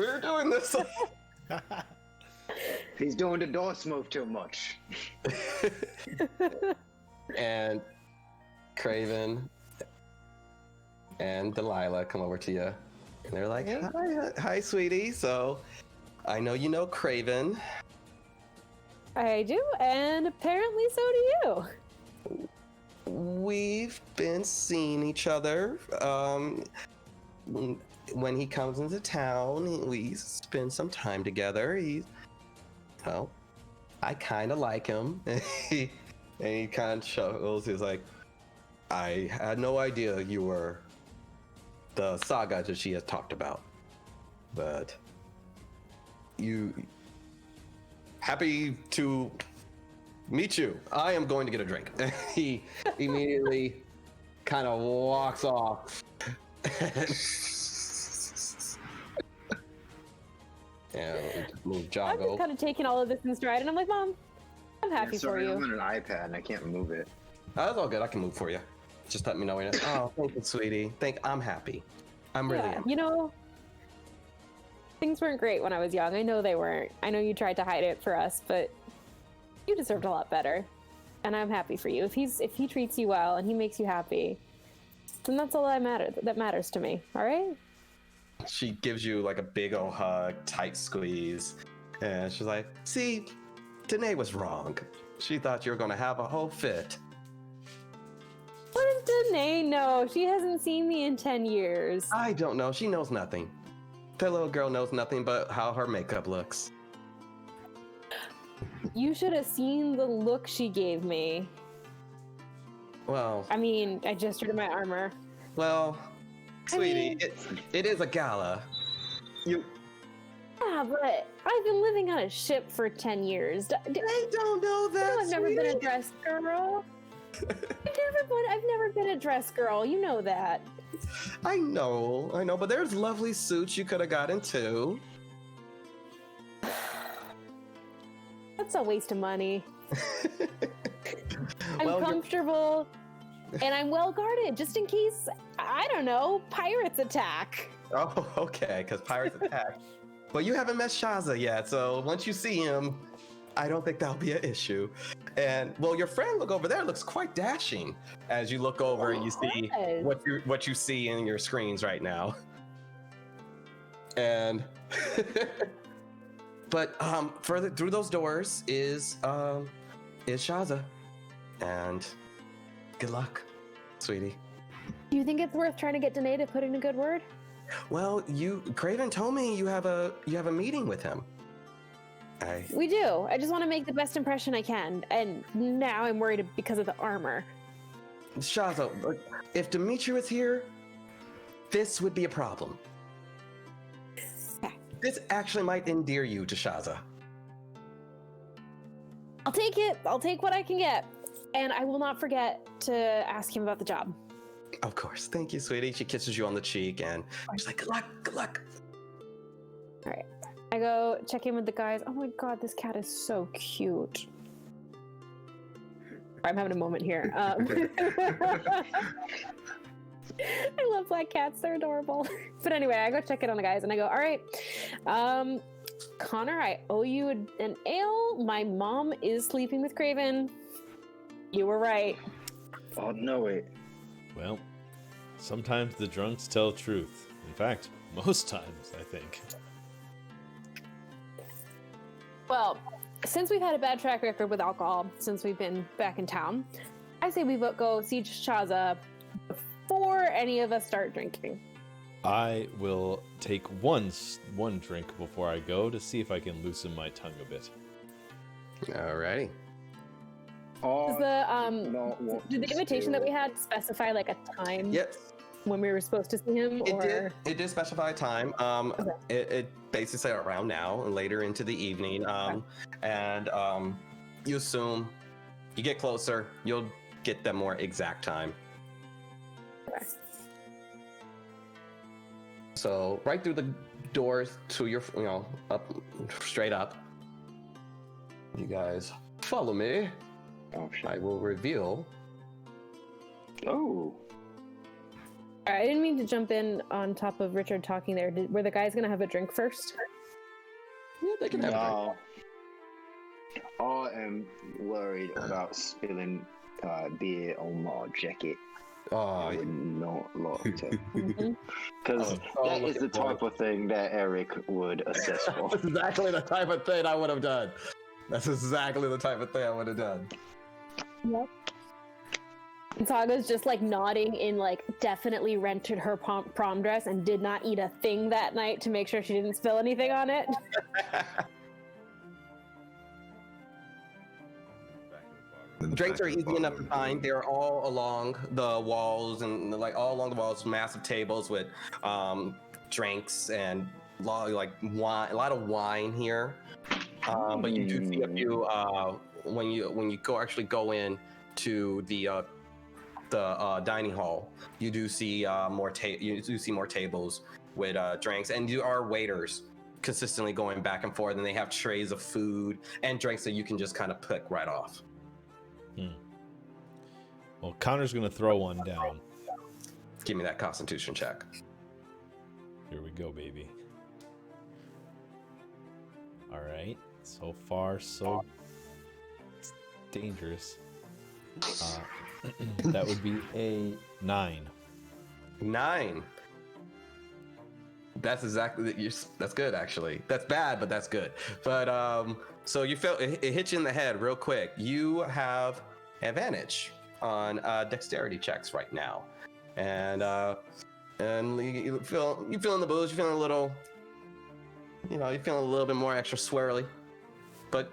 He's doing the Doors move too much. And Craven and Delilah come over to you, and they're like, hi, sweetie. So I know you know Craven. I do, and apparently so do you. We've been seeing each other. When he comes into town, we spend some time together. Well, I kind of like him. And he kind of chuckles. He's like, I had no idea you were the Saga that she has talked about. But happy to meet you. I am going to get a drink. He immediately kind of walks off. And move I'm Jago. just kind of taking all of this in stride, and I'm like, Mom, I'm happy for Sorry, you. I'm on an iPad and I can't move it. That's all good. I can move for you. Just let me know when it's. Oh, thank you, sweetie. I'm happy. I'm really. Yeah, you know, things weren't great when I was young. I know they weren't. I know you tried to hide it for us, but you deserved a lot better. And I'm happy for you. If he treats you well and he makes you happy, then that's all that matters to me. All right? She gives you like a big old hug, tight squeeze, and she's like, "See, Danae was wrong. She thought you were gonna have a whole fit." What does Danae know? She hasn't seen me in 10 years. I don't know. She knows nothing. That little girl knows nothing but how her makeup looks. You should have seen the look she gave me. Well, I mean, I gestured to my armor. sweetie, it is a gala. Yeah, but I've been living on a ship for 10 years. I don't know that. I've never been a dress girl. I've never been a dress girl. You know that. I know, but there's lovely suits you could have gotten too. That's a waste of money. I'm Well, comfortable and I'm well guarded just in case, I don't know, pirates attack. Oh, okay, because pirates attack. Well, you haven't met Shaza yet, so once you see him, I don't think that'll be an issue. And well, your friend look over there looks quite dashing as you look over and you see what you see in your screens right now. And but further through those doors is Shaza. And good luck, sweetie. Do you think it's worth trying to get Danae to put in a good word? Well, Craven told me you have a meeting with him. We do. I just want to make the best impression I can, and now I'm worried because of the armor. Shaza, if Dimitri was here, this would be a problem. This actually might endear you to Shaza. I'll take it. I'll take what I can get, and I will not forget to ask him about the job. Of course. Thank you, sweetie. She kisses you on the cheek, and she's like, good luck, good luck. All right. I go check in with the guys. Oh my god, this cat is so cute. I'm having a moment here. I love black cats. They're adorable. But anyway, I go check in on the guys and I go, all right, Connor, I owe you an ale. My mom is sleeping with Craven. You were right. Oh, no, wait. Well, sometimes the drunks tell truth. In fact, most times, I think. Well, since we've had a bad track record with alcohol since we've been back in town, I say we go see Shaza before any of us start drinking. I will take one drink before I go to see if I can loosen my tongue a bit. Alrighty. Did the invitation that we had specify like a time? Yep. When we were supposed to see him? It did specify a time. Okay. It basically said around now and later into the evening. And you assume you get closer, you'll get the more exact time. Okay. So right through the doors to your, up, straight up. You guys follow me. Oh, shit. I will reveal. Oh. I didn't mean to jump in on top of Richard talking there. Were the guys gonna have a drink first? Yeah, they can have a drink. I am worried about spilling beer on my jacket. I would not like to. Because that is the type of thing that Eric would assess for. That's exactly the type of thing I would have done. That's exactly the type of thing I would have done. Yep. And Saga's just like nodding in like definitely rented her prom dress and did not eat a thing that night to make sure she didn't spill anything on it. Drinks are easy enough to find. They're all along the walls and like all along the walls, massive tables with drinks and like wine, a lot of wine here. But you do see a few when you go in to the dining hall. You do see more tables with drinks, and you are waiters consistently going back and forth, and they have trays of food and drinks that you can just kind of pick right off. Well, Connor's gonna throw one down. Give me that Constitution check. Here we go, baby. All right. So far, so it's dangerous. That would be a 9. 9. That's exactly that's good actually. That's bad, but that's good. But so you feel it hits you in the head real quick. You have advantage on dexterity checks right now, and you feel in the booze. You're feeling a little, you're feeling a little bit more extra swirly, but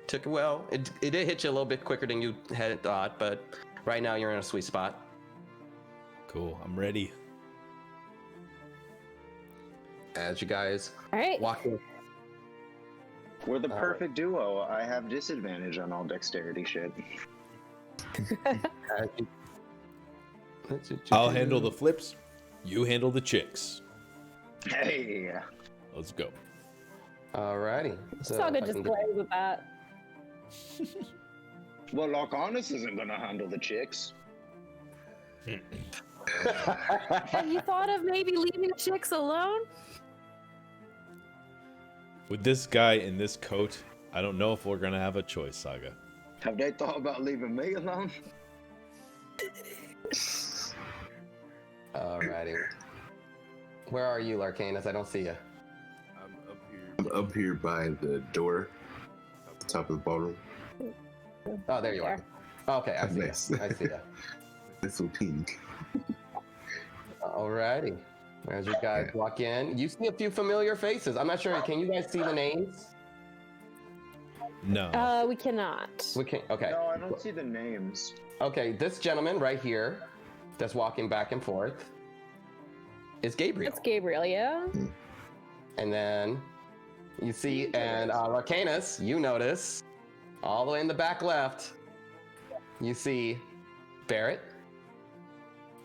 took it well. It did hit you a little bit quicker than you had thought, but right now you're in a sweet spot. Cool. I'm ready. As you guys All right. walk in. We're the perfect duo. I have disadvantage on all dexterity shit. I'll handle the flips. You handle the chicks. Hey. Let's go. Alrighty. So Saga if I just can plays with that. Well, Locarnus isn't gonna handle the chicks. Have you thought of maybe leaving the chicks alone? With this guy in this coat, I don't know if we're gonna have a choice, Saga. Have they thought about leaving me alone? Alrighty. Where are you, Larcanus? I don't see you. I'm up here by the door, at the top of the ballroom. Oh, there you are. Okay, I see Nice. you. I see you. It's so pink. Alrighty. As you guys walk in, you see a few familiar faces. I'm not sure. Can you guys see the names? No. We cannot. We can. Okay. No, I don't see the names. Okay. This gentleman right here, that's walking back and forth, is Gabriel. It's Gabriel, yeah? And then you see, and Larcanus, you notice, all the way in the back left, you see Barrett.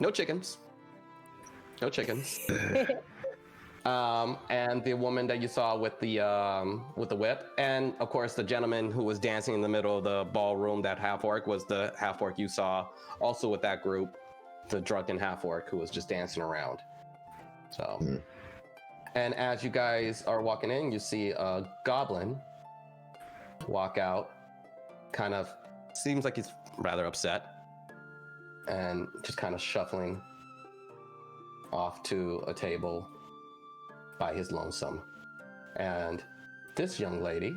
No chickens. No chickens. And the woman that you saw with the whip, and of course the gentleman who was dancing in the middle of the ballroom, that half-orc, was the half-orc you saw also with that group, the drunken half-orc who was just dancing around. So, and as you guys are walking in, you see a goblin walk out, kind of seems like he's rather upset, and just kind of shuffling off to a table by his lonesome. And this young lady,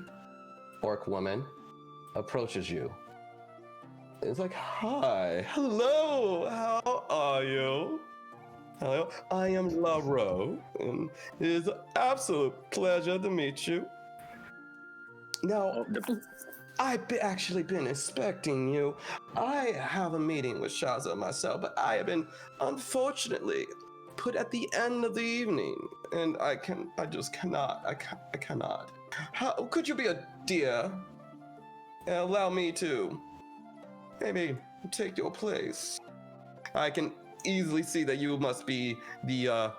orc woman, approaches you. It's like, hi, hello, how are you? Hello, I am Laro, and it is an absolute pleasure to meet you. Now, I've actually been expecting you. I have a meeting with Shaza myself, but I have been, unfortunately, put at the end of the evening, and I just cannot. I cannot. How could you be a dear and allow me to maybe take your place? I can easily see that you must be the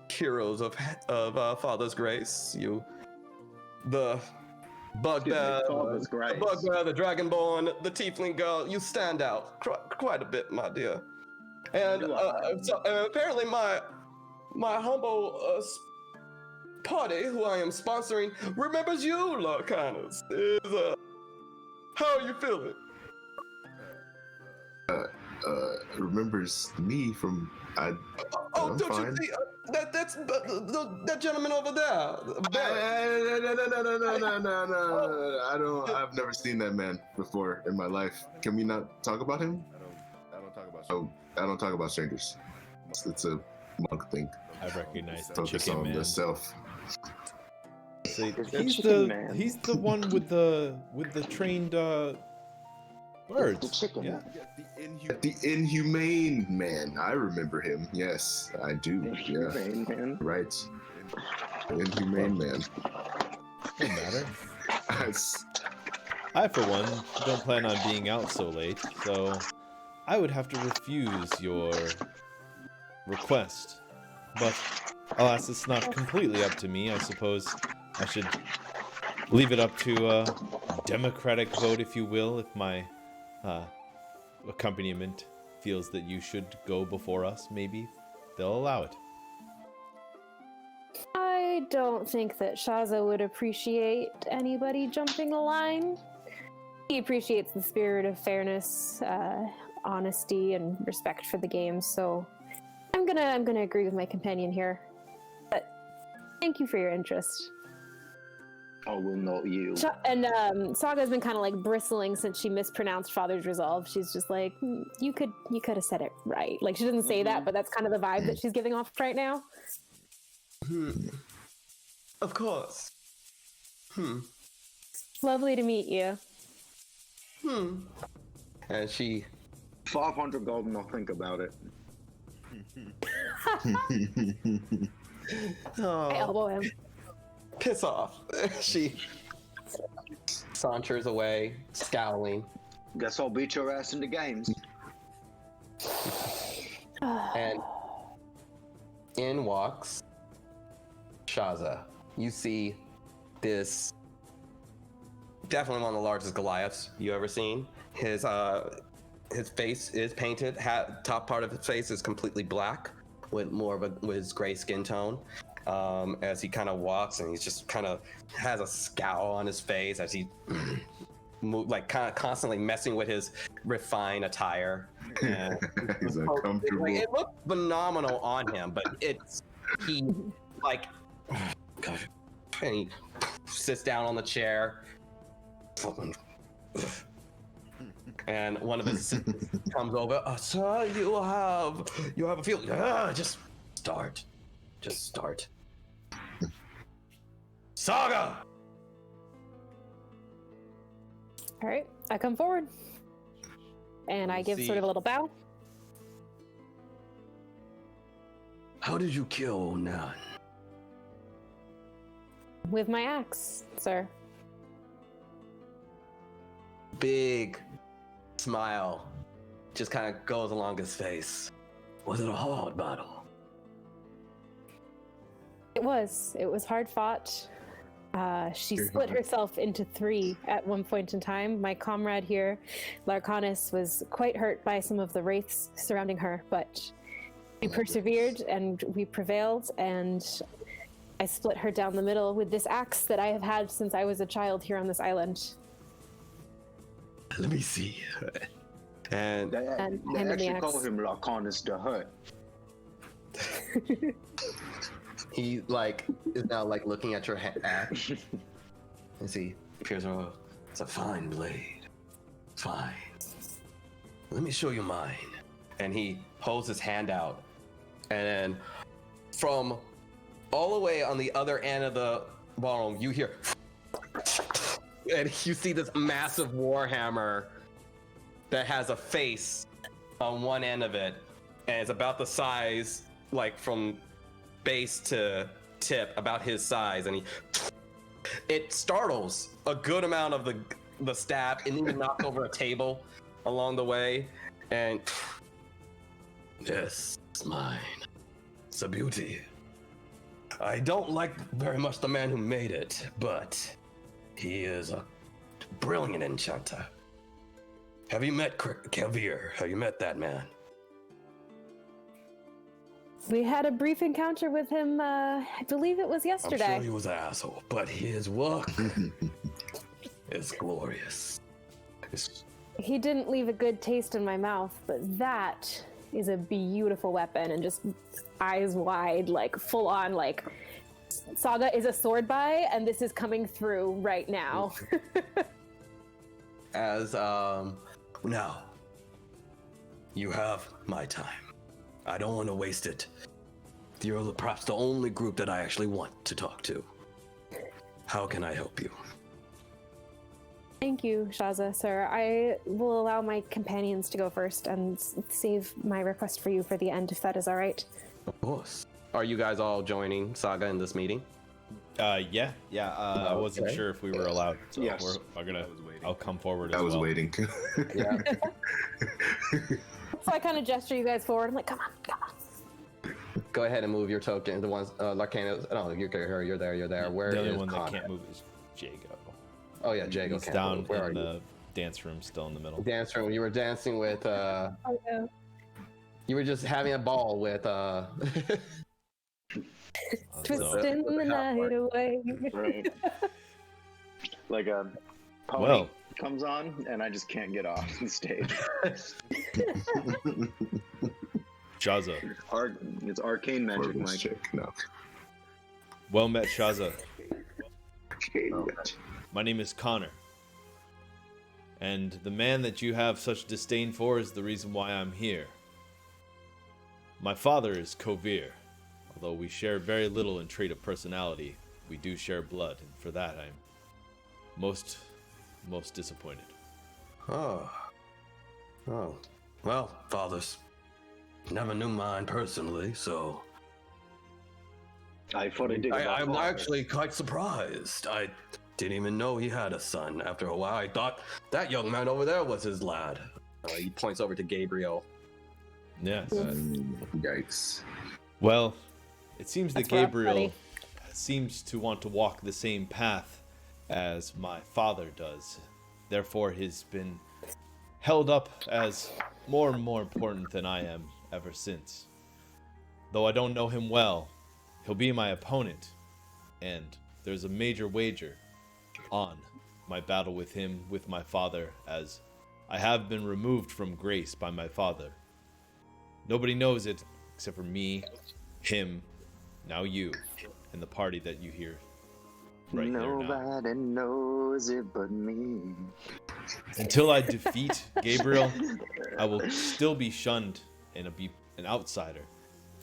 heroes of Father's Grace. You, the bugbear, the dragonborn, the tiefling girl. You stand out quite a bit, my dear. And apparently my humble party, who I am sponsoring, remembers you, Larcanus. How are you feeling? Remembers me from Oh, I'm don't fine. you see? That's that gentleman over there. No. I've never seen that man before in my life. Can we not talk about him? I don't talk about. Oh, I don't talk about strangers. It's a monk thing. I recognize the Focus chicken on man. yourself. See, It's the he's chicken the man. he's the one with the trained birds. The chicken Yeah. man. The inhumane man. I remember him. Yes, I do. Yeah. Inhumane man. Right. The inhumane man. Doesn't matter. That's- I, for one, don't plan on being out so late, so I would have to refuse your request. But alas, it's not completely up to me. I suppose I should leave it up to a democratic vote, if you will, if my accompaniment feels that you should go before us. Maybe they'll allow it. I don't think that Shaza would appreciate anybody jumping the line. He appreciates the spirit of fairness, honesty, and respect for the game. So I'm gonna agree with my companion here. But thank you for your interest. I will not yield. And Saga's been kind of like bristling since she mispronounced Father's Resolve. She's just like, you could have said it right. Like she doesn't say that, but that's kind of the vibe that she's giving off right now. Of course. Lovely to meet you. And she 500 gold and I'll think about it. I elbow him. piss off. She saunters away, scowling, Guess I'll beat your ass in the games. and in walks Shaza. You see this definitely one of the largest Goliaths you ever seen. His face is painted. Top part of his face is completely black with more of with his gray skin tone. As he kind of walks, and he's just kind of has a scowl on his face as he like kind of constantly messing with his refined attire. And He's uncomfortable. like, it looks phenomenal on him, but he like and he sits down on the chair. And one of his assistants comes over. Sir, you have a field. Just start. Saga! All right, I come forward. And I give sort of a little bow. How did you kill Nan? With my axe, sir. Big smile just kind of goes along his face. Was it a hard battle? It was hard fought. She split herself into 3 at one point in time. My comrade here, Larcanis, was quite hurt by some of the wraiths surrounding her, but we persevered and we prevailed, and I split her down the middle with this axe that I have had since I was a child here on this island. Let me see. And They hand him the actually axe. call him Larcanis the Hurt. he like is now like looking at your axe. And see, appears, it's a fine blade. Fine. Let me show you mine. And he holds his hand out. And then from all the way on the other end of the ballroom, you hear and you see this massive warhammer that has a face on one end of it, and it's about the size, like from base to tip, about his size, and it startles a good amount of the staff, and even knocks over a table along the way, and this is mine. It's a beauty. I don't like very much the man who made it, but he is a brilliant enchanter. Have you met Kelvier? Have you met that man? We had a brief encounter with him, I believe it was yesterday. I'm sure he was an asshole, but his work is glorious. He didn't leave a good taste in my mouth, but that is a beautiful weapon, and just eyes wide, like full on, like Saga is a sword by, and this is coming through right now. As now, you have my time. I don't want to waste it. You're perhaps the only group that I actually want to talk to. How can I help you? Thank you, Shaza, sir. I will allow my companions to go first and save my request for you for the end, if that is all right. Of course. Are you guys all joining Saga in this meeting? Yeah. I wasn't Okay. sure if we were allowed. So Yes. I'll come forward as I was well. waiting. Yeah. So I kind of gesture you guys forward. I'm like, come on. Go ahead and move your token. The ones, Larcana. No, you're there. You're there. Where the only is one that Connor? can't move is Jago. Oh yeah, Jago He's can't down move. Where are in you? the dance room, still in the middle. Dance room. You were dancing with. Oh, no. You were just having a ball with. Twisting the night away. Right. Like a pony Well. comes on, and I just can't get off the stage. Shaza. It's arcane magic, Verbal Mike. check. No. Well met, Shaza. Oh. My name is Connor. And the man that you have such disdain for is the reason why I'm here. My father is Kovir. Although we share very little in trait of personality, we do share blood, and for that I'm most disappointed. Oh. Well, fathers. Never knew mine personally, so I thought I did. I'm actually quite surprised. I didn't even know he had a son. After a while, I thought that young man over there was his lad. He points over to Gabriel. Yes. Yikes. Well, it seems that That's rough, Gabriel buddy. seems to want to walk the same path as my father does. Therefore, he's been held up as more and more important than I am ever since. Though I don't know him well, he'll be my opponent, and there's a major wager on my battle with him, with my father, as I have been removed from grace by my father. Nobody knows it except for me, him, now you, and the party that you hear right there now. Nobody knows it but me. Until I defeat Gabriel, I will still be shunned and be an outsider.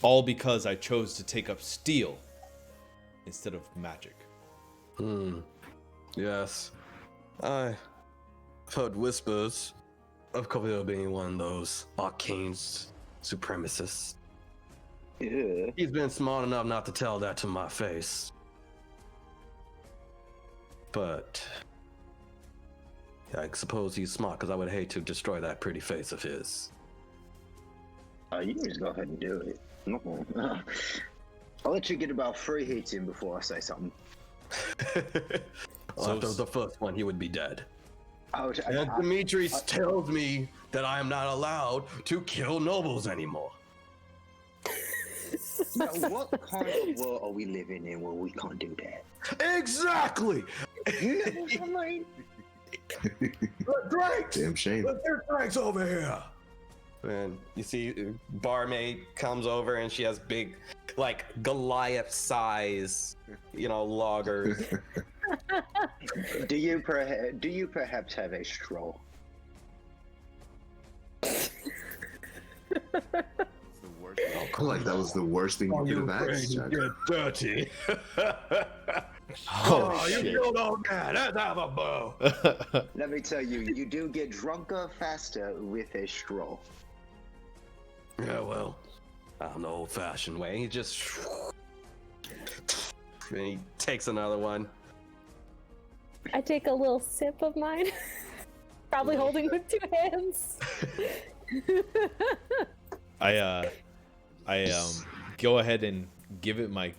All because I chose to take up steel instead of magic. Yes. I've heard whispers of Kovil being one of those arcane supremacists. Yeah. He's been smart enough not to tell that to my face. But I suppose he's smart, because I would hate to destroy that pretty face of his. You can just go ahead and do it. I'll let you get about 3 hits in before I say something. Well, after the first one, he would be dead. Oh, And Demetrius tells me that I am not allowed to kill nobles anymore. what kind of world are we living in where we can't do that? Exactly! Right. Drinks! Damn shame. Look, there's drinks over here! And you see, barmaid comes over and she has big, like, Goliath size, loggers. Do you perhaps have a straw? I like that was the worst thing you could have asked, Jack. Get dirty. Oh, you shit. killed old man. Let's have a bow. Let me tell you, you do get drunker faster with a straw. Yeah, well, I'm the old-fashioned way. He just... And he takes another one. I take a little sip of mine, probably holding with 2 hands. I go ahead and give it my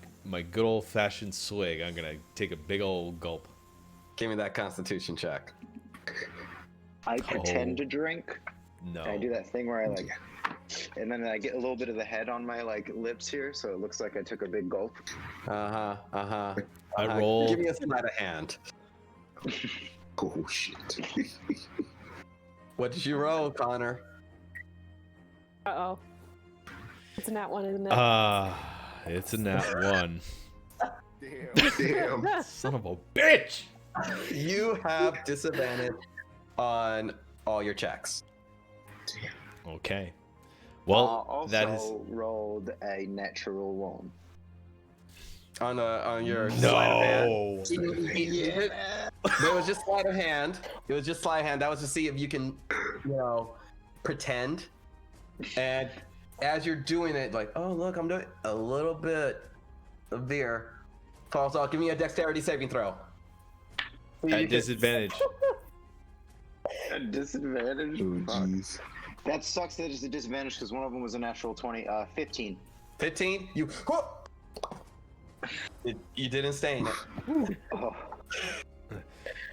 good old fashioned swig. I'm gonna take a big old gulp. Give me that constitution check. I pretend to drink. No. I do that thing where I and then I get a little bit of the head on my lips here, so it looks like I took a big gulp. I Give rolled. me a sleight of hand. Oh shit. What did you roll, Connor? Uh-oh. It's a nat one, isn't it? It's a nat 1. Damn. Damn. Son of a bitch! You have disadvantage on all your checks. Okay. Well, also that is rolled a natural one. On your sleight of hand. no. It was just sleight of hand. It was just sleight of hand. That was to see if you can, pretend. And as you're doing it, like, oh look, I'm doing a little bit of beer. Falls off. Give me a dexterity saving throw. At disadvantage. A disadvantage? Oh, Fuck. jeez. That sucks that it's a disadvantage because one of them was a natural 20. 15. 15. You didn't stain it. Oh.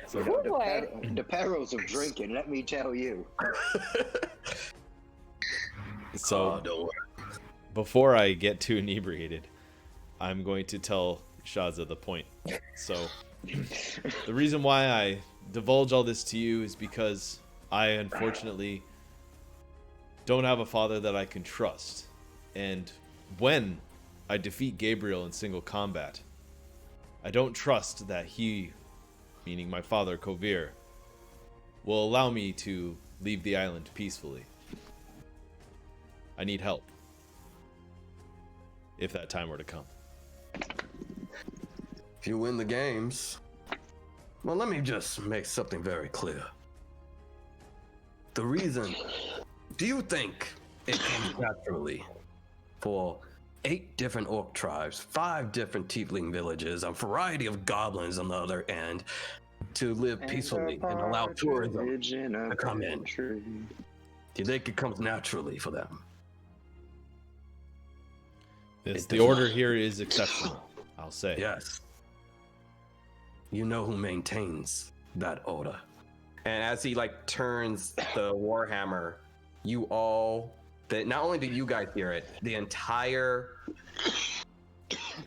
So, Oh boy. The perils of drinking, let me tell you. so don't worry. before I get too inebriated, I'm going to tell Shaza the point. So the reason why I divulge all this to you is because I unfortunately don't have a father that I can trust. And when I defeat Gabriel in single combat, I don't trust that he, meaning my father Kovir, will allow me to leave the island peacefully. I need help. If that time were to come. If you win the games, well, let me just make something very clear. The reason, do you think it came naturally for 8 different orc tribes, 5 different tiefling villages, a variety of goblins on the other end, to live peacefully and allow tourism to come in? Do you think it comes naturally for them? The order here is exceptional, I'll say. Yes. You know who maintains that order. And as he turns the warhammer, not only do you guys hear it, the entire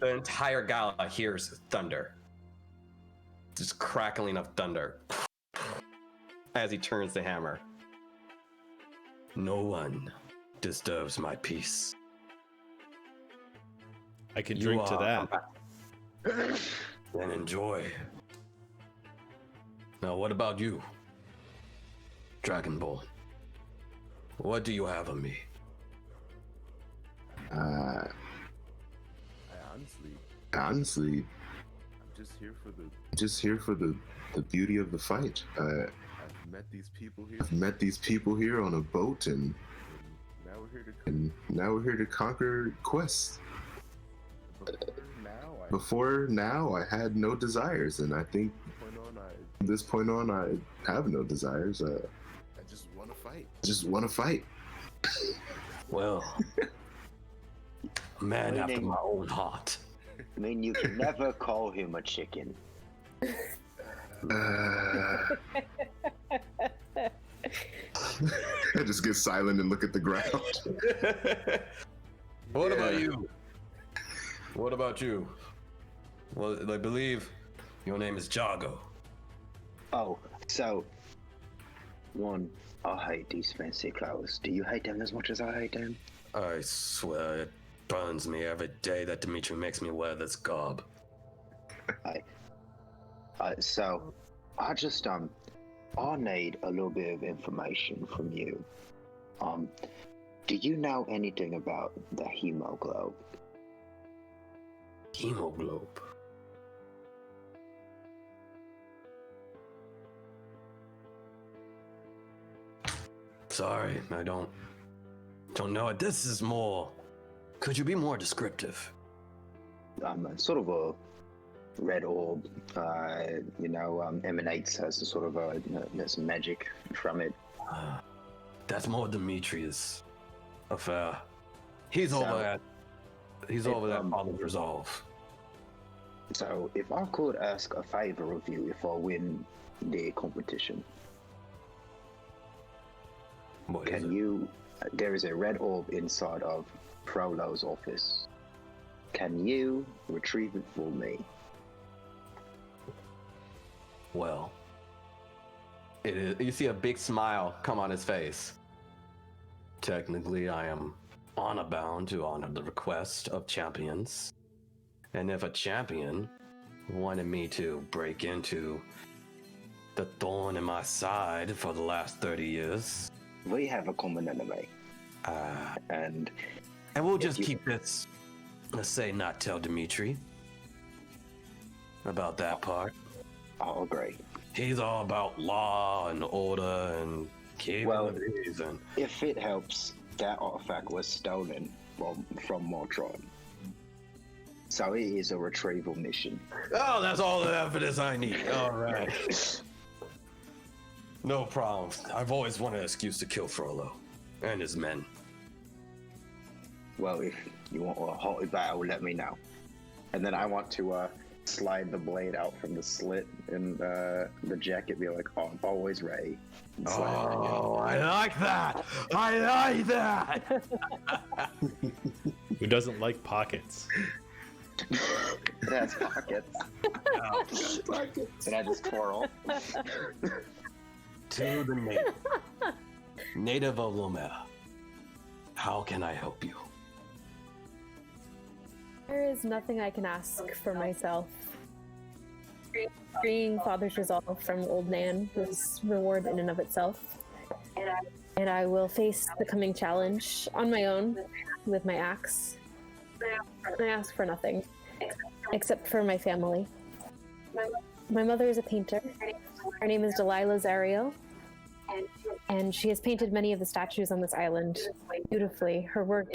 Gala hears thunder. Just crackling of thunder as he turns the hammer. No one disturbs my peace. I can drink to that. Then enjoy. Now, what about you, Dragonborn? What do you have of me? I Honestly, I'm just here for the. just here for the beauty of the fight. I've met these people here. I've met these people here on a boat, and Now we're here to. now we're here to conquer quests. Before now, Before now, I had no desires, and I think from this point on, I have no desires. I just want to fight. Just want to fight. Well, a man after my own heart. I mean, you can never call him a chicken. I just get silent and look at the ground. What about you? What about you? Well, I believe your name is Jago. Oh, so one, I hate these fancy clothes. Do you hate them as much as I hate them? I swear it burns me every day that Dimitri makes me wear this garb. So I just I need a little bit of information from you. Do you know anything about the hemoglobin? Hemoglobin. Sorry, I don't know it. This is more. Could you be more descriptive? Sort of a red orb, emanates as a sort of there's some magic from it. That's more Dimitri's affair. He's over that. He's over that problem resolve. So if I could ask a favor of you if I win the competition, What is can it? you? There is a red orb inside of Frollo's office. Can you retrieve it for me? Well, it is. You see a big smile come on his face. Technically, I am honor bound to honor the request of champions. And if a champion wanted me to break into the thorn in my side for the last 30 years, We have a common enemy. And we'll just keep this, let's say, not tell Dimitri about that part. I'll agree. He's all about law and order and capabilities and... If it helps, that artifact was stolen from Mortron. So it is a retrieval mission. Oh, that's all the evidence I need. All right. No problem. I've always wanted an excuse to kill Frollo and his men. Well, if you want a haughty battle, let me know. And then I want to slide the blade out from the slit in the jacket, be like, oh, I'm always ready. And slide it again. Oh, I like that. I like that. Who doesn't like pockets? It has pockets. And I just twirl. To the native. Native of Lomer. How can I help you? There is nothing I can ask for myself. Freeing Father's resolve from Old Nan was reward in and of itself. And I will face the coming challenge on my own with my axe. I ask for nothing, except for my family. My mother is a painter. Her name is Delilah Zariel, and she has painted many of the statues on this island beautifully. Her work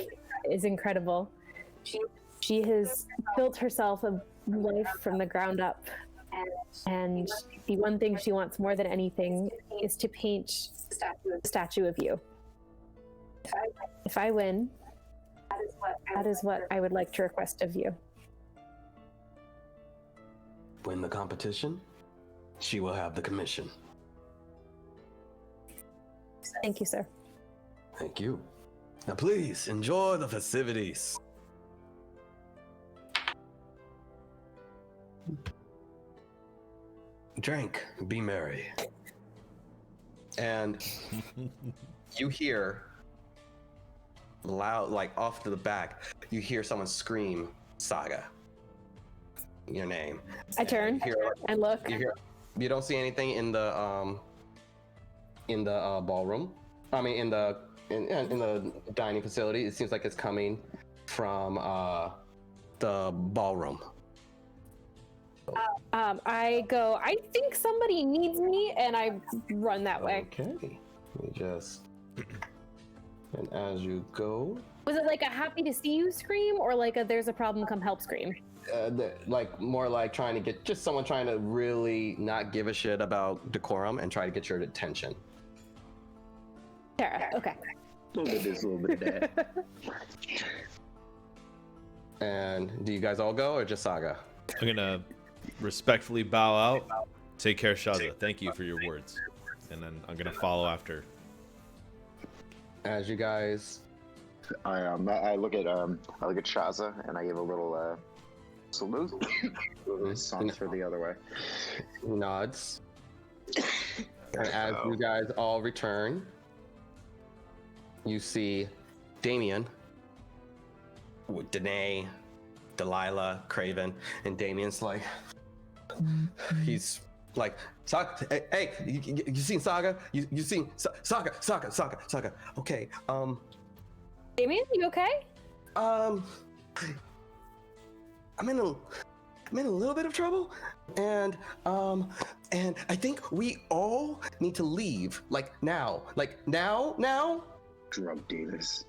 is incredible. She has built herself a life from the ground up, and the one thing she wants more than anything is to paint a statue of you. If I win, that is what I would like to request of you. Win the competition, she will have the commission. Thank you, sir. Thank you. Now please, enjoy the festivities. Drink, be merry. And you hear loud, like off to the back, you hear someone scream, Saga. Your name. I turn and look. You don't see anything in the ballroom. I mean, in the dining facility. It seems like it's coming from the ballroom. I go, I think somebody needs me, and I run that way. Okay. We just... And as you go... Was it like a happy to see you scream, or like a there's a problem, come help scream? Like more like trying to get just someone trying to really not give a shit about decorum and try to get your attention. Tara, okay. A little bit of this, a little bit of that. And do you guys all go or just Saga? I'm gonna respectfully bow out. Take care, Shaza. Thank you for your words. And then I'm gonna follow after. As you guys... I look at Shaza and I give a little salute. Saunter the other way. He nods. And as you guys all return, you see Damien with Danae, Delilah, Craven, and Damien's like, he's like, hey, you seen Saga? You seen Saga? Okay, Damien, you okay? I'm in a little bit of trouble, and I think we all need to leave, like now. Drug dealers.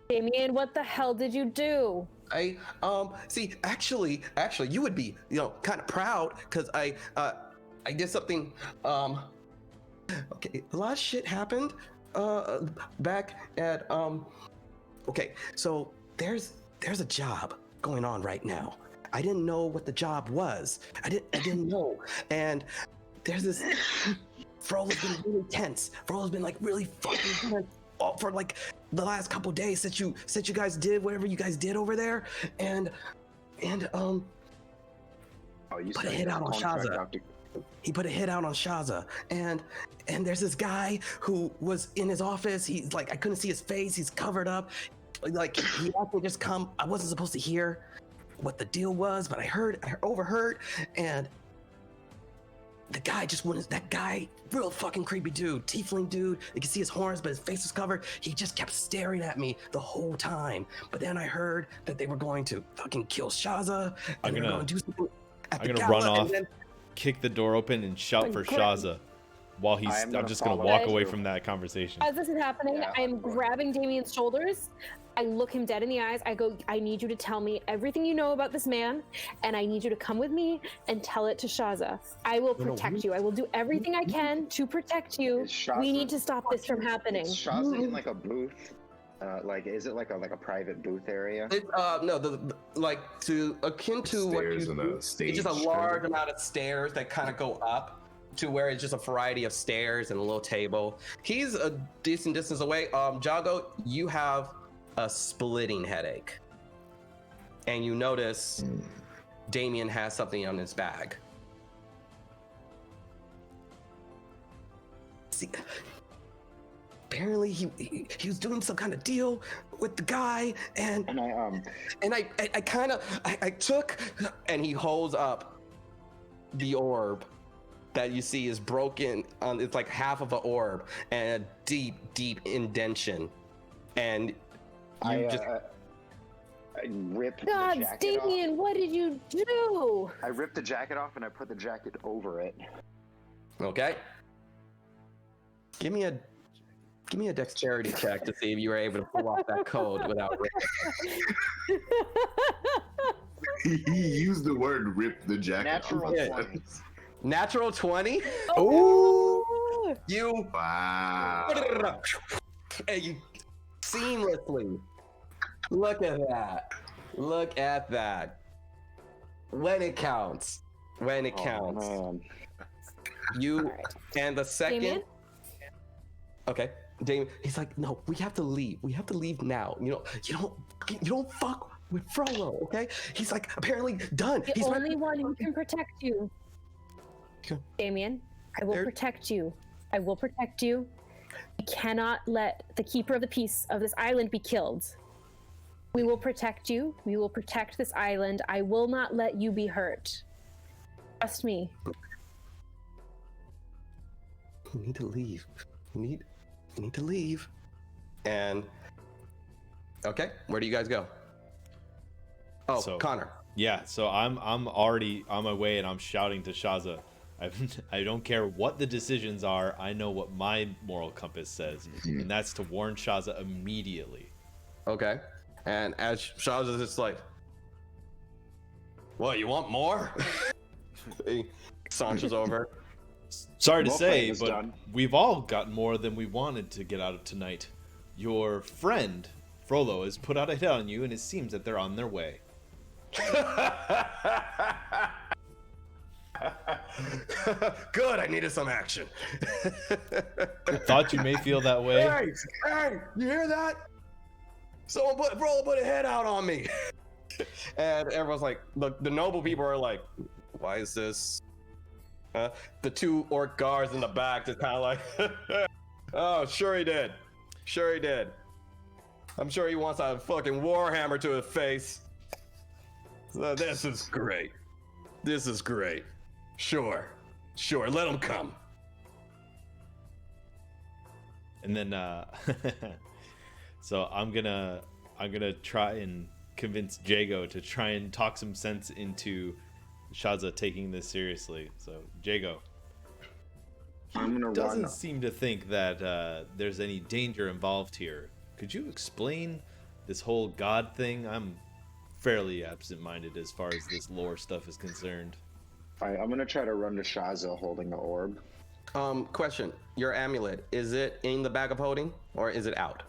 Damien, what the hell did you do? I see. Actually, you would be, kind of proud because I did something. Okay, a lot of shit happened. Back at Okay, so there's a job going on right now. I didn't know what the job was. I didn't know. And there's this Frollo's been really tense. Frollo's been like really fucking tense for like the last couple days since you guys did whatever you guys did over there. And Oh, you put a hit out on Shaza. He put a hit out on Shaza, and there's this guy who was in his office. He's like, I couldn't see his face. He's covered up. like he actually just come. I wasn't supposed to hear what the deal was, but I overheard, and the guy just wanted that guy, real fucking creepy dude, tiefling dude. You can see his horns, but his face was covered. He just kept staring at me the whole time. But then I heard that they were going to fucking kill Shaza, and they were going to do something at the Gala, run off, then, kick the door open, and shout for Shaza. While I'm just gonna walk away from that conversation. As this is happening, I am grabbing Damien's shoulders. I look him dead in the eyes. I go, I need you to tell me everything you know about this man, and I need you to come with me and tell it to Shaza. I will protect you. I will do everything I can to protect you. We need to stop this from happening. Is Shaza in like a booth? Like, is it like a private booth area? No, like akin to what you do. It's just a large amount of stairs that kind of go up to where it's just a variety of stairs and a little table. He's a decent distance away. Jago, you have a splitting headache, and you notice Damien has something on his bag. See, apparently he was doing some kind of deal with the guy, and I took, and he holds up the orb that you see is broken. It's like half of an orb and a deep indentation, and I ripped God, the jacket Damien, off. what did you do? I ripped the jacket off and I put the jacket over it. Okay. Give me a dexterity check to see if you were able to pull off that code without ripping. He used the word "rip the jacket." Natural 20. Natural 20? Oh! You Wow. and you seamlessly. Look at that. Look at that. When it counts. When it counts. Man. You and the second. Damien? Okay. Damien, he's like, no, we have to leave. We have to leave now. You don't fuck with Frollo, okay? He's like apparently done. The He's only one who can protect you. Okay. Damien, I will protect you. I will protect you. We cannot let the keeper of the peace of this island be killed. We will protect you. We will protect this island. I will not let you be hurt. Trust me. We need to leave. We need to leave. And okay, where do you guys go? Oh, So- Connor. Yeah, so I'm already on my way, and I'm shouting to Shaza. I don't care what the decisions are. I know what my moral compass says, and that's to warn Shaza immediately. Okay. And as Shaza's just like, what, you want more? He saunters over. Sorry to Well say, played, it's but done. we've all got more than we wanted to get out of tonight. Your friend, Frollo, has put out a hit on you, and it seems that they're on their way. Good, I needed some action. Thought you may feel that way. Hey, you hear that? Someone put a head out on me. And everyone's like, the noble people are like, why is this? The two orc guards in the back just kind of like, oh, sure he did. Sure he did. I'm sure he wants a fucking warhammer to his face. So this is great. This is great. Sure, let him come. And then, so I'm gonna try and convince Jago to try and talk some sense into Shaza taking this seriously. So Jago, I'm gonna doesn't run. seem to think that there's any danger involved here. Could you explain this whole God thing? I'm fairly absent-minded as far as this lore stuff is concerned. I'm gonna try to run to Shaza holding the orb. Question. Your amulet, is it in the bag of holding or is it out?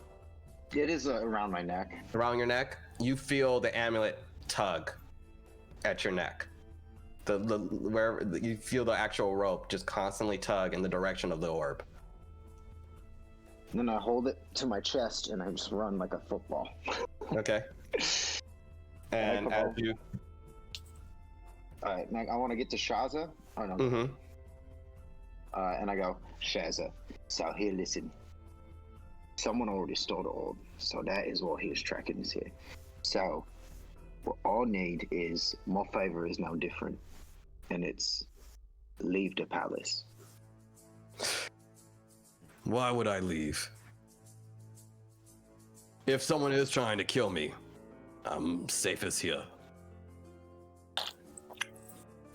It is around my neck. Around your neck? You feel the amulet tug at your neck. Where you feel the actual rope just constantly tug in the direction of the orb. And then I hold it to my chest and I just run like a football. Okay. And come as on. you... Alright, now I want to get to Shaza. Oh no. Mm-hmm. And I go, Shaza. So here, listen. Someone already stole the orb. So that is what he is tracking us here. So what I need is my favor is now different, and it's leave the palace. Why would I leave? If someone is trying to kill me, I'm safest here.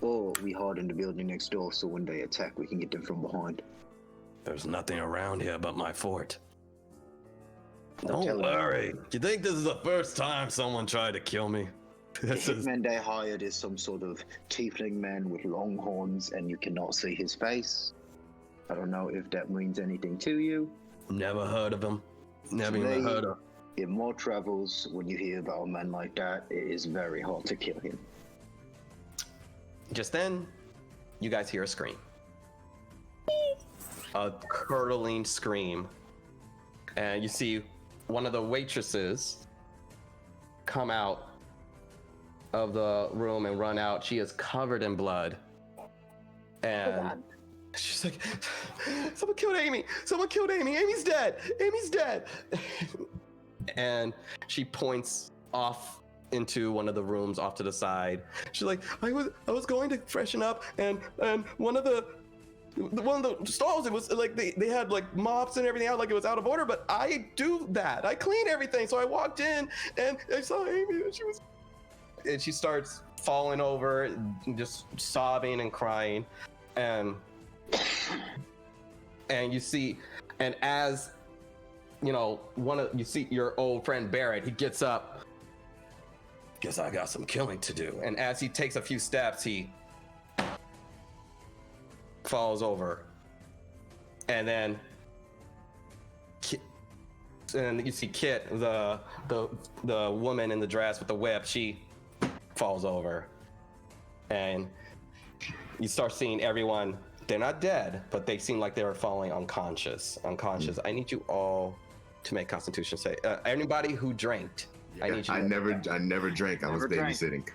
Or we hide in the building next door, so when they attack, we can get them from behind. There's nothing around here but my fort. I'm Don't telling you. worry. You think this is the first time someone tried to kill me? The This is hitman they hired is some sort of tiefling man with long horns, and you cannot see his face. I don't know if that means anything to you. never heard of him. Never They- even heard of. In more travels, when you hear about a man like that, it is very hard to kill him. Just then, you guys hear a scream. A curdling scream. And you see one of the waitresses come out of the room and run out. She is covered in blood. And God. she's like, someone killed Amy. Someone killed Amy. Amy's dead. Amy's dead. And she points off into one of the rooms off to the side. She's like, I was going to freshen up, and one of the stalls, it was like they had like mops and everything out, like it was out of order, but I do that. I clean everything. So I walked in and I saw Amy, and she starts falling over and just sobbing and crying. And you see, and as you know, you see your old friend Barrett, he gets up. Guess I got some killing to do. And as he takes a few steps, he falls over. And then you see Kit, the woman in the dress with the whip, she falls over. And you start seeing everyone, they're not dead, but they seem like they were falling unconscious. I need you all to make Constitution save. Anybody who drank, I need you. I never drank. I was Never drank. babysitting.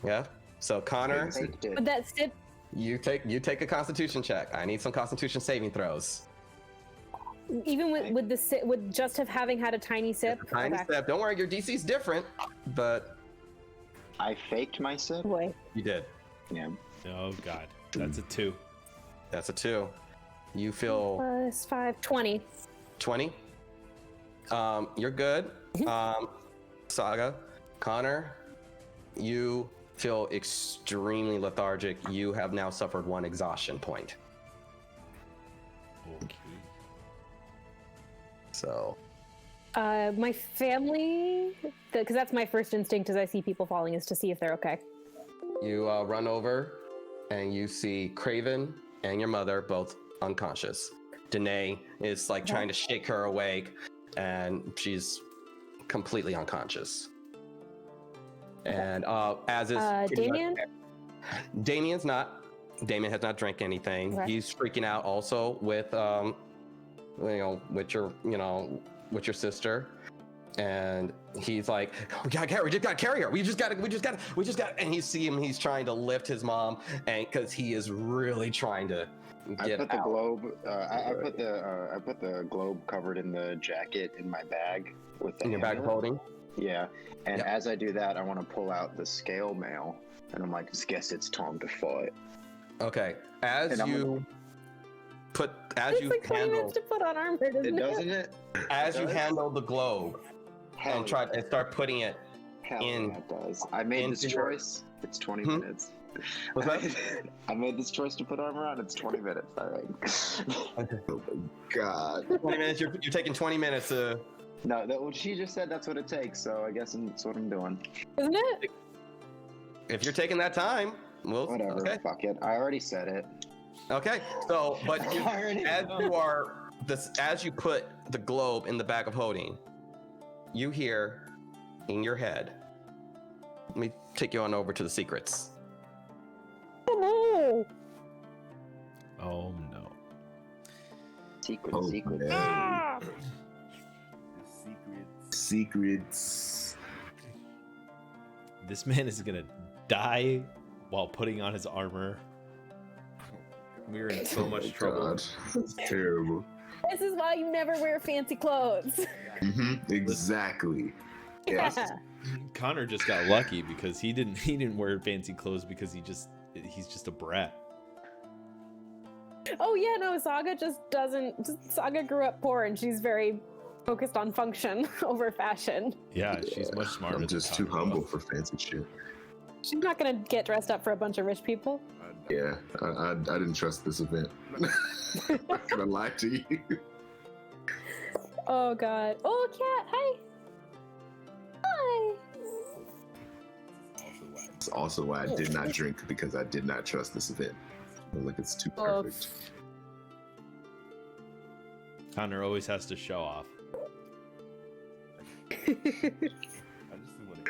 Yeah. So Connor, Faked it. But that sip. you take a Constitution check. I need some Constitution saving throws. Even with the sip, with just having had a tiny sip. Tiny Okay. step. Don't worry, your DC's different, but I faked my sip. Boy. you did. Yeah. Oh god, that's a 2. That's a 2. You feel Plus 5, 20. 20. You're good. Saga, Connor, you feel extremely lethargic. You have now suffered 1 exhaustion point. Okay. So My family, because that's my first instinct as I see people falling, is to see if they're okay. you run over and you see Craven and your mother both unconscious. Danae is like trying to shake her awake, and she's completely unconscious. And as is pretty much- Damien? Damien's not. Damien has not drank anything. Okay. He's freaking out also with with your sister. And he's like, we just gotta carry her. We just gotta. And you see him. He's trying to lift his mom, and because he is really trying to I get put the out. globe. I put the globe covered in the jacket in my bag with the In your bag of amulet. holding. Yeah, and Yep. as I do that, I want to pull out the scale mail, and I'm like, guess it's time to fight. Okay. As And I'm you It's like 20 handle minutes to put on armor, doesn't It doesn't it? as It you does? handle the globe Hell and try yeah. and start putting it Hell in- yeah, it does. I made this into your- choice. It's 20 Hmm? minutes. What's that? I made this choice to put armor on. It's 20 minutes. All right. Oh my god. 20 minutes. You're taking 20 minutes to. No, what she just said, that's what it takes. So I guess that's what I'm doing. Isn't it? If you're taking that time, we'll. Whatever. Okay. Fuck it. I already said it. Okay. So, but you, I already as know. you are this, as you put the globe in the bag of holding, you hear in your head. Let me take you on over to the secrets. Oh Oh no. Secret, Oh, secret. man. Ah! The secrets. Secrets. This man is gonna die while putting on his armor. We're in so Oh my much trouble. God. That's terrible. This is why you never wear fancy clothes. Exactly. Yes. Yeah. Connor just got lucky because he didn't wear fancy clothes because he's just a brat. Oh yeah, no, Saga just doesn't. Saga grew up poor, and she's very focused on function over fashion. Yeah, she's much smarter. I'm just too humble for fancy shit. She's not gonna get dressed up for a bunch of rich people. Yeah, I didn't trust this event. I'm not gonna lie to you. Oh god. Oh cat, hi. Hi. It's also why I did not drink, because I did not trust this event. Like, it's too perfect. Connor always has to show off.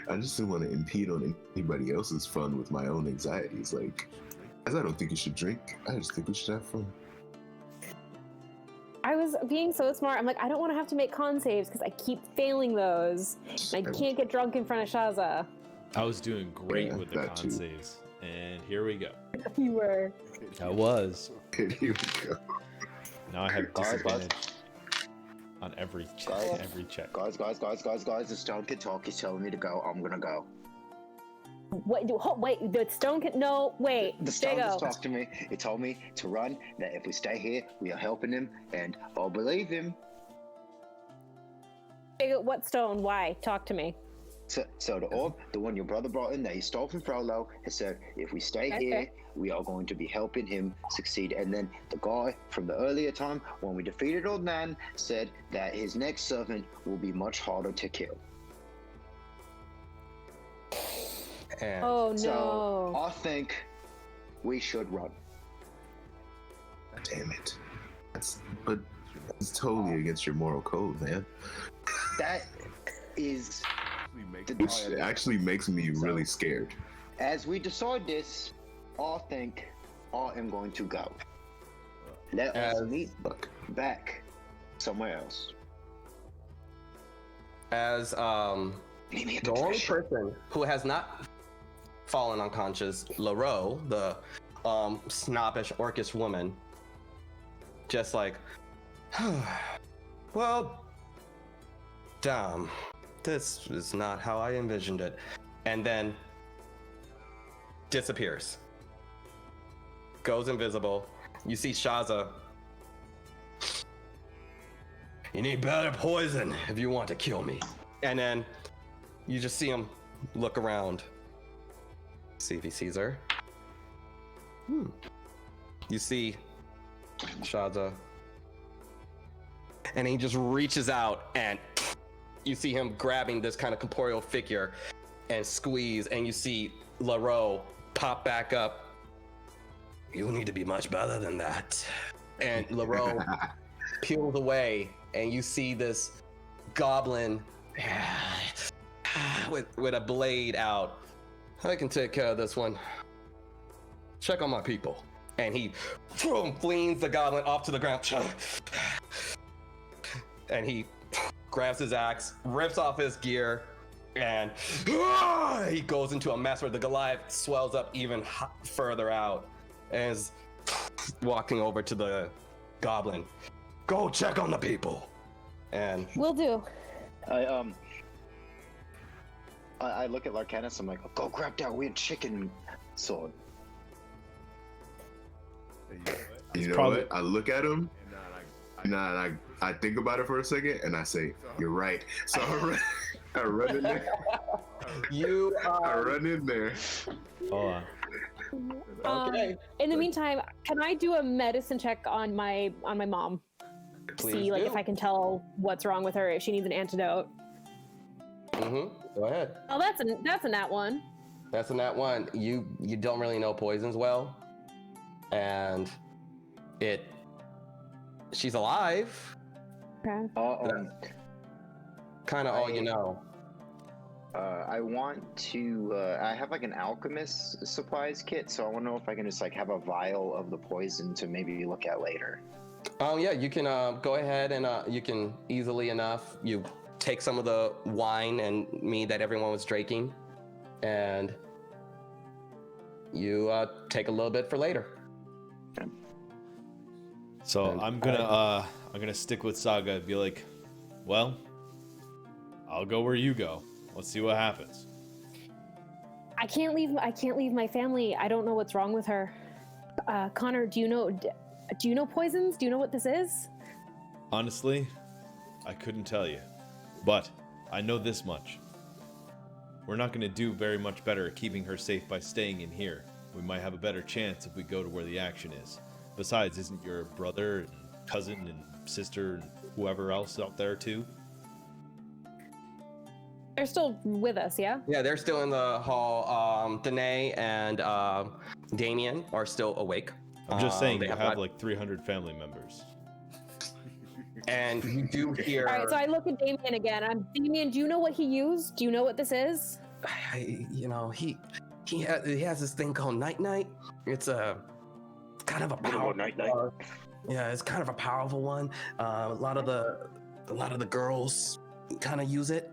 I just didn't want to impede on anybody else's fun with my own anxieties. Like, as I don't think you should drink, I just think we should have fun. I was being so smart. I'm like, I don't want to have to make con saves because I keep failing those. And I can't get drunk in front of Shaza. I was doing great Yeah, with the that con too. saves, and here we go. You were. I was. Here we go. Now I have Guys, disadvantage on every check. Guys, the stone can talk. He's telling me to go. I'm gonna go. Wait, wait, the stone can. No, wait. The stone Jago. just talked to me. It told me to run, that if we stay here, we are helping him, and I'll believe him. Jago, what stone? Why? Talk to me. So the orb, the one your brother brought in that he stole from Frollo, has said, if we stay here, we are going to be helping him succeed. And then the guy from the earlier time, when we defeated Old Man, said that his next servant will be much harder to kill. And Oh no. So I think we should run. Damn it. But it's totally against your moral code, man. That is Which actually makes me really scared. As we decide this, I think I am going to go. Let us meet back somewhere else. as the only person who has not fallen unconscious, Laro, the snobbish orcish woman, just like, well, damn, this is not how I envisioned it, and then disappears, goes invisible. You see Shaza. You need better poison if you want to kill me. And then you just see him look around. See if he sees her. You see Shaza. And he just reaches out and you see him grabbing this kind of corporeal figure and squeeze, and you see Laro pop back up. You need to be much better than that. And Laro peels away, and you see this goblin with a blade out. I can take care of this one. Check on my people. And he flings the goblin off to the ground. And he grabs his axe, rips off his gear, and he goes into a mess where the Goliath swells up even further out and is walking over to the goblin. Go check on the people. And Will do. I look at Larcanus, I'm like, go grab that weird chicken sword. You know probably- what? I look at him, and I think about it for a second, and I say, "You're right." So I run in there. you I run in there. Hold on. okay. In the meantime, can I do a medicine check on my mom? Please See, like, do. if I can tell what's wrong with her, if she needs an antidote. Go ahead. Oh, that's a nat one. That's a nat one. You don't really know poisons well, and she's alive. Okay. Kind of all you know. I want to. I have like an alchemist supplies kit, so I want to know if I can just like have a vial of the poison to maybe look at later. Oh yeah, you can go ahead and you can easily enough. You take some of the wine and mead that everyone was drinking, and you take a little bit for later. So I'm gonna I'm gonna stick with Saga and be like, well, I'll go where you go. Let's see what happens. I can't leave my family. I don't know what's wrong with her. Connor, do you know poisons? Do you know what this is? Honestly, I couldn't tell you. But I know this much. We're not gonna do very much better at keeping her safe by staying in here. We might have a better chance if we go to where the action is. Besides, isn't your brother and cousin and sister and whoever else out there too? They're still with us, yeah? Yeah, they're still in the hall. Danae and Damien are still awake. I'm just saying they you have not- like 300 family members. And you do hear. All right, so I look at Damien again. Damien, do you know what he used? Do you know what this is? He has this thing called Night Night. It's kind of a powerful Night Night. Yeah, it's kind of a powerful one. A lot of the girls kind of use it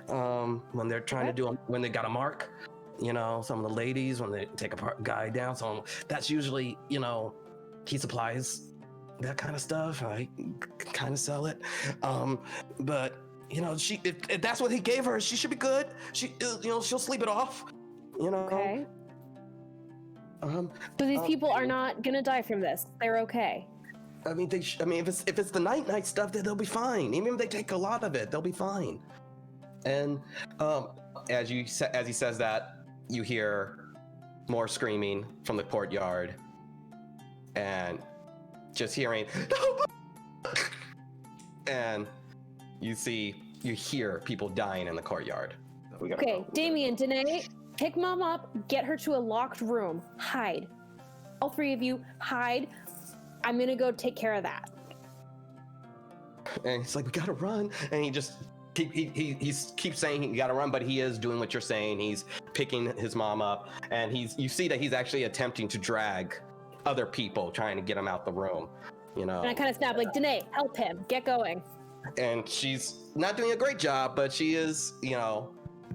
when they're trying to do when they got a mark. Some of the ladies when they take a guy down. So that's usually he supplies that kind of stuff. I kind of sell it, but she if that's what he gave her, she should be good. She'll sleep it off. Okay. So these people are not gonna die from this. They're okay. I mean, if it's the night stuff, then they'll be fine. Even if they take a lot of it, they'll be fine. And as he says that, you hear more screaming from the courtyard, and just hearing, and you hear people dying in the courtyard. Okay, Damien, Danae, pick Mom up, get her to a locked room, hide. All three of you, hide. I'm gonna go take care of that. And he's like, we gotta run. And he just he keeps saying he gotta run, but he is doing what you're saying. He's picking his mom up, and you see that he's actually attempting to drag other people, trying to get him out the room. And I kind of snap, like, Danae, help him, get going. And she's not doing a great job, but she is,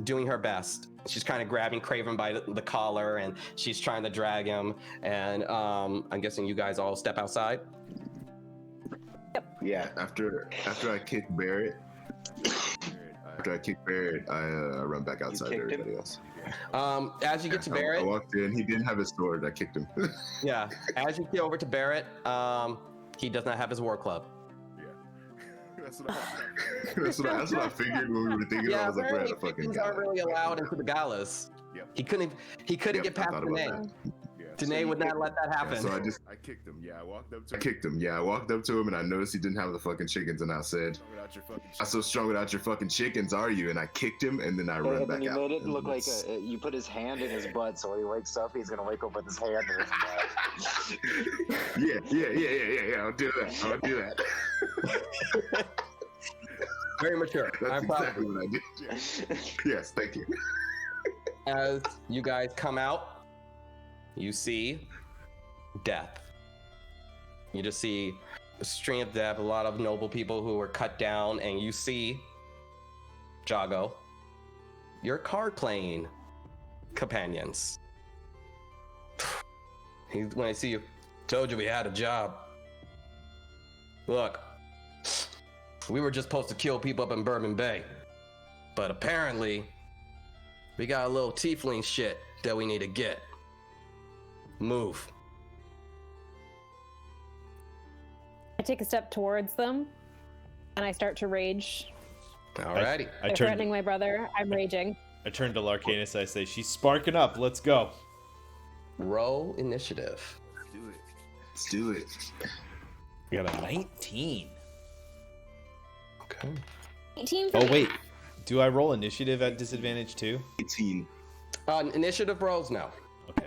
doing her best. She's kind of grabbing Craven by the collar, and she's trying to drag him. And I'm guessing you guys all step outside. Yeah. After I kick Barrett, I run back outside to kicked him? everybody else. As you get to I Barrett, walked in. He didn't have his sword. I kicked him. yeah. As you get over to Barrett, he does not have his war club. That's what that's what I figured when we were thinking. I was like, we're at a fucking Vikings Gala. aren't really allowed into the galas. Yep. He couldn't Yep, get I past thought the about name. that. Yeah. Danae would not let that happen. So I kicked him. Yeah, I walked up to I him. kicked him. Yeah, I walked up to him and I noticed he didn't have the fucking chickens, and I said, Without your fucking "Not so strong without your fucking chickens, are you?" And I kicked him, and then I run And back then you out. made it And look like it's- you put his hand in his butt, so when he wakes up, he's gonna wake up with his hand in his butt. Yeah. I'll do that. Very mature. That's I'm proud of exactly you. what I did. Yes, thank you. As you guys come out, you see death. You just see a string of death, a lot of noble people who were cut down, and you see Jago, your card playing companions. When I see you, told you we had a job. Look, we were just supposed to kill people up in Bourbon Bay, but apparently we got a little tiefling shit that we need to get. Move. I take a step towards them, and I start to rage. Alrighty. I They're turn. threatening my brother. I'm raging. I turn to Larcanus. I say, "She's sparking up. Let's go." Roll initiative. Let's do it. We got a 19. Okay. 18 for Oh me. wait, do I roll initiative at disadvantage too? 18. Initiative rolls now. Okay.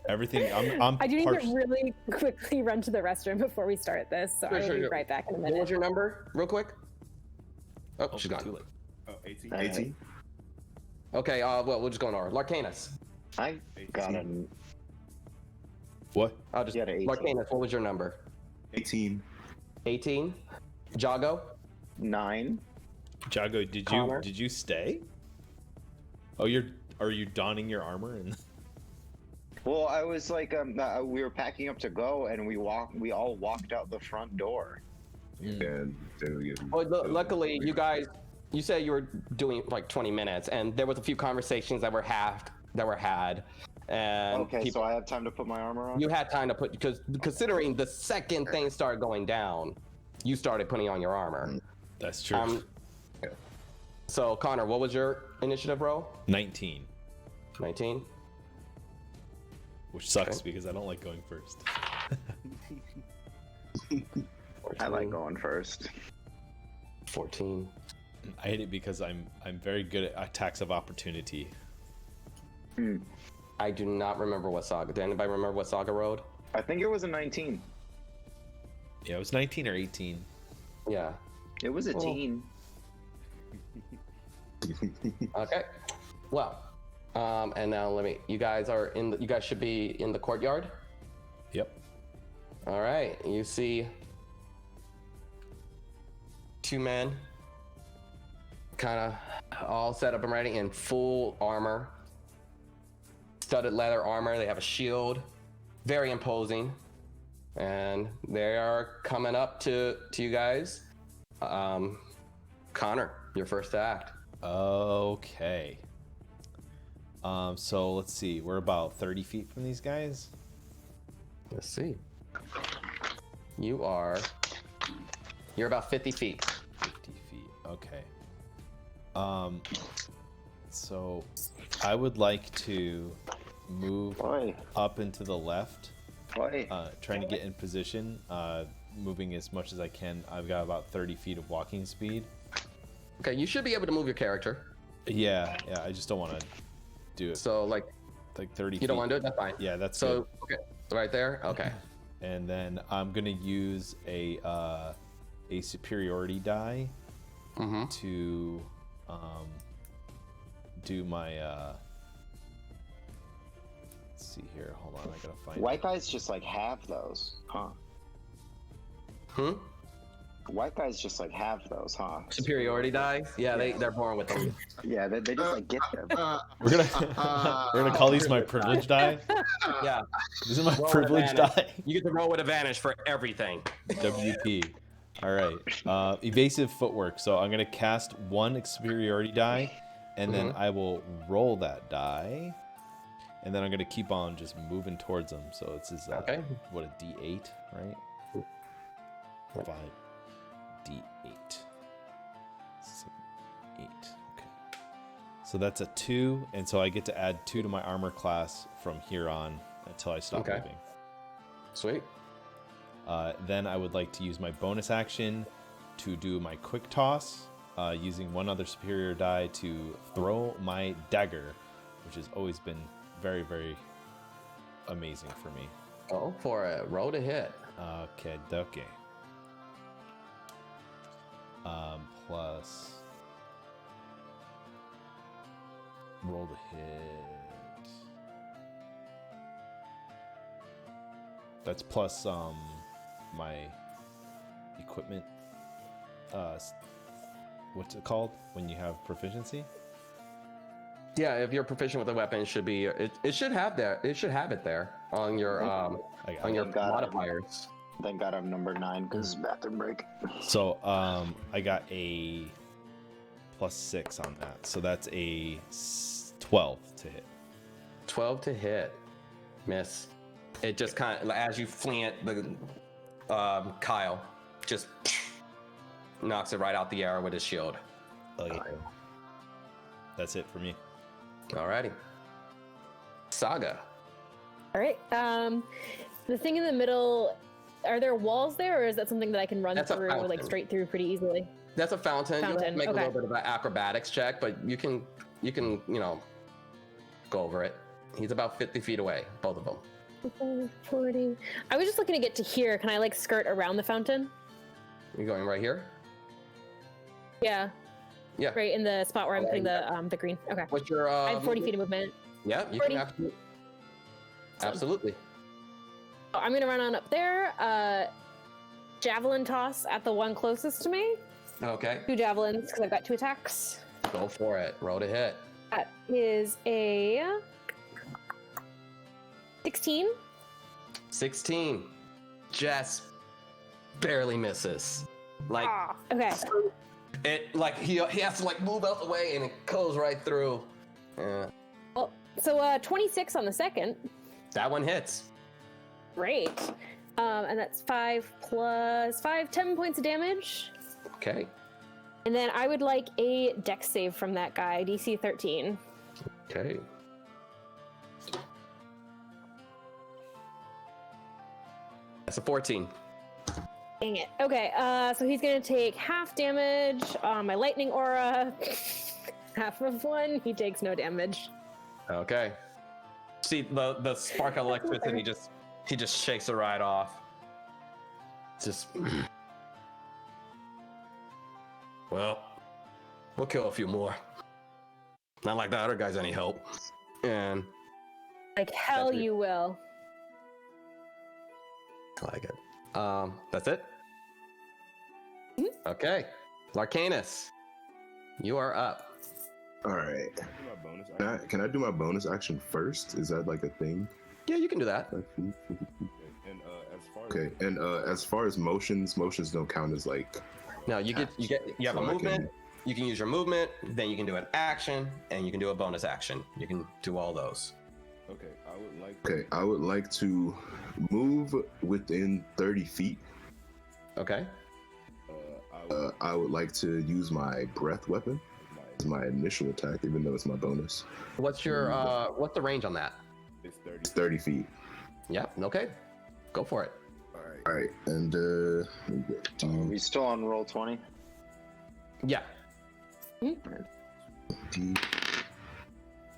Everything. I'm I do need part- to really quickly run to the restroom before we start this, so Sure, I'll sure, be sure. right back in a What was minute. your number, real quick? Oh, she's too gone. late. Oh, 18. 18. Okay, well, we'll just go in order. Larcanus. I got an. What? I'll just. You had an 18. Larcanus, what was your number? 18. 18. Jago. 9. Jago, did Connor? you stay? Oh, are you donning your armor and? Well, I was like, we were packing up to go, and we all walked out the front door. and Well, luckily, you guys, you said you were doing like 20 minutes, and there was a few conversations that were had, and Okay, so I have time to put my armor on? you had time to put, because considering the second things started going down, you started putting on your armor. That's true. So Connor, what was your initiative roll? 19, 19. which sucks because I don't like going first. 14, I like going first. 14. I hate it because I'm very good at attacks of opportunity. I do not remember what saga. Did anybody remember what saga rolled? I think it was a 19. Yeah, it was 19 or 18. Yeah. It was a teen. Okay. Well, and now you guys should be in the courtyard. Yep. All right. You see two men kind of all set up and ready in full armor, studded leather armor. They have a shield, very imposing, and they are coming up to you guys. Connor, your first to act. Okay. So let's see. We're about 30 feet from these guys. Let's see. You're about 50 feet. 50 feet. Okay. So I would like to move Oi. up into the left, Oi. trying to get in position, moving as much as I can. I've got about 30 feet of walking speed. Okay, you should be able to move your character. Yeah, I just don't want to do it. So like 30 feet. you don't want to do it, that's fine. Yeah, that's so okay. Right there? Okay. And then I'm gonna use a superiority die to do my let's see here. Hold on, I gotta find White guys just like have those, huh? White guys just like have those, huh? Superiority die? Yeah, they're born with them. Yeah, they just like get them. We're gonna call these my privilege die. Yeah. This is my Roll privilege advantage. die. You get to roll with advantage for everything. WP. All right. Evasive footwork. So I'm gonna cast one superiority die, and then I will roll that die, and then I'm gonna keep on just moving towards them. So it's just Okay. what, a D8, right? 5 D8. 7, 8. Okay. So that's a 2, and so I get to add 2 to my armor class from here on until I stop moving. Sweet. Then I would like to use my bonus action to do my quick toss, using one other superior die to throw my dagger, which has always been very, very amazing for me. Go for it. Roll to hit. Okay. Plus roll to hit. That's plus my equipment. What's it called when you have proficiency? Yeah, if you're proficient with a weapon, it should be it should have it there on your on your modifiers. Thank God I'm number 9 because it's bathroom break. So I got a +6 on that, so that's a 12 to hit. 12 to hit. Miss. It just kind of, as you fling it, the Kyle just knocks it right out the air with his shield. Okay. That's it for me. Alrighty. Saga. All right. The thing in the middle, are there walls there, or is that something that I can run through, like straight through pretty easily? That's a fountain. You have to make okay. a little bit of an acrobatics check, but you can go over it. He's about 50 feet away, both of them. 40. I was just looking to get to here. Can I like skirt around the fountain? You're going right here? Yeah. Yeah. Right in the spot where I'm putting the green. Okay. What's your I have 40 feet of movement. Yeah, you 40. can absolutely. So I'm gonna run on up there. Javelin toss at the one closest to me. Okay. 2 javelins because I've got 2 attacks. Go for it. Roll to hit. That is a 16. 16. Just barely misses. Like Okay. it, like he has to like move out the way, and it goes right through. Well, so 26 on the second. That one hits. Great. And that's 5 plus 5, 10 points of damage. Okay. And then I would like a dex save from that guy, DC 13. Okay. That's a 14. Dang it. Okay, so he's gonna take half damage on my lightning aura. Half of 1, he takes no damage. Okay. See the spark of electricity he just shakes it right off. Just well, we'll kill a few more. Not like the other guy's any help. And Like hell That's it. you will. I like it. That's it? Okay. Larcanus, you are up. All right. My bonus Can I do my bonus action first? Is that like a thing? Yeah, you can do that. And as far Okay. And as far as motions don't count as like. No, you have So a I movement. You can use your movement, then you can do an action, and you can do a bonus action. You can do all those. okay, I would like to move within 30 feet. Okay. I would like to use my breath weapon as my initial attack, even though it's my bonus. What's your what's the range on that? It's 30. It's 30 feet. Yeah. Okay. Go for it. All right, and Are we still on roll 20? Yeah.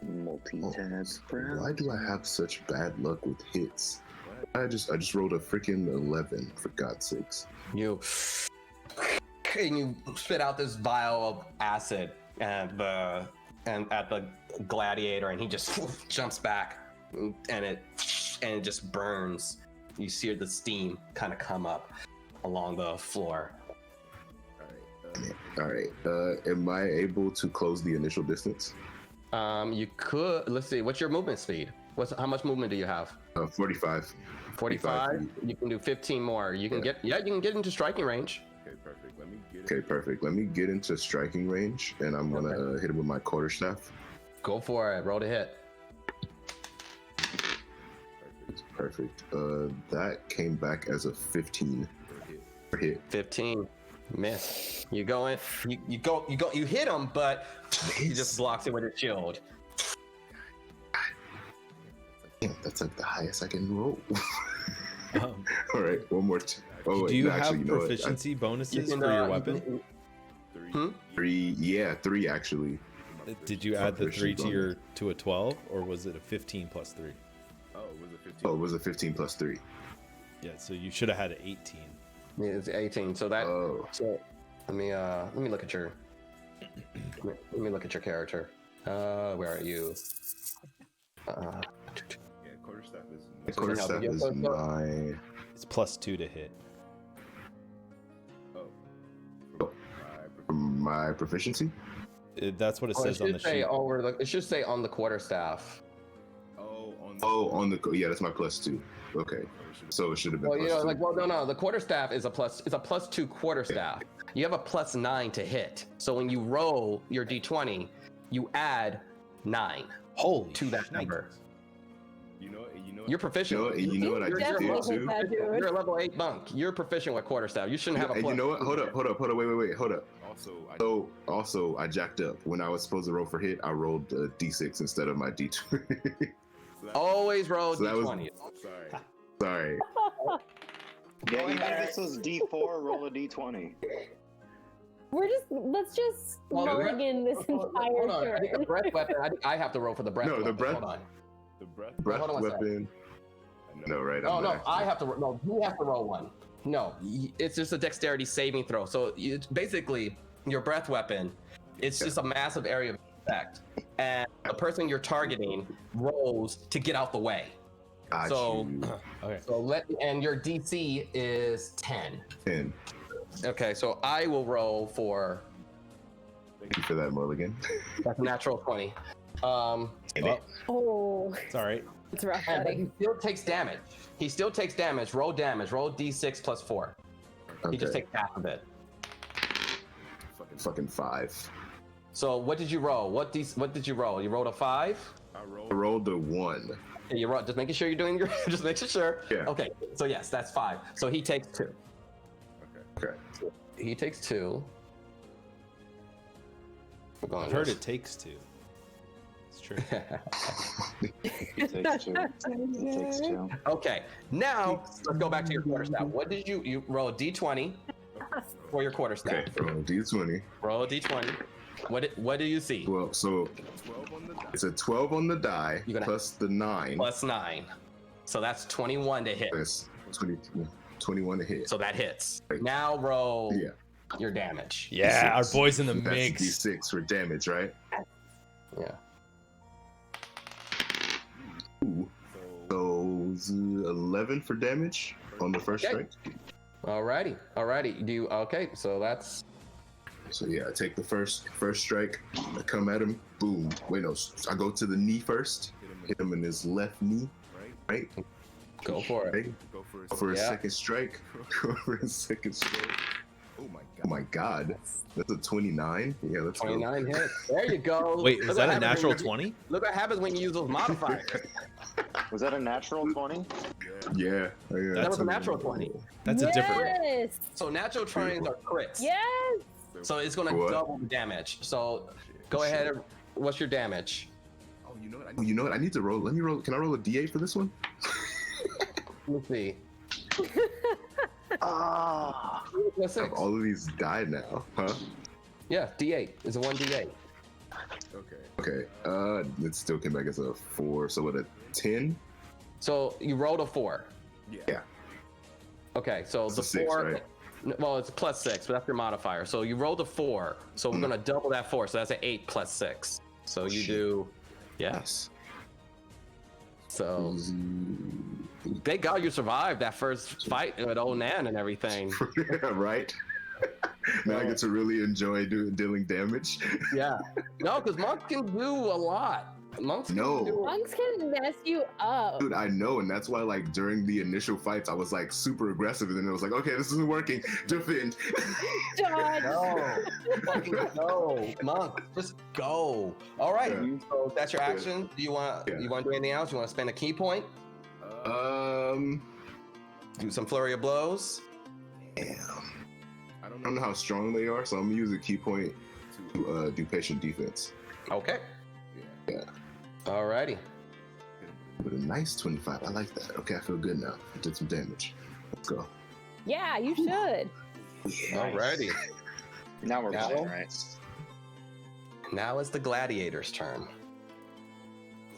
Multi-tabs. Why do I have such bad luck with hits? I just rolled a freaking 11, for God's sakes. You spit out this vial of acid and at the gladiator, and he just jumps back, and it just burns. You see the steam kind of come up along the floor. All right. Am I able to close the initial distance? You could. Let's see. What's your movement speed? How much movement do you have? 45. 45. You can do 15 more. You can get. Yeah, you can get into striking range. Okay, perfect. Let me get it. Okay, perfect. Let me get into striking range, and I'm gonna hit him with my quarterstaff. Go for it. Roll to hit. Perfect. That came back as a 15 for hit. 15. Miss. You go in. You hit him, but he just blocks it with his shield. Damn, that's like the highest I can roll. Um, All right, one more. Oh, wait, do you no, have actually, you know what? proficiency bonuses can, for your you weapon? Three actually. Did you add the 3 Proficiency to a 12, or was it a 15 plus 3? Oh, was it 15? Oh, it was a 15 plus 3. Yeah, so you should have had an 18. Yeah, it's 18. So that. Oh. So let me look at your. Let me look at your character. Where are you? Yeah, quarterstaff is. The So quarterstaff yeah, is so- my. It's plus 2 to hit. Oh. My proficiency. That's what it Oh, says on the sheet. It should say on the quarterstaff. Oh, On the yeah, that's my +2. Okay, so it should have been. Well, +2. no. The quarterstaff is a +2 quarterstaff. You have a +9 to hit. So when you roll your d20, you add 9 Holy to that shnikes. number. You know. You're proficient. You know what I You're just did definitely too? bad, dude. You're a level 8 monk. You're proficient with quarterstaff. You shouldn't have a And plus. you know what? Hold up. Wait. Hold up. Also, I jacked up. When I was supposed to roll for hit, I rolled a d6 instead of my d20. Always roll So that was- d20. Sorry. Sorry. Yeah, even if this was D4, roll a D20. Let's just Well, the breath- mulligan this Hold entire on. I think the turn. breath weapon. I have to roll for the breath No, the weapon. breath- Hold on. The breath. Breath hold on one weapon. No, right. Oh I'm no, back. I have to. No, you have to roll one. No, it's just a dexterity saving throw. So basically, your breath weapon, it's just a massive area of effect, and the person you're targeting rolls to get out the way. Got So- you. Okay. So and your DC is 10. 10. Okay, so I will roll for Thank you for that, Mulligan. that's a natural 20. Well, Oh, it's all right. it's rough, But buddy. he still takes damage. He still takes damage. Roll damage. Roll d6 plus 4. He just Okay. takes half of it. fucking 5. So what did you roll? What did you roll? You rolled a 5? I I rolled. rolled a 1. Yeah, you roll. Just making sure you're doing your. Just making sure. Yeah. Okay. So yes, that's 5. So he takes 2. Okay. Okay. He takes 2. We're going I've heard this. it takes 2. It's true. It takes 2. It takes 2. Okay. Now let's go back to your quarterstaff. What did you roll? A d20 for your quarterstaff. Okay, roll D20. Roll a d20. What do you see? Well, so 12 on the die. it's a 12 on the die You're gonna- plus the 9. Plus 9. So that's 21 to hit. That's 21 to hit. So that hits. Right. now roll Yeah. your damage. Yeah, our D6. boys in the That's mix. D6 for damage, right? Yeah. Ooh. So So 11 for damage on the first Okay. strike. Alrighty. Okay, so that's So yeah, I take the first strike. I come at him. Boom. Wait, no. I go to the knee first. Hit him in his left knee. right. Right. go for it. Right. Go for a Go for a Yeah. second strike. Go for a second strike. Oh my god. Oh my god. That's a 29. Yeah, let's go. 29 hits. There you go. Wait, Look is what that a happens when natural you- 20? Look what happens when you use those modifiers. Was that a natural 20? Yeah. Yeah. That was a natural 20. That's a different. Yes. So natural 20s are crits. Yes. So it's gonna What? double the damage. So go ahead and what's your damage? Oh, you know what? Oh, you know what? I need to roll. Let me roll. Can I roll a D8 for this one? Let's see. Ah. What's 6? All of these died now, huh? Yeah, D8. It's a 1D8. Okay. Okay. It still came back as a 4. So what, a 10? So you rolled a 4. Yeah. Okay, so It's the a 6, 4. right? Well, it's plus 6, but that's your modifier. So you rolled a 4. So we're gonna double that 4. So that's an 8 plus 6. So you Shit. do. Yeah. Yes. So thank God you survived that first fight with old Nan and everything. Right? Now I get to really enjoy dealing damage. Yeah. No, because monks can do a lot. Monks can No. do Monks can mess you up. Dude, I know, and that's why, like, during the initial fights, I was like super aggressive, and then it was like, okay, this isn't working. Defend. Dodge. No, fucking go, monk, just go. All right, Yeah. so that's your action. Do you want Yeah. to do anything else? You want to spend a key point? Do some flurry of blows? Damn. I don't I don't know how strong they are, so I'm gonna use a key point to do patient defense. Okay. Yeah. Alrighty. With a nice 25. I like that. Okay, I feel good now. I did some damage. Let's go. Yeah, you should. Yeah. Alrighty. Now we're Gala? playing, right? Now it's the gladiator's turn.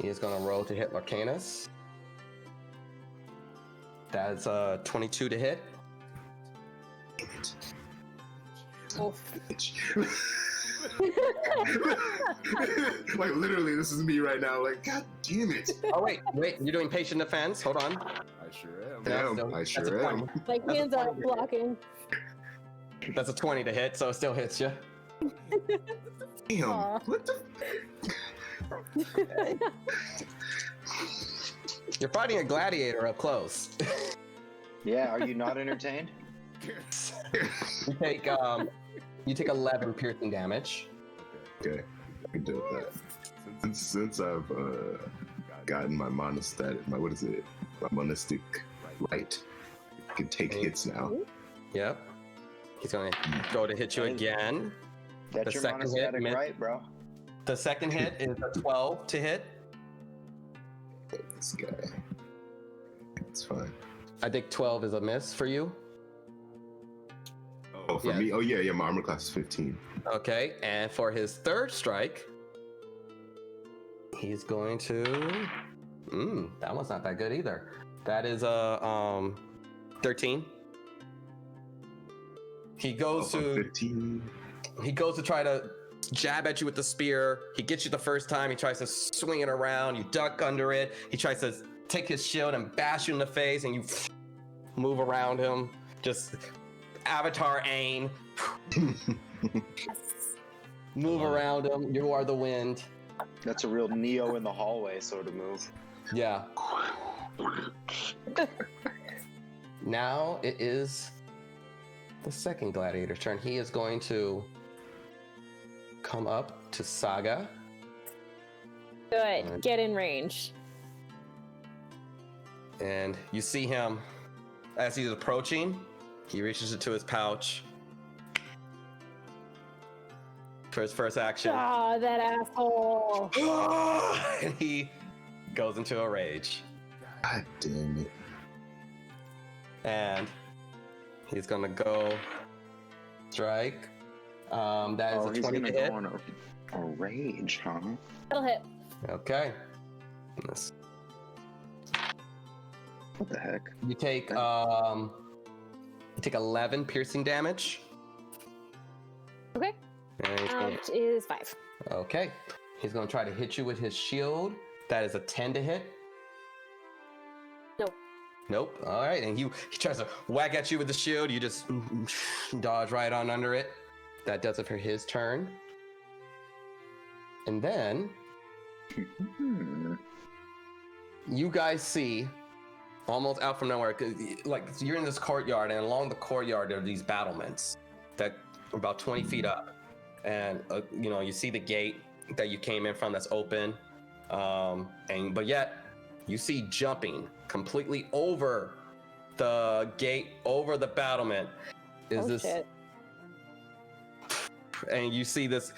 He is going to roll to hit Larcanus. That's 22 to hit. Oof. Like, literally, this is me right now. Like, god damn it. Oh wait, you're doing patient defense. Hold on. I sure am. Yeah. Damn, so I that's sure a am. 20. Like That's a hands up, point. blocking. That's a 20 to hit, so it still hits you. Damn. Aw. What the? You're fighting a gladiator up close. Yeah, are you not entertained? You take 11 piercing damage. Okay, I can deal with that. Since I've gotten my monostat, my monistic light, I can take hits now. Yep. He's gonna go to hit you again. That's The your second hit, monostatic, mid- right, bro? The second hit is a 12 to hit. This guy. It's fine. I think 12 is a miss for you. Oh, for Yeah. me? Oh, yeah, my armor class is 15. Okay, and for his third strike, he's going to. That one's not that good either. That is a 13. He goes to 15. he goes to try to jab at you with the spear. He gets you the first time. He tries to swing it around. You duck under it. He tries to take his shield and bash you in the face, and you move around him. Just Avatar aim. Move around him. You are the wind. That's a real Neo in the hallway sort of move. Yeah. Now it is the second gladiator's turn. He is going to come up to Saga. Good. Get in range. And you see him as he's approaching. He reaches into his pouch for his first action. Ah, that asshole. And he goes into a rage. God damn it. And he's gonna go strike. That is a he's 20 gonna to hit. go on a rage, huh? That'll hit. Okay. Yes. What the heck? You take 11 piercing damage. Okay. And he's gonna- Which is 5. okay. He's gonna try to hit you with his shield. That is a 10 to hit. Nope. Nope. All right. And he tries to whack at you with the shield. You just dodge right on under it. That does it for his turn. And then you guys see, almost out from nowhere, like you're in this courtyard, and along the courtyard there are these battlements that are about 20 feet up. And you see the gate that you came in from that's open. But yet you see jumping completely over the gate, over the battlement is this Shit. and you see this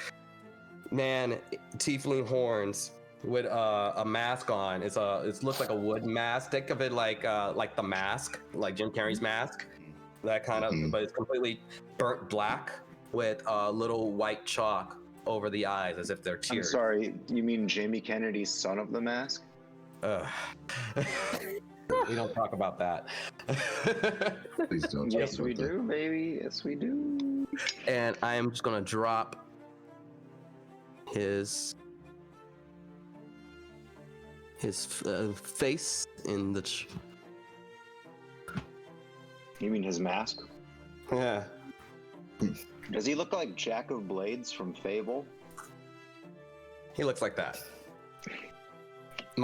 man, tiefling horns with a mask on. It looks like a wood mask. Think of it like the mask, like Jim Carrey's mask, that kind of, but it's completely burnt black with a little white chalk over the eyes as if they're I'm tears. sorry, you mean Jamie Kennedy's Son of the Mask? We don't talk about that. Please don't. Yes, talk we about that. do, baby. Yes, we do. And I am just gonna drop his face in the. You mean his mask? Yeah. Does he look like Jack of Blades from Fable? He looks like that. Oh,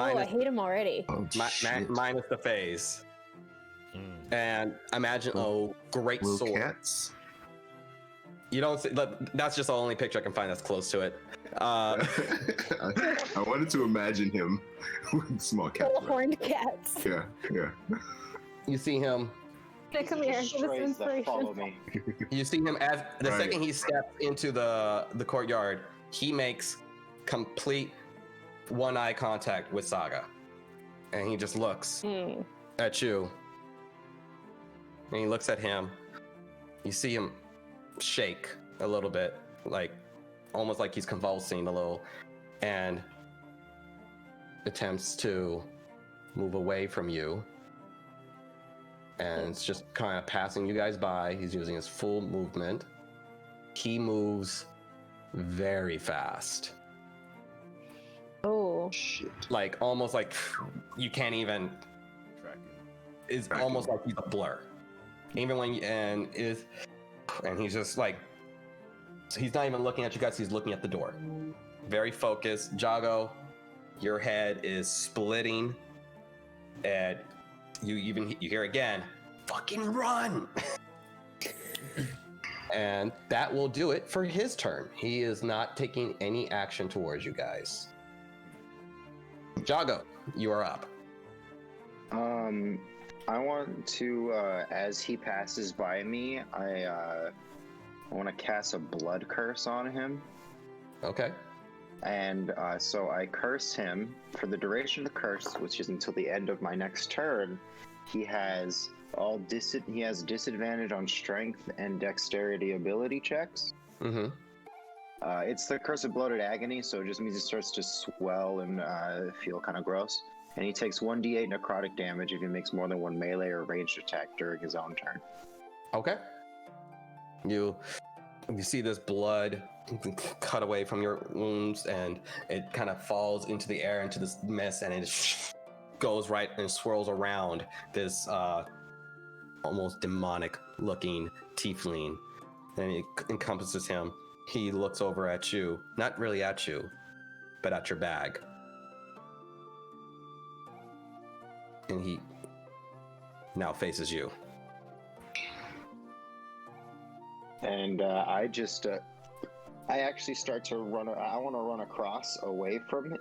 I Minus, hate him already. Oh, shit. minus the face. And imagine great Little sword. cats. You don't see, that's just the only picture I can find that's close to it. I wanted to imagine him with small cats. Little horned cats. Yeah, yeah. You see him. Come here. Give us Strays that follow inspiration. me. You see him as the Right. second he steps into the courtyard, he makes complete one-eye contact with Saga, and he just looks at you, and he looks at him. You see him shake a little bit, like almost like he's convulsing a little, and attempts to move away from you. And it's just kind of passing you guys by. He's using his full movement. He moves very fast. Oh. Shit. Like almost like you can't even. Tracking. It's almost like he's a blur. Even when and he's just like, he's not even looking at you guys. He's looking at the door. Very focused. Jago, your head is splitting, and you hear again, fucking run. And that will do it for his turn. He is not taking any action towards you guys. Jago, you are up. I want to, as he passes by me, I want to cast a blood curse on him. Okay. And so I curse him for the duration of the curse, which is until the end of my next turn. He has disadvantage on strength and dexterity ability checks. Mm-hmm. It's the Curse of Bloated Agony, so it just means it starts to swell and feel kind of gross. And he takes 1d8 necrotic damage if he makes more than one melee or ranged attack during his own turn. Okay. You see this blood cut away from your wounds, and it kind of falls into the air, into this mist, and it goes right and swirls around this almost demonic-looking tiefling, and it encompasses him. He looks over at you, not really at you, but at your bag. And he now faces you. And I just I actually start to run. I want to run across away from.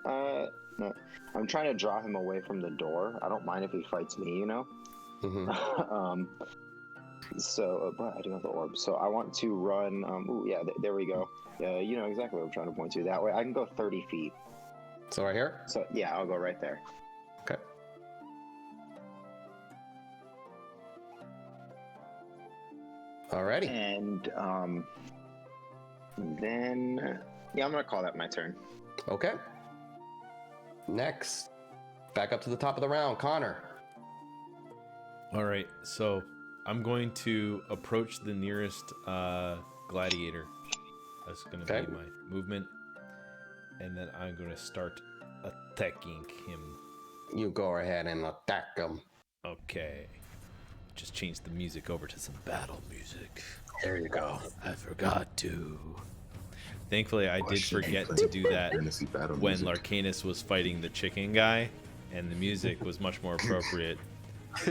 No, I'm trying to draw him away from the door. I don't mind if he fights me, you know. Mm-hmm. So, but I do have the orb. So I want to run. Ooh, yeah, there we go. You know exactly what I'm trying to point to. That way, I can go 30 feet. So right here? So yeah, I'll go right there. Okay. Alrighty. And then yeah, I'm gonna call that my turn. Okay. Next, back up to the top of the round, Connor. All right, so I'm going to approach the nearest gladiator. That's going to Okay. be my movement. And then I'm going to start attacking him. You go ahead and attack him. Okay. Just change the music over to some battle music. There you go. I forgot to. Thankfully, I did Question, forget you to played do that fantasy battle when music. Larcanus was fighting the chicken guy, and the music was much more appropriate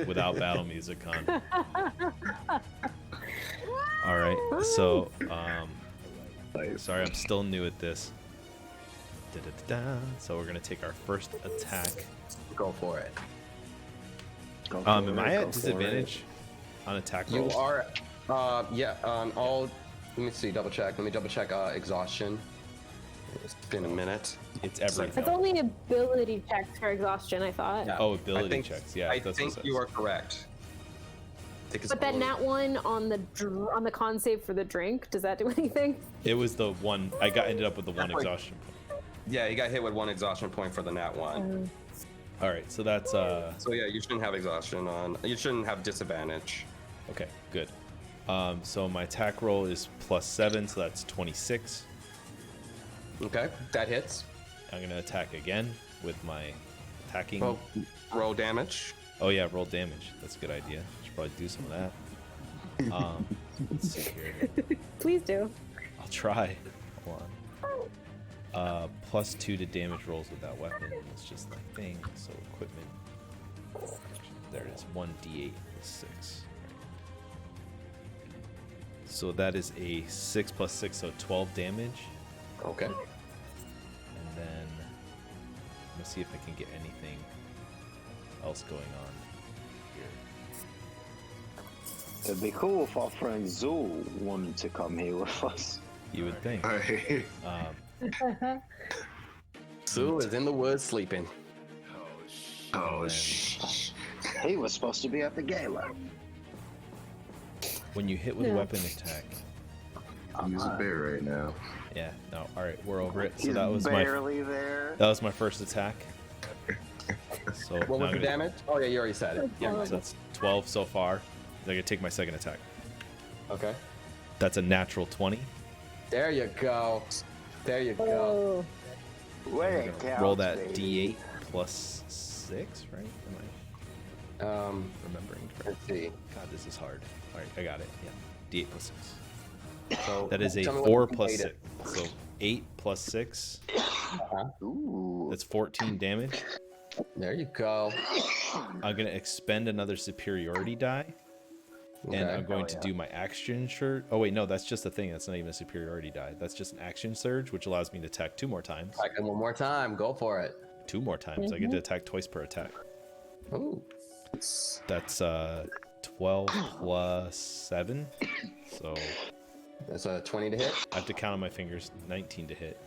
without battle music on. All right, so sorry, I'm still new at this. Da-da-da-da. So we're gonna take our first attack. Go for it. Am I at disadvantage on attack You rolls? are, yeah, on all, let me see, double check. Let me double check exhaustion. It's been a minute. It's everything. It's only ability checks for exhaustion, I thought. Yeah. Oh, ability I think, checks. Yeah, I that's what think it says. you are correct. I think it's But that only- nat one on the con save for the drink, does that do anything? It was the one I ended up with the one That's like- exhaustion point. Yeah, you got hit with one exhaustion point for the nat one. All right, so that's So yeah, you shouldn't have exhaustion on. You shouldn't have disadvantage. okay, good. So my attack roll is +7, so that's 26. Okay, that hits. I'm gonna attack again with my attacking. Roll damage. Oh yeah, roll damage. That's a good idea. Should probably do some of that. Let's see here. Please do. I'll try. Hold on. +2 to damage rolls with that weapon. It's just the thing. So equipment. There it is. 1d8 plus 6. So that is a 6 + 6, so 12 damage. Okay. And then let's see if I can get anything else going on here. It'd be cool if our friend Zool wanted to come here with us. You would think. Alright. Sue is in the woods sleeping. Oh, shh. He was supposed to be at the gala. When you hit with a No. weapon attack. I'm using bear right now. Yeah, no. All right, we're over it. So He's that was barely there. that was my first attack. So What now was I'm the gonna- damage? Oh yeah, you already said it. Yeah. So that's 12 so far. I'm gonna take my second attack. Okay. That's a natural 20. There you go. There you go. Oh, Way I'm it gonna counts, roll that baby. D8 plus 6, right? Am I remembering correctly? Let's see. God, this is hard. All right, I got it. Yeah, D8 plus 6. So That is a tell me what 4 you plus made 6. it. So 8 plus 6. Ooh. That's 14 damage. There you go. I'm going to expend another superiority die. And Okay. I'm going to do my action surge. Oh, wait, no, that's just a thing. That's not even a superiority die. That's just an action surge, which allows me to attack 2 more times. Attack him one more time. Go for it. 2 more times. I get to attack twice per attack. Ooh. That's 12 plus 7. So That's a 20 to hit. I have to count on my fingers. 19 to hit.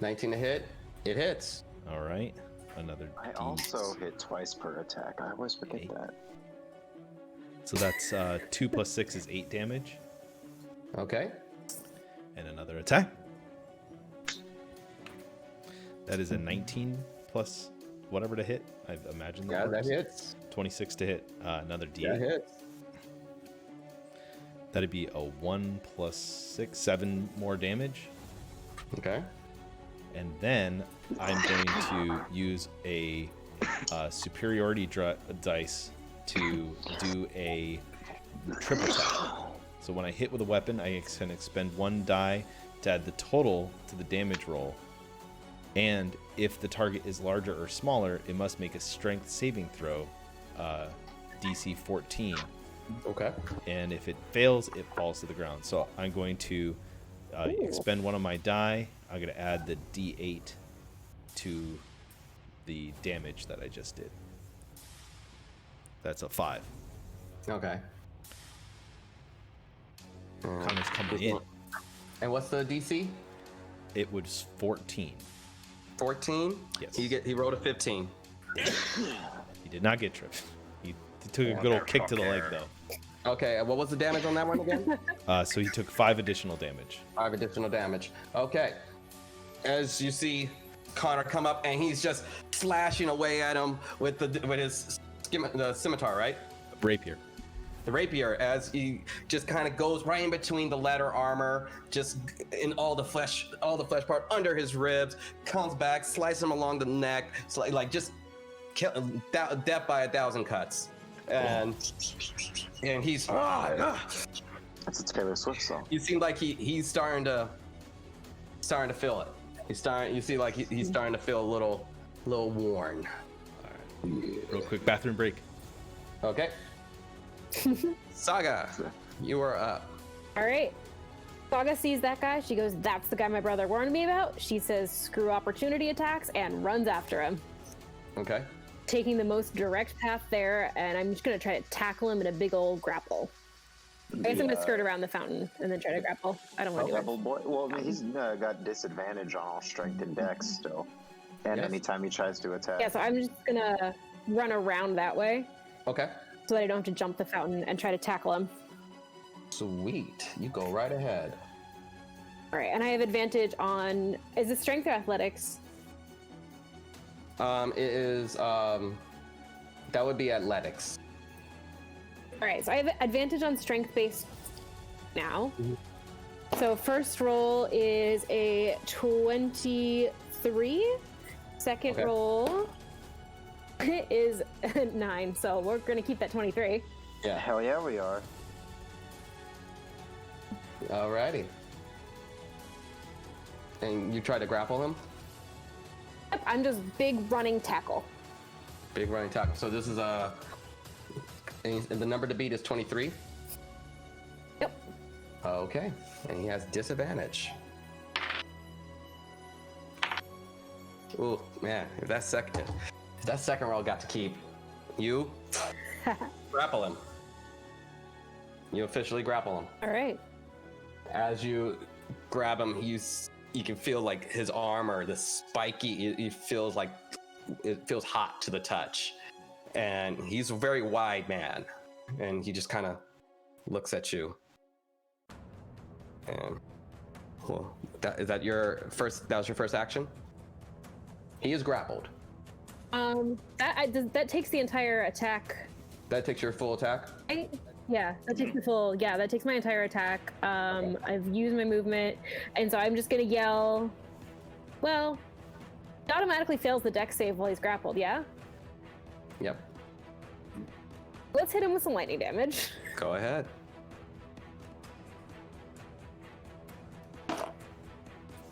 19 to hit. It hits. All right. Another I D. also hit twice per attack. I always forget 8. that. So that's 2 plus 6 is 8 damage. Okay. And another attack. That is a 19 plus whatever to hit. I imagine that Yeah, that works. hits. 26 to hit. Another D8. That hits. That'd be a 1 plus 6, 7 more damage. Okay. And then I'm going to use a superiority dice to do a triple attack. So when I hit with a weapon, I can expend 1 die to add the total to the damage roll. And if the target is larger or smaller, it must make a strength saving throw, DC 14. Okay. And if it fails, it falls to the ground. So I'm going to expend one of my die. I'm going to add the D8 to the damage that I just did. That's a 5. Okay. Connor's coming in. And what's the DC? It was 14. 14? Yes. He rolled a 15. He did not get tripped. He took a good old kick to the leg, though. Okay, what was the damage on that one again? So he took 5 additional damage. 5 additional damage. Okay. As you see Connor come up, and he's just slashing away at him with his the scimitar, right? Rapier. The rapier, as he just kind of goes right in between the leather armor, just in all the flesh part under his ribs, comes back, slices him along the neck, like just kill death by 1,000 cuts, and he's That's a Taylor Swift song. you seem like he's starting to feel it. He's starting to feel a little worn. Real quick bathroom break. Okay. Saga, you are up. All right. Saga sees that guy. She goes, "That's the guy my brother warned me about." She says, "Screw opportunity attacks," and runs after him, Okay. taking the most direct path there. And I'm just gonna try to tackle him in a big old grapple. I guess I'm gonna skirt around the fountain and then try to grapple. I don't want to do it. Rebel boy. Well, I mean, he's got disadvantage on all strength and dex still, and Yes. anytime he tries to attack. Yeah, so I'm just gonna run around that way Okay. so that I don't have to jump the fountain and try to tackle him. Sweet. You go right ahead. All right, and I have advantage on. Is it strength or athletics? It is that would be athletics. All right, so I have advantage on strength based now. So first roll is a 23. Second Okay. roll is 9. So we're gonna keep that 23. Yeah. Hell yeah, we are. Alrighty. And you try to grapple him? Yep, I'm just big running tackle. Big running tackle. So this is and the number to beat is 23? Yep. Okay. And he has disadvantage. Ooh, man, if that second roll got to keep, you grapple him. You officially grapple him. All right. As you grab him, you can feel like his armor, the spiky, it feels hot to the touch. And he's a very wide man. And he just kind of looks at you. And well, that was your first action? He is grappled. That takes the entire attack. That takes your full attack? Yeah, that takes the full. Yeah, that takes my entire attack. I've used my movement, and so I'm just gonna yell. Well, it automatically fails the dex save while he's grappled. Yeah. Yep. Let's hit him with some lightning damage. Go ahead.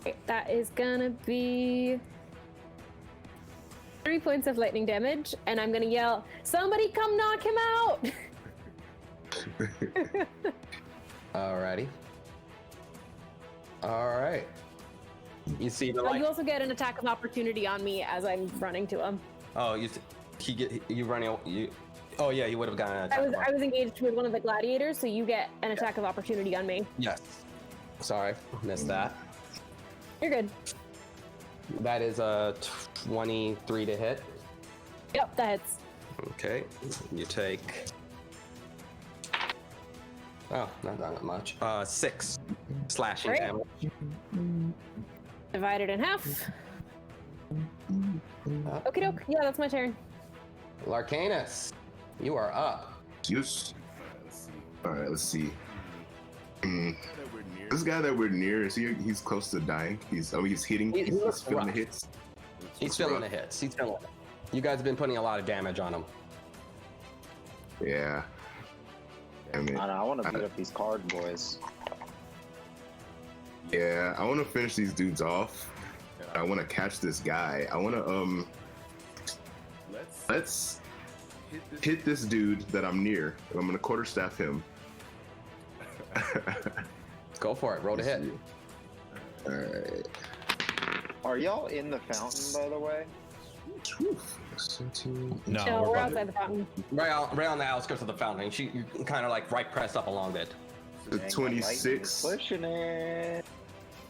Okay, that is gonna be 3 points of lightning damage, and I'm gonna yell, "Somebody come knock him out!" Alrighty. Alright. You see the You also get an attack of opportunity on me as I'm running to him. Oh, you running. Oh yeah, you would have gotten an attack. I was engaged with one of the gladiators, so you get an attack of opportunity on me. Yes. Sorry, missed that. You're good. That is a 23 to hit. Yep, that hits. Okay. You take. Oh, not that much. 6 slashing Great. damage. Divided in half. Okie doke. Yeah, that's my turn. Larcanus, you are up. Yes. Let's see. All right, let's see. That we're near. This guy that we're near, he's close to dying. He's hitting. He He's looks feeling the rough. hits. He's feeling the hits. He's feeling it. You guys have been putting a lot of damage on him. Yeah. Damn it. I want to beat up these card boys. Yeah, I want to finish these dudes off. I want to catch this guy. I want to let's hit this dude that I'm near. I'm gonna quarterstaff him. Go for it. Roll to hit. Alright. Are y'all in the fountain, by the way? No, No, we're we're about outside the fountain. Right on the outskirts of the fountain. You kind of like right pressed up along it. The Dang, 26. the lightning is pushing it.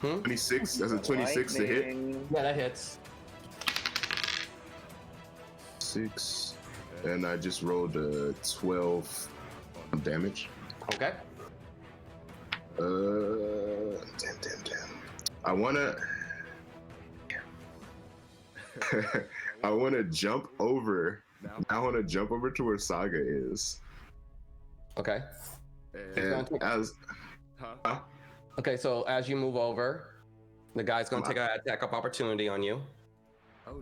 26. That's a 26 to hit. Lightning. Yeah, that hits. 6. And I just rolled a 12 damage. Okay. Damn. I wanna jump over. I wanna jump over to where Saga is. Okay. And as Okay, so as you move over, the guy's gonna take an attack of opportunity on you.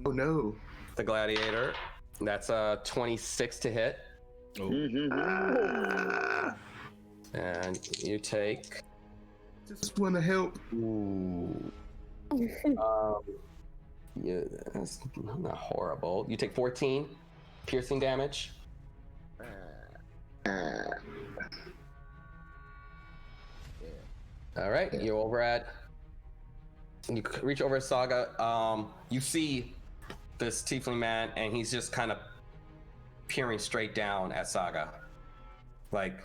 oh no. The gladiator. That's a 26 to hit. Ah, And you take just wanna help. yeah, that's not horrible. You take 14 piercing damage. All right, you're over at. You reach over Saga. You see this tiefling man, and he's just kind of peering straight down at Saga. Like,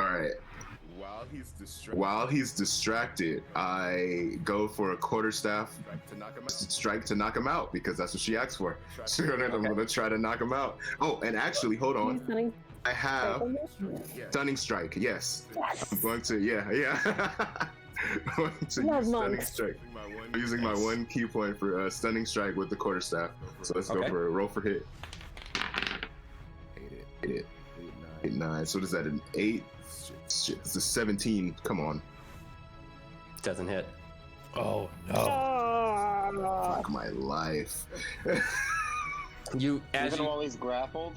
All right. While he's distracted, I go for a quarterstaff to knock him out. strike to knock him out because that's what she asked for. So I'm Okay. gonna try to knock him out. Oh, and actually, hold on. Stunning I have strike. stunning strike. Yes. Yes. I'm going to. Yeah. I'm going to Love use stunning monks. strike. I'm using my one key point for stunning strike with the quarterstaff. So let's go Okay. for a roll for hit. Hit it. 8, 9. So what is that? An 8? Shit, it's a 17. Come on. doesn't hit. Oh no. Fuck my life. You as Even you while he's grappled?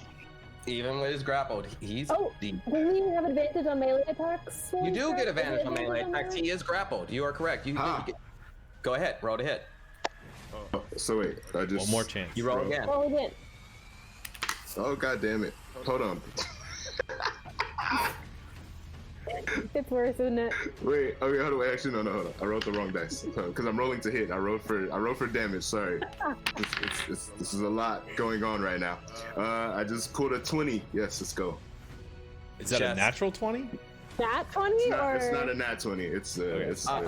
even when he's grappled, he's Oh. deep. Doesn't he have advantage on melee attacks? You do get advantage on melee attacks. He is grappled. You are correct. You get, go ahead, roll to hit. So wait, I just One more chance. You roll again. Oh, he did. Oh god damn it! Hold on. It's worse, isn't it? Wait. Okay. Hold on. Actually, no. Hold on. I rolled the wrong dice because I'm rolling to hit. I rolled for damage. Sorry. This is a lot going on right now. I just pulled a 20. Yes, let's go. Is that a Chest. natural 20? Nat 20 It's or? not a nat 20. It's it's a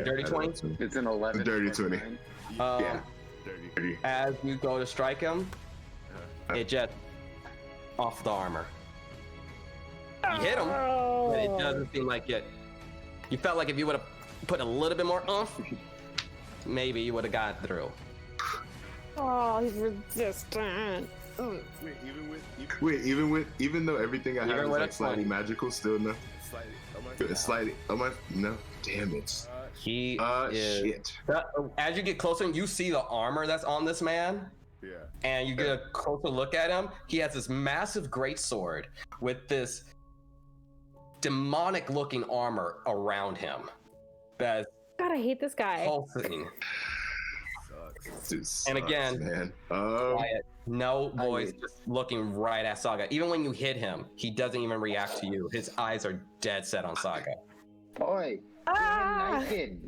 dirty 20? It's an 11. Dirty 20. Yeah. Dirty. As you go to strike him, it just off the armor. You hit him, but it doesn't seem like it. You felt like if you would have put a little bit more oomph, maybe you would have got through. Oh, he's resistant. Wait, even though everything I Even have is with like a slightly 20. magical, still no. It's slightly. Oh my. No. Damn it. He is. Shit. As you get closer, you see the armor that's on this man, Yeah. and you get a closer look at him. He has this massive greatsword with this demonic-looking armor around him that's God, I hate this guy. pulsing. Dude, And again, man. Quiet. No voice, just looking right at Saga. Even when you hit him, he doesn't even react to you. His eyes are dead set on Saga. Oi! Ah! Naked.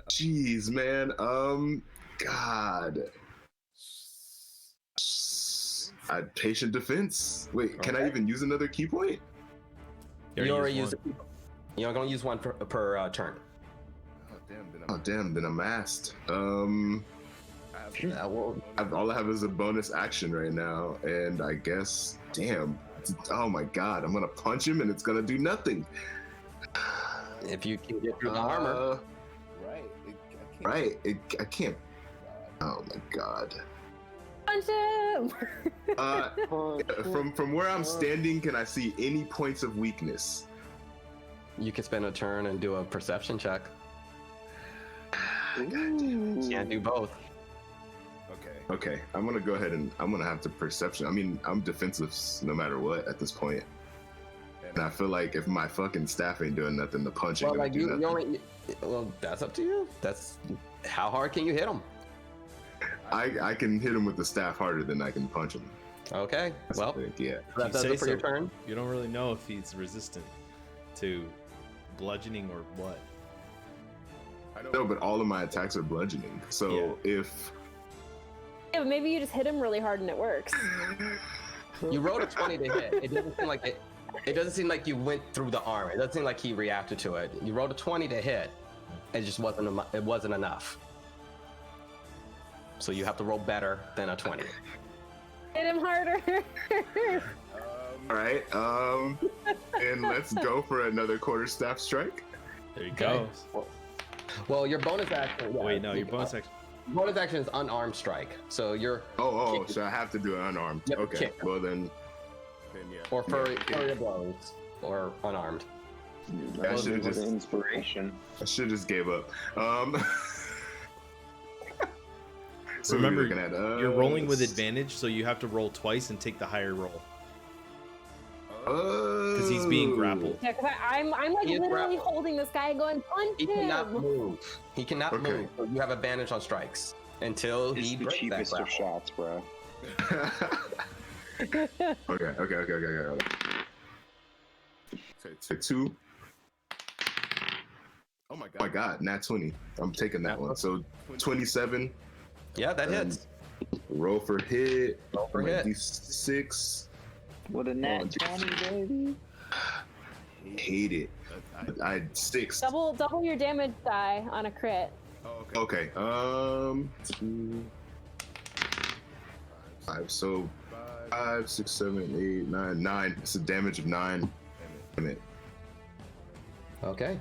Jeez, man. God. Patient defense. Wait, can I even use another key point? You already used it. You're going to use one per turn. Oh damn, then I'm masked. Well, All I have is a bonus action right now, and I guess, damn. Oh my god, I'm gonna punch him and it's gonna do nothing. if you can get through the armor. Right, I can't. Oh my god. Punch him! From where I'm standing, can I see any points of weakness? You can spend a turn and do a perception check. God damn it. Can't do both. Okay, I'm gonna go ahead and I'm gonna have to perception. I mean, I'm defensive no matter what at this point. And I feel like if my fucking staff ain't doing nothing, the punch ain't Well, gonna like do you nothing. only. Well, that's up to you. That's how hard can you hit him? I can hit him with the staff harder than I can punch him. Okay. That's Well, the thing, yeah. that does it for your turn. You don't really know if he's resistant to bludgeoning or what. No, but all of my attacks are bludgeoning. So if Yeah, but maybe you just hit him really hard and it works. You rolled a 20 to hit. It doesn't seem like it doesn't seem like you went through the armor. It doesn't seem like he reacted to it. You rolled a 20 to hit. It just wasn't enough. So you have to roll better than a 20. Hit him harder. all right, and let's go for another quarterstaff strike. There you go. Well, your bonus action. Yeah, Wait, no, your bonus action. Bonus action is unarmed strike. So you're. Oh, so I have to do it unarmed. Yep, okay, kick. well then. Or flurry of blows, or unarmed. I should have was just. inspiration. I should just gave up. So Remember, we're looking at, you're rolling with advantage, so you have to roll twice and take the higher roll. Because he's being grappled. Yeah, because I'm like He is literally grappled. holding this guy going, punch He him. cannot move. He cannot Okay. move. So you have advantage on strikes until It's he the breaks that cheapest of grapple. shots, bro. Okay. So 2. Oh my Oh my god, nat 20. I'm taking that one. So 27. Yeah, that hits. Roll for hit. Roll for My hit. D6. What a nat 20, baby. Hate it. I had 6. Double your damage die on a crit. Oh, Okay. 2, 5. So 5, 6, 7, 8, 9. 9. It's a damage of 9. Damn it. Okay.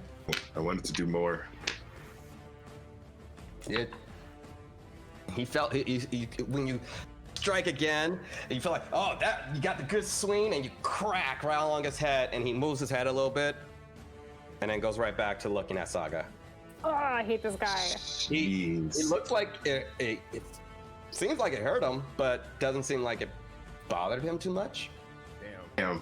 I wanted to do more. He felt he when you strike again, you feel like, oh, that you got the good swing, and you crack right along his head, and he moves his head a little bit, and then goes right back to looking at Saga. Oh, I hate this guy. Jeez. It looks like it seems like it hurt him, but doesn't seem like it bothered him too much. Damn.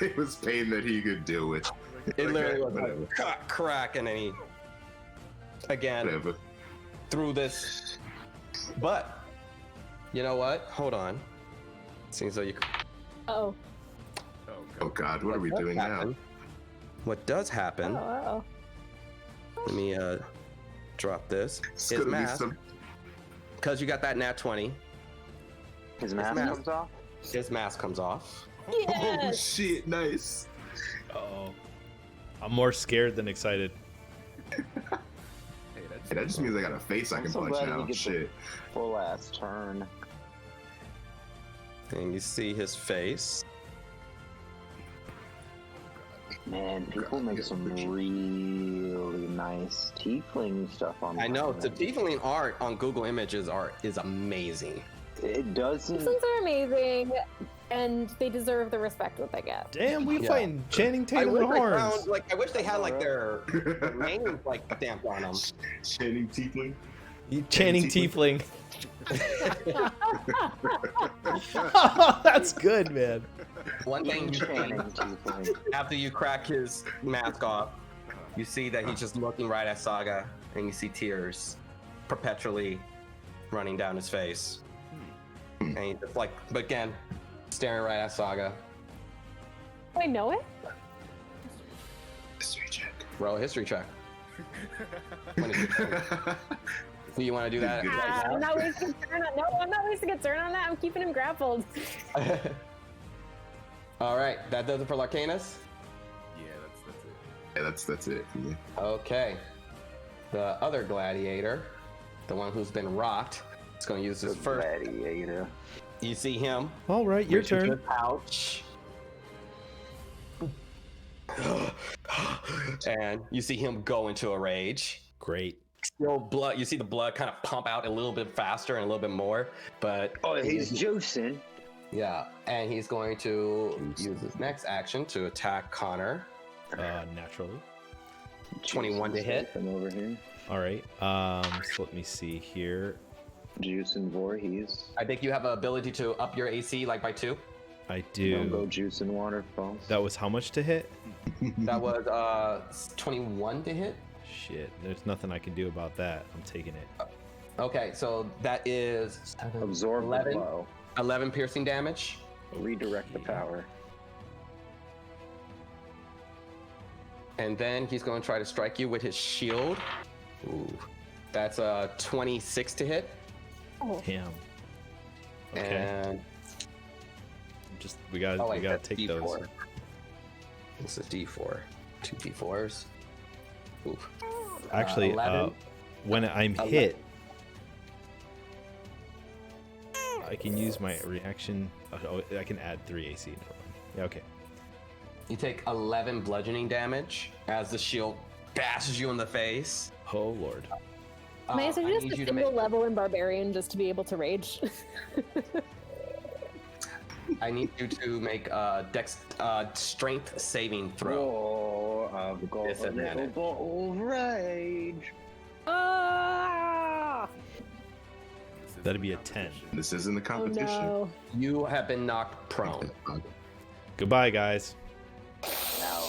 It was pain that he could deal with. It literally was whatever. like crack, and then he again Whatever. through this. But you know what? Hold on. Seems like you. Oh. Oh god, what are we doing now? What does happen? Oh. Let me drop this. It's His gonna be mask, some. because you got that nat 20. His mask mask. comes off? His mask comes off. Oh Yes. shit! Nice. Oh, I'm more scared than excited. Hey, that just means I got a face I I'm can so punch glad now. we get Shit. Full ass turn. And you see his face. Man, people make some really nice tiefling stuff on. I know the Tiefling art on Google Images is amazing. It doesn't. These things are amazing, and they deserve the respect that they get. Damn, we Yeah. fighting Channing I Tatum wish with I horns. found, like, I wish they had like their names like stamped on them. Channing Tiefling. Channing Tiefling. Oh, that's good, man. One thing you see Channing tiefling. after you crack his mask off, you see that he's just looking right at Saga, and you see tears perpetually running down his face. And he's just like, but again, staring right at Saga. I know it. History check. Roll a history check. Do you want to do that? I'm not wasting a turn on. No, I'm not wasting a turn on that. I'm keeping him grappled. All right, that does it for Larcanus. Yeah, that's it. Yeah, that's it for me. Okay, the other gladiator, the one who's been rocked, is going to use his first. Gladiator. You see him. All right, your reach into turn. his pouch. And you see him go into a rage. Great. Still blood. You see the blood kind of pump out a little bit faster and a little bit more, but Oh, he's juicing. yeah. And he's going to use his next action to attack Connor. Naturally. 21 to hit. Come over here. All right. So let me see here. Juicing Voorhees. I think you have an ability to up your AC like by 2. I Don't go do. juicing waterfalls. That was how much to hit? That was 21 to hit. Shit. There's nothing I can do about that. I'm taking it. Okay, so that is Absorb 11. the blow. 11 piercing damage. Redirect the power. And then he's going to try to strike you with his shield. Ooh. That's a 26 to hit. Damn. Okay. And Just we gotta that's take D4. those. This is D4. 2 D4s. Ooh. Actually, 11. when I'm 11. hit, I can use my reaction. Oh, I can add 3 AC. Never mind. Yeah, okay. You take 11 bludgeoning damage as the shield bashes you in the face. Oh lord. May I I suggest need a you to single make. level in Barbarian just to be able to rage? I need you to make a strength saving throw. Oh, I've got a little Disadvantage. bottle of rage. Ah! That'd be a 10. This isn't a Oh competition. no. You have been knocked prone. Goodbye, guys. Now,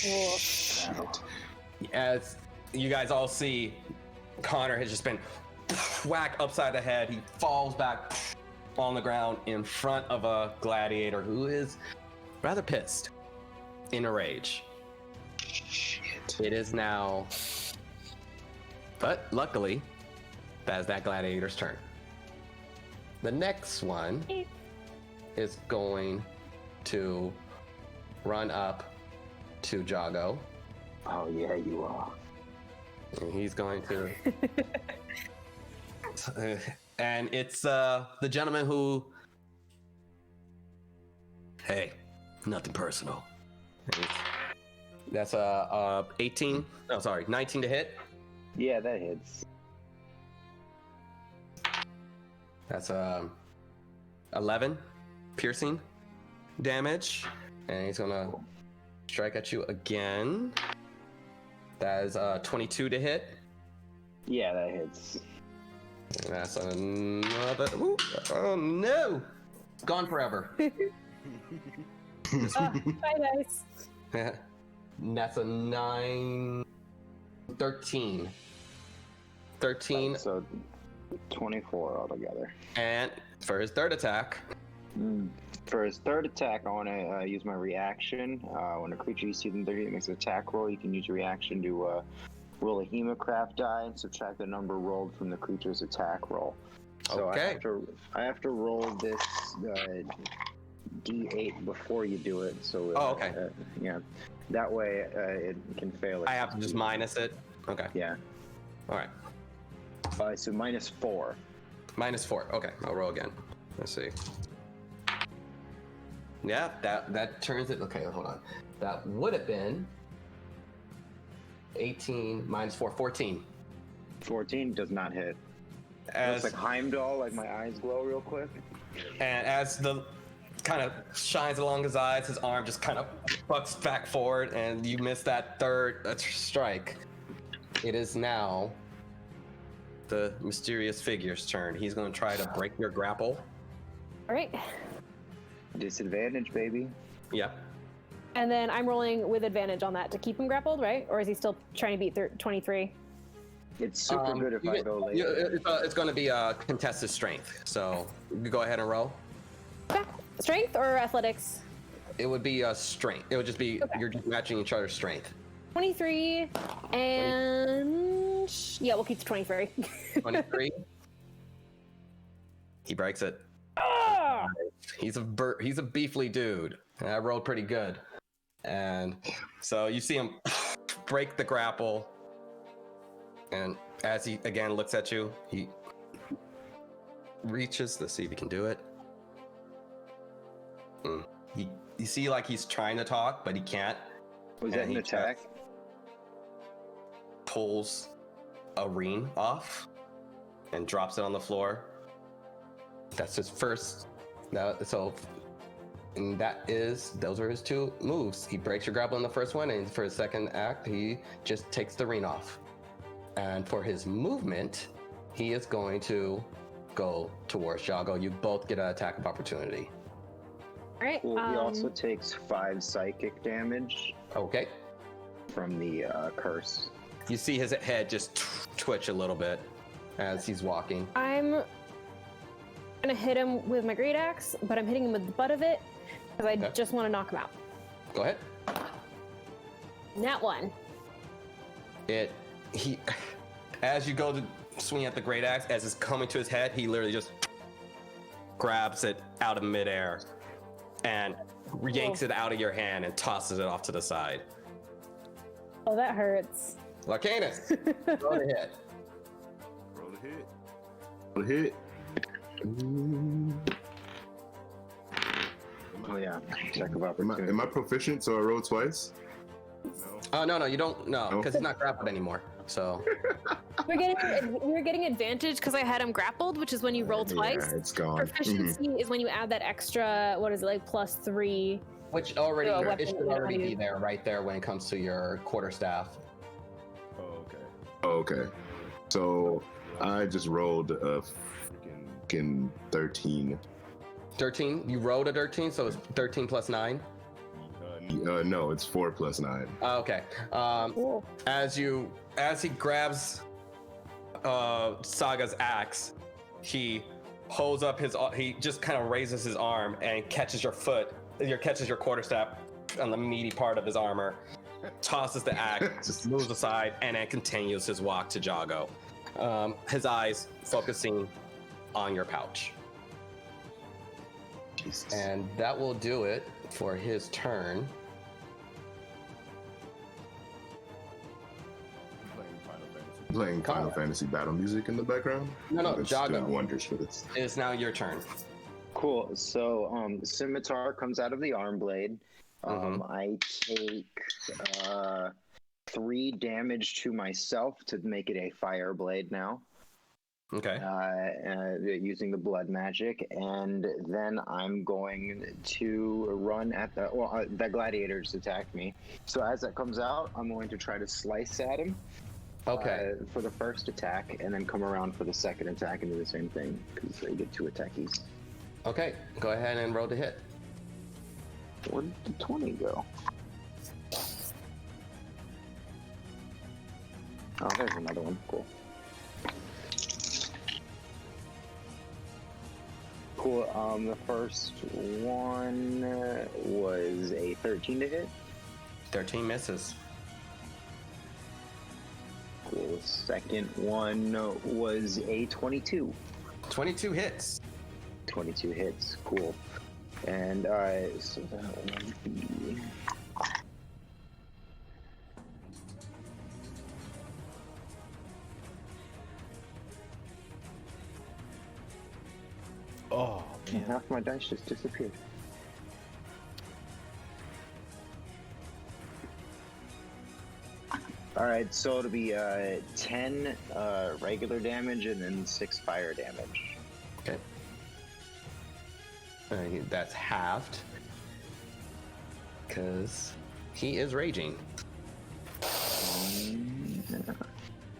Woof. As you guys all see, Connor has just been whacked upside the head. He falls back on the ground in front of a gladiator who is rather pissed, in a rage. Shit. It is now, but luckily, that is that gladiator's turn. The next one is going to run up to Jago, oh yeah, you are. and he's going to. And it's the gentleman who. Hey, nothing personal. That's 18. No, sorry, 19 to hit. Yeah, that hits. That's 11 piercing damage, and he's gonna strike at you again. That is 22 to hit. Yeah, that hits. And that's another. Ooh, oh no! Gone forever. Bye, guys. And that's a 9. 13. 13, So 24 altogether. and for his third attack, For his third attack, I want to use my reaction. When a creature you see them 30 makes an attack roll, you can use your reaction to roll a hemocraft die and subtract the number rolled from the creature's attack roll. So Okay. I have to roll this D8 before you do it. So Oh, okay. Yeah, that way it can fail. I have to just minus it. Okay. Yeah. All right. So -4. -4. Okay, I'll roll again. Let's see. Yeah, that turns it. Okay, hold on. That would have been 18 -4, 14. 14 does not hit. As Looks like Heimdall. Like my eyes glow real quick. and as the kind of shines along his eyes, his arm just kind of bucks back forward, and you miss that third strike. It is now the mysterious figure's turn. He's going to try to break your grapple. All right. Disadvantage, baby. Yep. And then I'm rolling with advantage on that to keep him grappled, right? Or is he still trying to beat 23? It's super good if I go later. It's going to be a contested strength, so you go ahead and roll. Okay. Strength or athletics? It would be a strength. It would just be you're just matching each other's strength. 23 and yeah, we'll keep the 23. 23. He breaks it. Ah! He's a beefly dude. And I rolled pretty good. And so you see him break the grapple. And as he again looks at you, he reaches. Let's see if he can do it. You see like he's trying to talk, but he can't. Was and that an he attack? just pulls a ring off and drops it on the floor. That's his first. And those are his two moves. He breaks your grapple in the first one, and for his second act, he just takes the ring off. And for his movement, he is going to go towards Jago. You both get an attack of opportunity. All right. Well, he also takes 5 psychic damage Okay. from the curse. You see his head just twitch a little bit as he's walking. I'm gonna hit him with my great axe, but I'm hitting him with the butt of it because I Okay. just want to knock him out. Go ahead. Nat 1. As you go to swing at the great axe, as it's coming to his head, he literally just grabs it out of midair and yanks it out of your hand and tosses it off to the side. Oh, that hurts. Lacanus, go ahead. Roll a hit. Roll a hit. Oh yeah, check of Am opportunity. I proficient? So I roll twice. Oh no, you don't. No, No? because he's not grappled anymore. So We're getting advantage because I had him grappled, which is when you roll twice. Yeah, it's gone. Proficiency is when you add that extra, what is it, like +3. which already So a it weapon should that you already don't be use. there, right there, when it comes to your quarterstaff. Oh, okay. Oh, okay. So I just rolled a Freaking. freaking 13. 13. You rolled a 13, so it's 13 plus 9. No, it's 4 plus 9. Oh, okay. Cool. As he grabs Saga's axe, he holds up he just kind of raises his arm and catches your quarterstaff on the meaty part of his armor, tosses the axe, moves aside, and then continues his walk to Jago. His eyes focusing on your pouch. Jesus. And that will do it for his turn. Playing Final Fantasy. Playing Final Fantasy battle music in the background. No, That's Jago. doing wonders for this. It's now your turn. Cool. So, scimitar comes out of the arm blade. I take 3 damage to myself to make it a fire blade now. Okay. Using the blood magic, and then I'm going to run at the gladiators attacked me. So as that comes out, I'm going to try to slice at him. Okay. For the first attack, and then come around for the second attack and do the same thing because they get 2 attackies. Okay. Go ahead and roll to hit. Where did the 20 go? Oh, there's another one. Cool. Cool. The first one was a 13 to hit. 13 misses. Cool. Second one was a 22. 22 hits. 22 hits. Cool. And so that would be. Oh, man. Half my dice just disappeared. All right, so it'll be 10 regular damage and then 6 fire damage. Okay. That's halved. Because he is raging.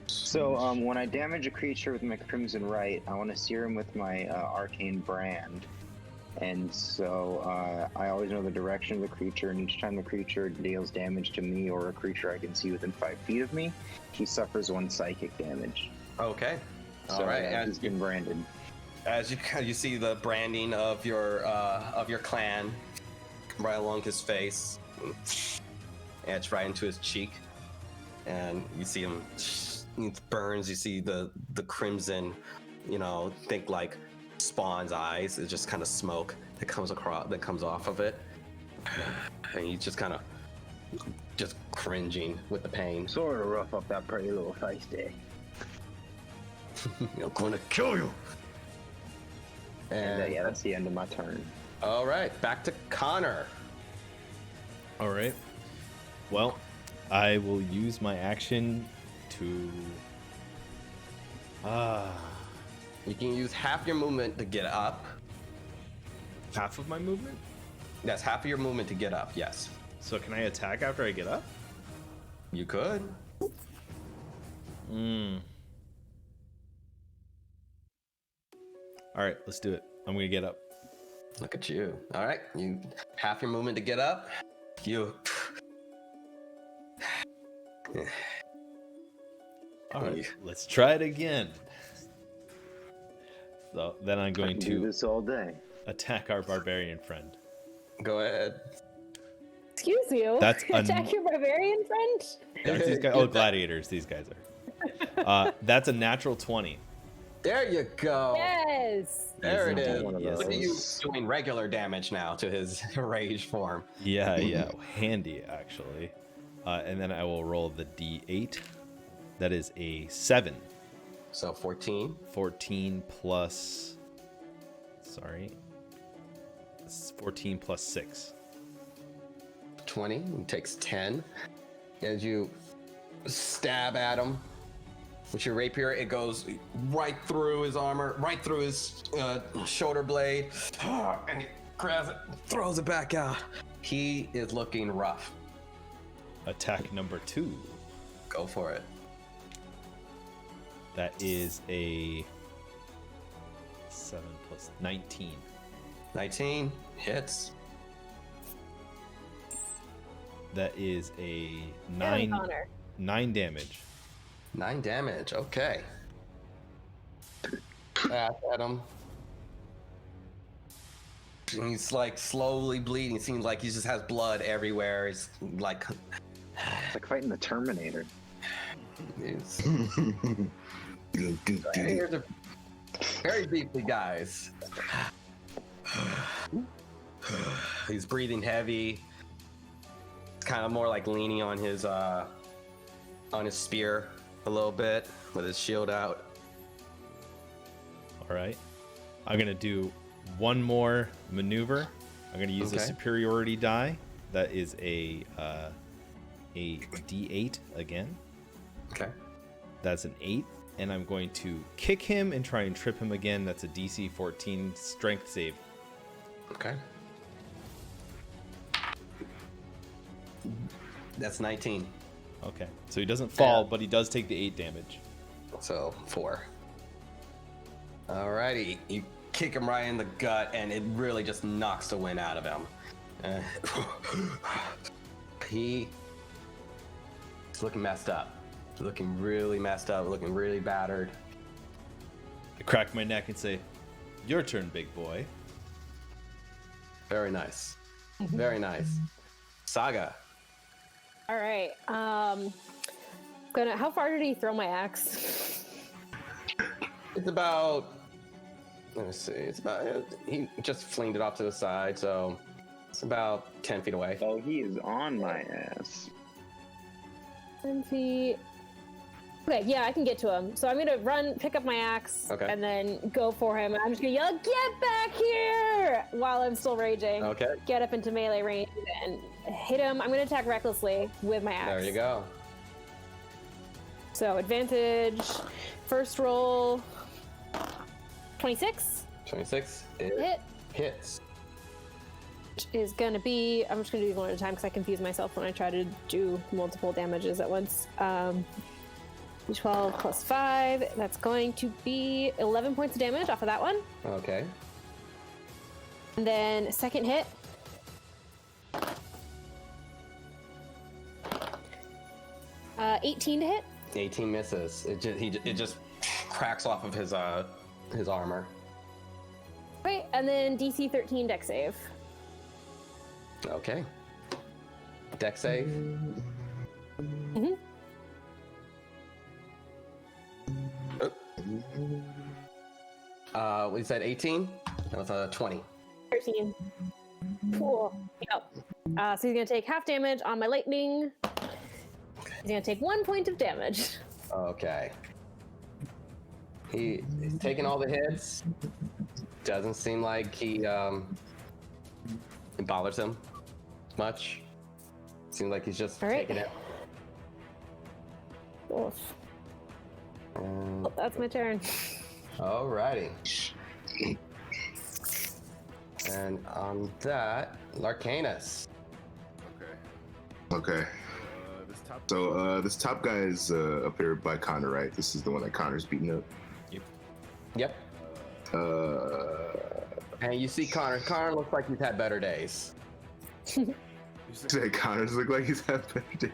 So when I damage a creature with my Crimson Right, I want to sear him with my Arcane Brand. And so I always know the direction of the creature, and each time the creature deals damage to me or a creature I can see within 5 feet of me, he suffers 1 psychic damage. Okay. So All right. he's been branded. As you see the branding of your clan right along his face, etched right into his cheek, and you see him. He burns. You see the crimson. Think like Spawn's eyes. It's just kind of smoke that comes off of it, and he's just kind of just cringing with the pain. Sort of rough up that pretty little face there. I'm gonna kill you. And Yeah, that's the end of my turn. all right, back to Connor. All right. Well, I will use my action to. You can use half your movement to get up. Half of my movement? That's half of your movement to get up. Yes, So can I attack after I get up? you could. All right, let's do it. I'm gonna get up. Look at you. All right, you half your movement to get up. You. All right, let's try it again. So then I'm I going can do to this all day. attack our barbarian friend. Go ahead. Excuse you. That's Attack your barbarian friend? Aren't these guys? Oh, gladiators. These guys are. That's a natural 20. There you go. Yes. There it is. One of Look at you those. doing regular damage now to his rage form. Yeah. Handy, actually. And then I will roll the d8. That is a 7. So 14. 14 plus... Sorry. 14 plus 6. 20. He takes 10. As you stab at him with your rapier, it goes right through his armor, right through his shoulder blade, and he grabs it, throws it back out. He is looking rough. Attack number 2. Go for it. That is a 7 plus 19. 19 hits. That is a Damn, 9 Connor. 9 damage. 9 damage. Okay. Back at him. And he's like slowly bleeding. Seems like he just has blood everywhere. He's like, It's like fighting the Terminator. he's Good. here's a very deeply, guys. He's breathing heavy. It's kind of more like leaning on his spear a little bit with his shield out. All right. I'm going to do one more maneuver. I'm going to use a Okay. superiority die. That is a D8 again. Okay. That's an 8. And I'm going to kick him and try and trip him again. That's a DC 14 strength save. Okay. That's 19. Okay. So he doesn't fall, Yeah. but he does take the 8 damage. So 4. Alrighty. You kick him right in the gut, and it really just knocks the wind out of him. He's looking messed up. Looking really messed up. Looking really battered. I crack my neck and say, "Your turn, big boy." Very nice. Very nice. Saga. All right. How far did he throw my axe? It's about. Let me see. It's about. He just flinged it off to the side, so it's about 10 feet away. Oh, he is on my ass. 10 feet. Okay, yeah, I can get to him. So I'm gonna run, pick up my axe, Okay. and then go for him. And I'm just gonna yell, "Get back here!" while I'm still raging. Okay. Get up into melee range and hit him. I'm gonna attack recklessly with my axe. There you go. So advantage. First roll. 26. 26. It Hit. hits. Which is gonna be. I'm just gonna do these one at a time because I confuse myself when I try to do multiple damages at once. 12 plus 5. That's going to be 11 points of damage off of that one. Okay. And then second hit. Uh, 18 to hit. 18 misses. It just cracks off of his armor. Wait, and then DC 13 deck save. Okay. Deck save. Mm-hmm. We said 18. That was a 20. 13. Cool. Yep. So he's gonna take half damage on my lightning. He's gonna take 1 point of damage. Okay. He's taking all the hits. Doesn't seem like it bothers him much. Seems like he's just All right. taking it. Oof. Well, that's my turn. Alrighty. And on that, Larcanus. Okay. Okay. This top. So this top guy is up here by Connor, right? This is the one that Connor's beating up. Yep. And you see Connor. Connor looks like he's had better days. Say Connor's look like he's had better day.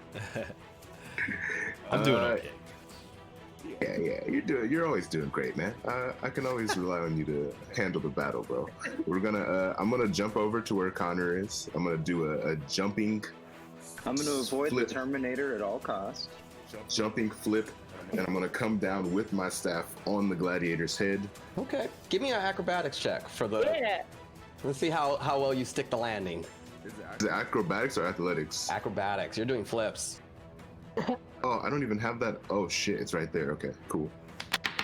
I'm doing okay. Yeah, you're always doing great, man. I can always rely on you to handle the battle, bro. I'm gonna jump over to where Connor is. I'm gonna do a jumping I'm going to avoid Flip. the Terminator at all costs. Jumping flip, and I'm gonna come down with my staff on the gladiator's head. Okay. Give me an acrobatics check for the. Yeah. Let's see how well you stick the landing. Is it Is it acrobatics or athletics? Acrobatics. You're doing flips. Oh, I don't even have that. Oh shit, it's right there. Okay, cool.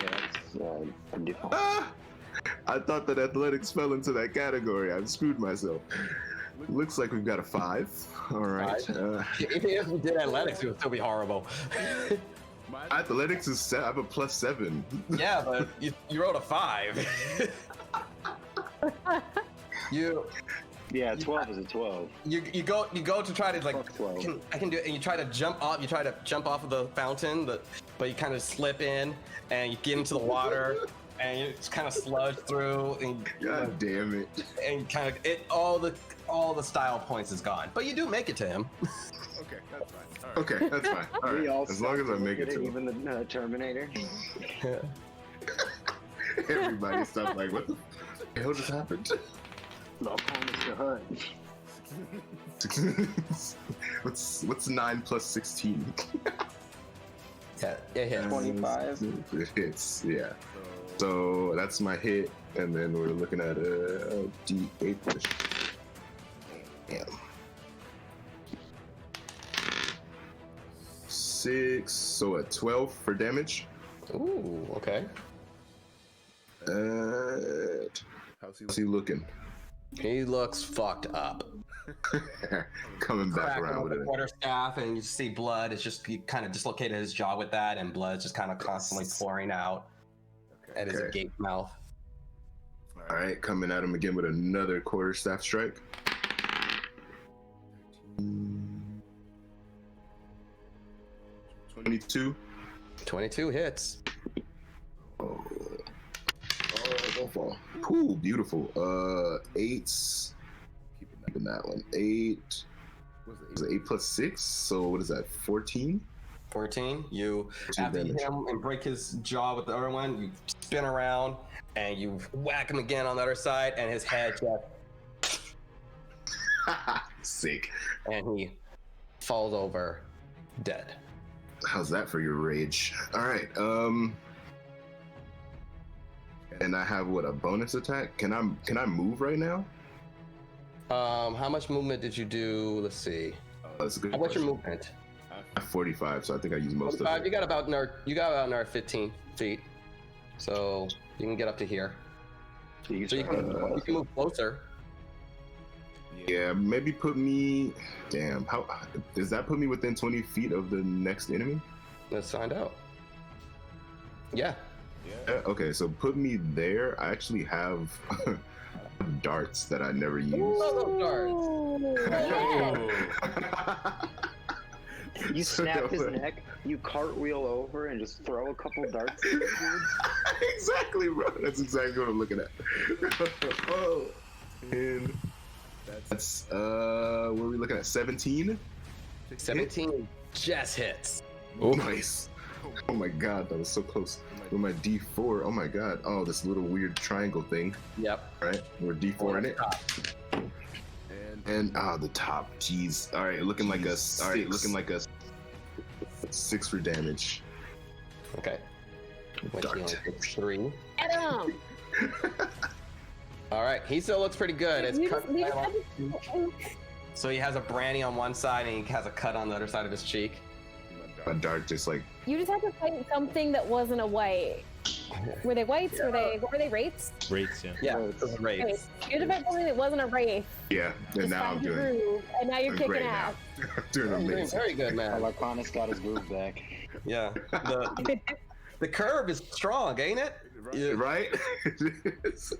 Yeah, that's a default. Ah! I thought that athletics fell into that category. I've screwed myself. Looks like we've got a 5. All right. If you did athletics, it would still be horrible. Athletics is I have a +7. Yeah, but you rolled a 5. you Yeah, 12 is a 12. you go to try to like Plus 12. I can do it, and you try to jump off. You try to jump off of the fountain, but you kind of slip in, and you get into the water, and you just kind of sludge through, and God damn it. and kind of all the style points is gone. But you do make it to him. Okay, that's fine. All right. Okay, that's fine. All We right. all As long as I make it to him. even the Terminator. Everybody stopped like, what the hell just happened? Lock on the hood. What's 9 plus 16? Yeah, it hits. 25. It hits, yeah. So that's my hit, and then we're looking at a D8 push. Damn. 6, so a 12 for damage. Ooh, okay. How's he looking? He looks fucked up. Coming back Cracking around with with the it. quarterstaff, and you see blood. It's just he kind of dislocated his jaw with that, and blood's just kind of constantly pouring out at his Okay. agape mouth. All right, coming at him again with another quarterstaff strike. 22. 22 hits. Oh, don't fall. Cool, beautiful. 8. Keeping that one. 8. Was it 8 plus 6? So what is that? 14. 14. You 14 after you hit damage. him and break his jaw with the other one, you spin around and you whack him again on the other side, and his head just Sick. and he falls over dead. How's that for your rage? All right. And I have what, a bonus attack? Can I move right now? How much movement did you do? Let's see. That's a good What's your question. movement? I have 45, so I think I used most of 45. it. You got about another 15 feet, so you can get up to here. So you can move closer. Yeah, maybe put me. Damn, how does that put me within 20 feet of the next enemy? Let's find out. Yeah. Okay, so put me there. I actually have darts that I never use. Those darts. Ooh, yeah. You snap his neck, you cartwheel over, and just throw a couple darts at the dude. Exactly, bro. That's exactly what I'm looking at. Oh, and that's what are we looking at? 17. 17 just hits. Nice. Oh my god, that was so close. With my D4. Oh my god. Oh, this little weird triangle thing. Yep. All right, we're D4 in it. Top. And the top. Jeez. All right, looking like a. All right, looking like a 6 for damage. Okay. Which he Dart. only takes 3. Get him! All right, he still looks pretty good. It's You cut just- you just right had off. to- So he has a brandy on one side and he has a cut on the other side of his cheek. My dart just like. You just had to fight something that wasn't a white. Were they whites? What were they wraiths? Rates, yeah. Yeah, it was a Okay. raise. You had to fight something that wasn't a wraith. Yeah, and Just now I'm found your doing. groove, and now you're I'm kicking great ass. now. I'm doing You're doing amazing. very good, man. Alaconis got his groove back. Yeah. The curve is strong, ain't it? Right?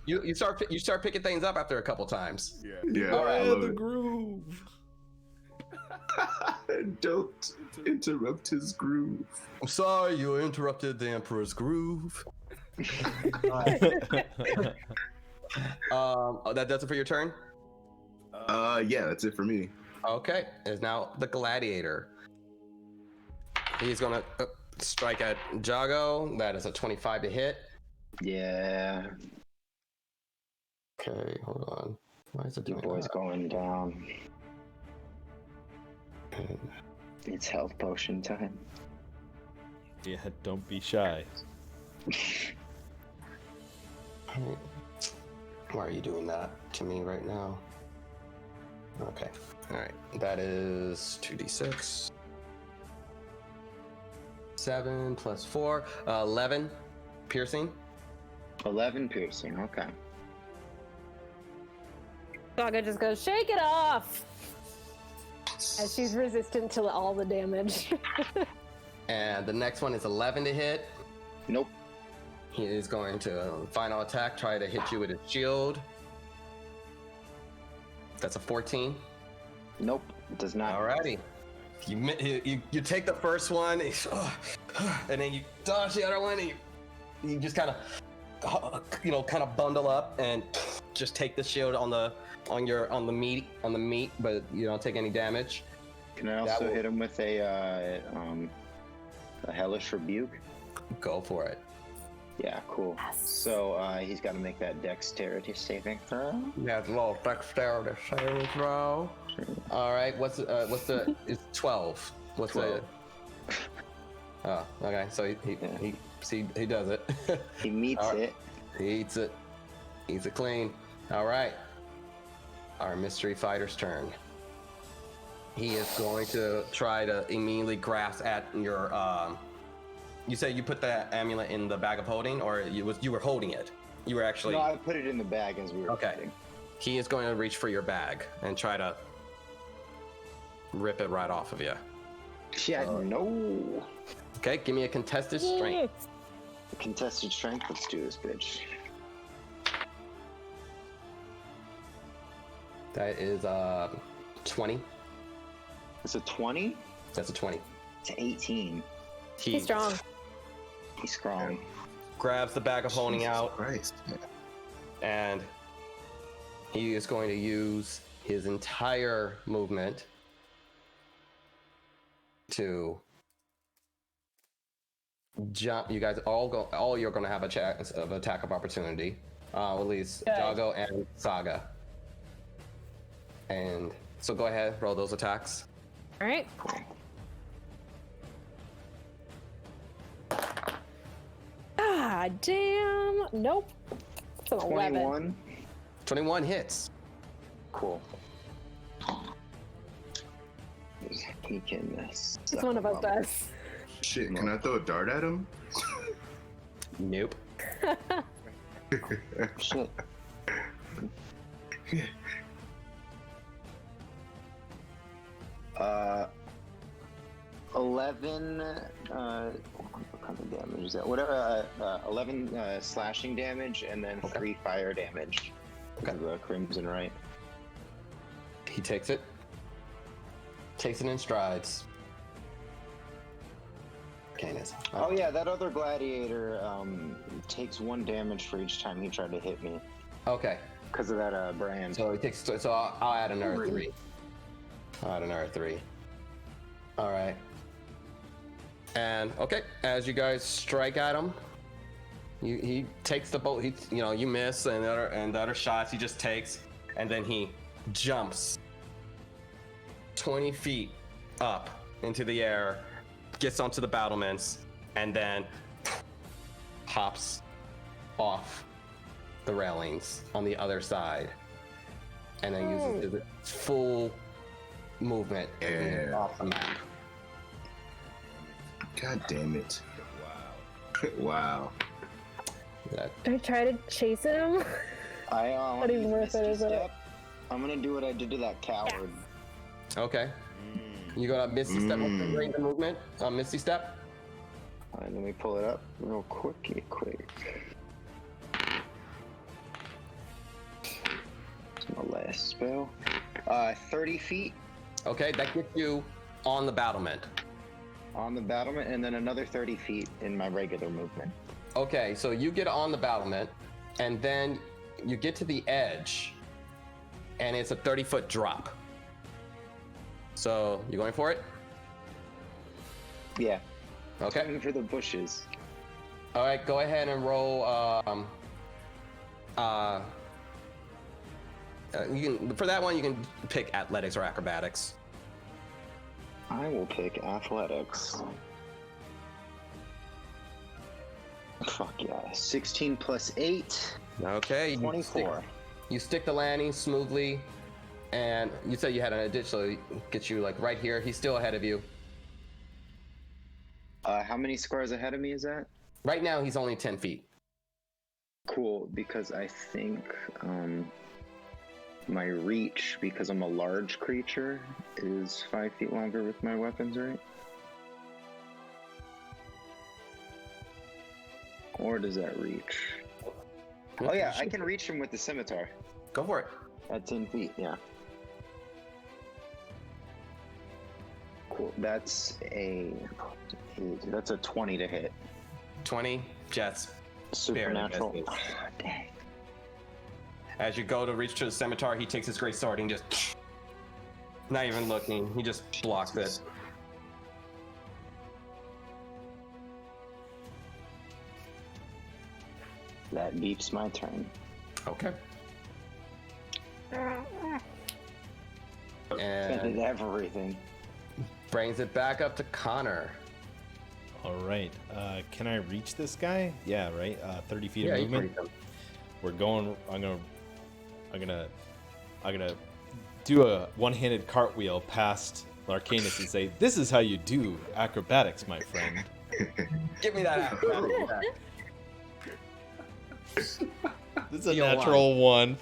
You start picking things up after a couple times. Yeah, All right, I love the it. groove. Don't interrupt his groove. I'm sorry you interrupted the Emperor's groove. That does it for your turn? Yeah, that's it for me. Okay, it's now the gladiator. He's gonna strike at Jago. That is a 25 to hit. Yeah, Okay, hold on. Why is it the doing boy's that? going down. It's health potion time. Yeah, don't be shy. Why are you doing that to me right now? Okay. All right. That is 2d6. 7 plus 4. 11 piercing. 11 piercing, okay. Saga just goes, shake it off! As she's resistant to all the damage. And the next one is 11 to hit. Nope. He is going to final attack, try to hit you with his shield. That's a 14. Nope, it does not. Alrighty. You take the first one, and then you dodge the other one, and you just kind of bundle up and just take the shield on the meat, but you don't take any damage. Can I also hit him with a hellish rebuke? Go for it. Yeah, cool. So he's got to make that dexterity saving throw. Yeah, it's a little dexterity saving throw. All right, what's the? It's 12. What's 12. the? Oh, okay. So he does it. He meets All right. it. He eats it. Eats it clean. All right. Our mystery fighter's turn. He is going to try to immediately grasp at your. You said you put the amulet in the bag of holding, or you were holding it? You were actually. No, I put it in the bag as we were fighting. He is going to reach for your bag and try to rip it right off of you. Yeah, no. Okay, give me a contested strength. Contested strength. Let's do this, bitch. That is 20. It's a 20. That's a 20. It's 18. He's strong. He's strong. Grabs the bag of holding Jesus out, Christ, man. and he is going to use his entire movement to jump. You guys all you're going to have a chance of attack of opportunity. At least Jago and Saga. And so go ahead, roll those attacks. All right. Ah, damn. Nope. It's an 11. 21. 21 hits. Cool. He can. It's one of us does. Shit, can I throw a dart at him? Nope. Shit. 11. What kind of damage is that? Whatever. 11 slashing damage, and then 3 fire damage. Okay. The crimson right. He takes it. Takes it in strides. Canis. Oh yeah, that other gladiator takes 1 damage for each time he tried to hit me Okay. because of that brand. So he takes. So I'll add another 3. I'll add another 3. All right. And okay, as you guys strike at him, he takes the bolt. You miss, and the other shots he just takes, and then he jumps 20 feet up into the air, gets onto the battlements, and then hops off the railings on the other side, and then uses his full movement off the map. God damn it. Wow. Wow. That, I try to chase him. Not even worth it, is it? I'm gonna do what I did to that coward. okay. You got a Misty Step during the movement? Misty Step? Alright, let me pull it up real quick. It's my last spell. 30 feet Okay, that gets you on the battlement. on the battlement, and then another 30 feet in my regular movement. Okay, so you get on the battlement, and then you get to the edge, and it's a 30-foot drop. So, you going for it? Yeah. Okay. Aiming for the bushes. All right, go ahead and roll. You can for that one. You can pick athletics or acrobatics. I will pick athletics. Fuck yeah. 16 plus 8. Okay. 24. You stick the landing smoothly, and you said you had an additional get you like right here. He's still ahead of you. How many squares ahead of me is that? Right now, he's only 10 feet. Cool, because I think my reach, because I'm a large creature, is 5 feet longer with my weapons, right? Or does that reach? Oh yeah, I can reach him with the scimitar. Go for it. At 10 feet, yeah. Cool. That's a 20 to hit. 20 jets. Supernatural. Barely misses. Dang. As you go to reach to the scimitar, he takes his great sword and just, not even looking, he just blocks it. That beats my turn. Okay. Did And everything. Brings it back up to Connor. All right. Can I reach this guy? Yeah, right. 30 feet of movement. We're going. I'm gonna do a one-handed cartwheel past Larcanus and say, "This is how you do acrobatics, my friend." Give me that out. This is a natural one.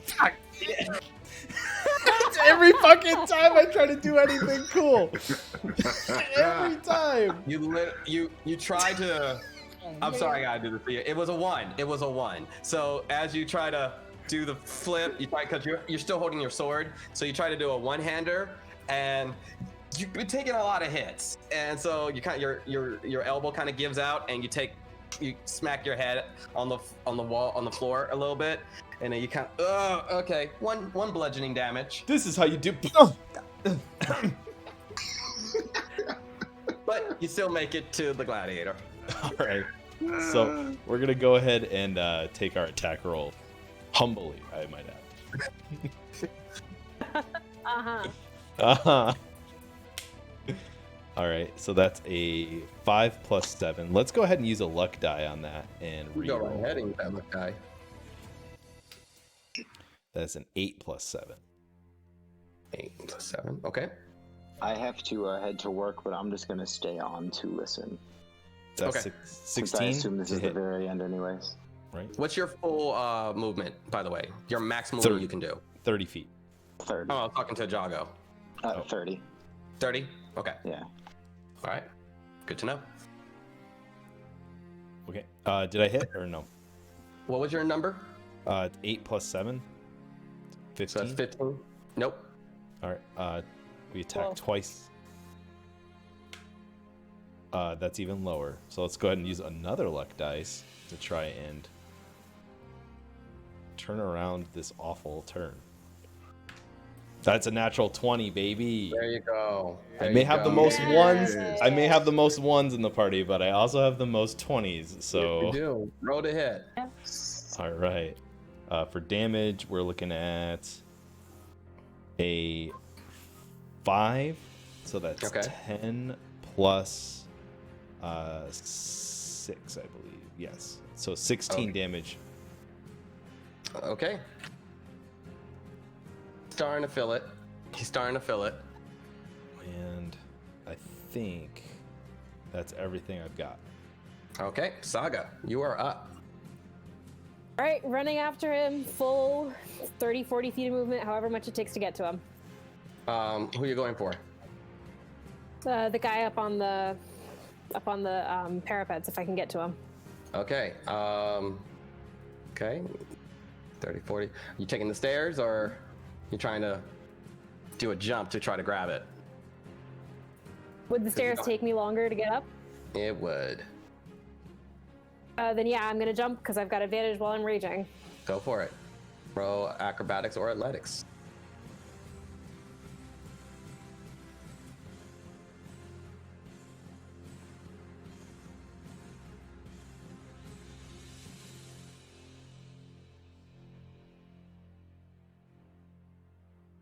Every fucking time I try to do anything cool. Every time. You try to. I'm sorry, I gotta do this for you. It was a 1. It was a 1. So as you try to do the flip, you try because you're still holding your sword. So you try to do a one-hander, and you're taking a lot of hits. And so you kind of your elbow kind of gives out, and you smack your head on the wall on the floor a little bit, and then you kind of okay, one bludgeoning damage. This is how you do. But you still make it to the gladiator. All right. So we're gonna go ahead and take our attack roll humbly, I might add. Uh-huh. All right, so that's a 5 plus 7. Let's go ahead and use a luck die on that and Go right reroll. ahead and use that luck die. That's an 8 plus 7. 8 plus 7. Okay. I have to head to work, but I'm just gonna stay on to listen. That's Okay. 'Cause I 16 assume this to is the hit, very end, anyways. right? What's your full movement, by the way? Your max movement you can do. 30 feet. 30. Oh, I'm talking to Jago. 30. 30? Okay. Yeah. All right. Good to know. Okay. Did I hit or no? What was your number? 8 plus 7. So 15. that's 15. Nope. All right. We attack 12. twice. That's even lower. So let's go ahead and use another luck dice to try and turn around this awful turn. That's a natural 20, baby. There you go. I may have the most Yes. ones. I may have the most ones in the party, but I also have the most 20s. So You do. Roll to hit. all right. For damage, we're looking at a 5. So that's Okay. 10 plus 6, I believe. Yes. So 16 Okay. damage. Okay. Starting to feel it. He's starting to feel it. And I think that's everything I've got. Okay. Saga, you are up. All right, running after him, full 30, 40 feet of movement, however much it takes to get to him. Who are you going for? The guy up on the parapets, if I can get to him. Okay. Okay. 30, 40. You taking the stairs or you trying to do a jump to try to grab it? Would the stairs take me longer to get up? It would. Then yeah, I'm gonna jump because I've got advantage while I'm raging. Go for it. Roll acrobatics or athletics.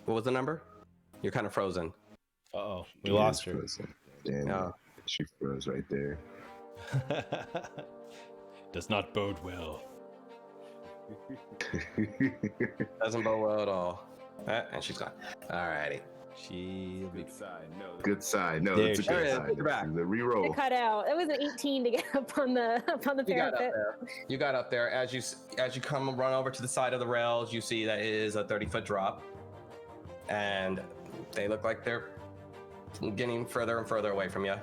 What was the number? You're kind of frozen. Uh-oh, we lost her. Damn, Yeah. she froze right there. Does not bode well. Doesn't bode well at all. And she's gone. Alrighty. She'll be Good side. No. Good side. No, There it's a she good is. side. You're back. The It reroll. cut out. It was an 18 to get up on the You got up parapet. there. You got up there. As you come and run over to the side of the rails, you see that it is a 30-foot drop, and they look like they're getting further and further away from you.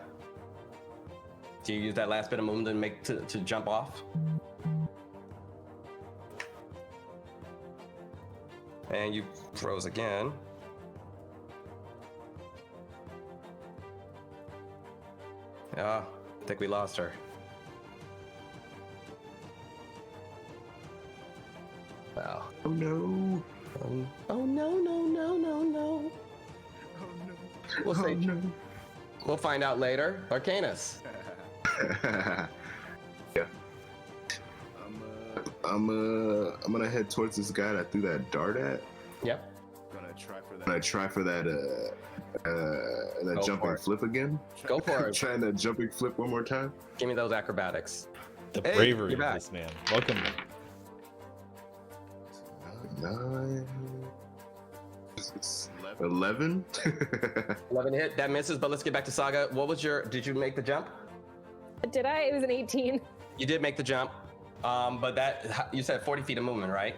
Do you use that last bit of movement to jump off? And you froze again. Yeah, I think we lost her. Wow. Oh no. Oh no, no, no, no, no. Oh no. We'll Oh see. no. We'll find out later. Arcanus. Yeah. I'm I'm gonna head towards this guy that I threw that dart at. Yep. gonna try for that. And I try for that Go jumping for it. flip again. Go for it. Trying that jumping flip one more time. Give me those acrobatics. the Hey, bravery you're of back. this man. Welcome. 9. 11. 11. 11 hit. That misses, but let's get back to Saga. Did you make the jump? Did I? It was an 18. You did make the jump. But you said 40 feet of movement, right?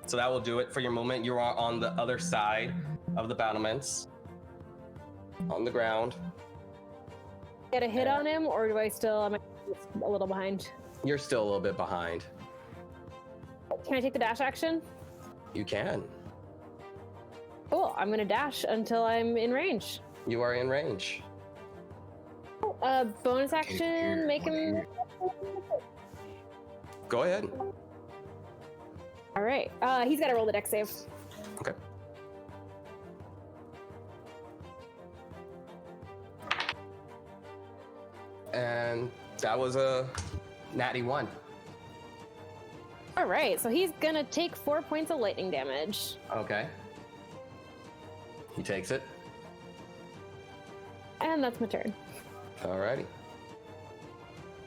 So that will do it for your movement. You are on the other side of the battlements. On the ground. Get a hit on him, or do I still? Am I a little behind? You're still a little bit behind. Can I take the dash action? You can. Cool. I'm gonna dash until I'm in range. You are in range. Bonus action. Make him. Go ahead. All right. He's got to roll the dex save. Okay. And that was a natty 1. All right. So he's gonna take 4 points of lightning damage. Okay. He takes it. And that's my turn. Alrighty.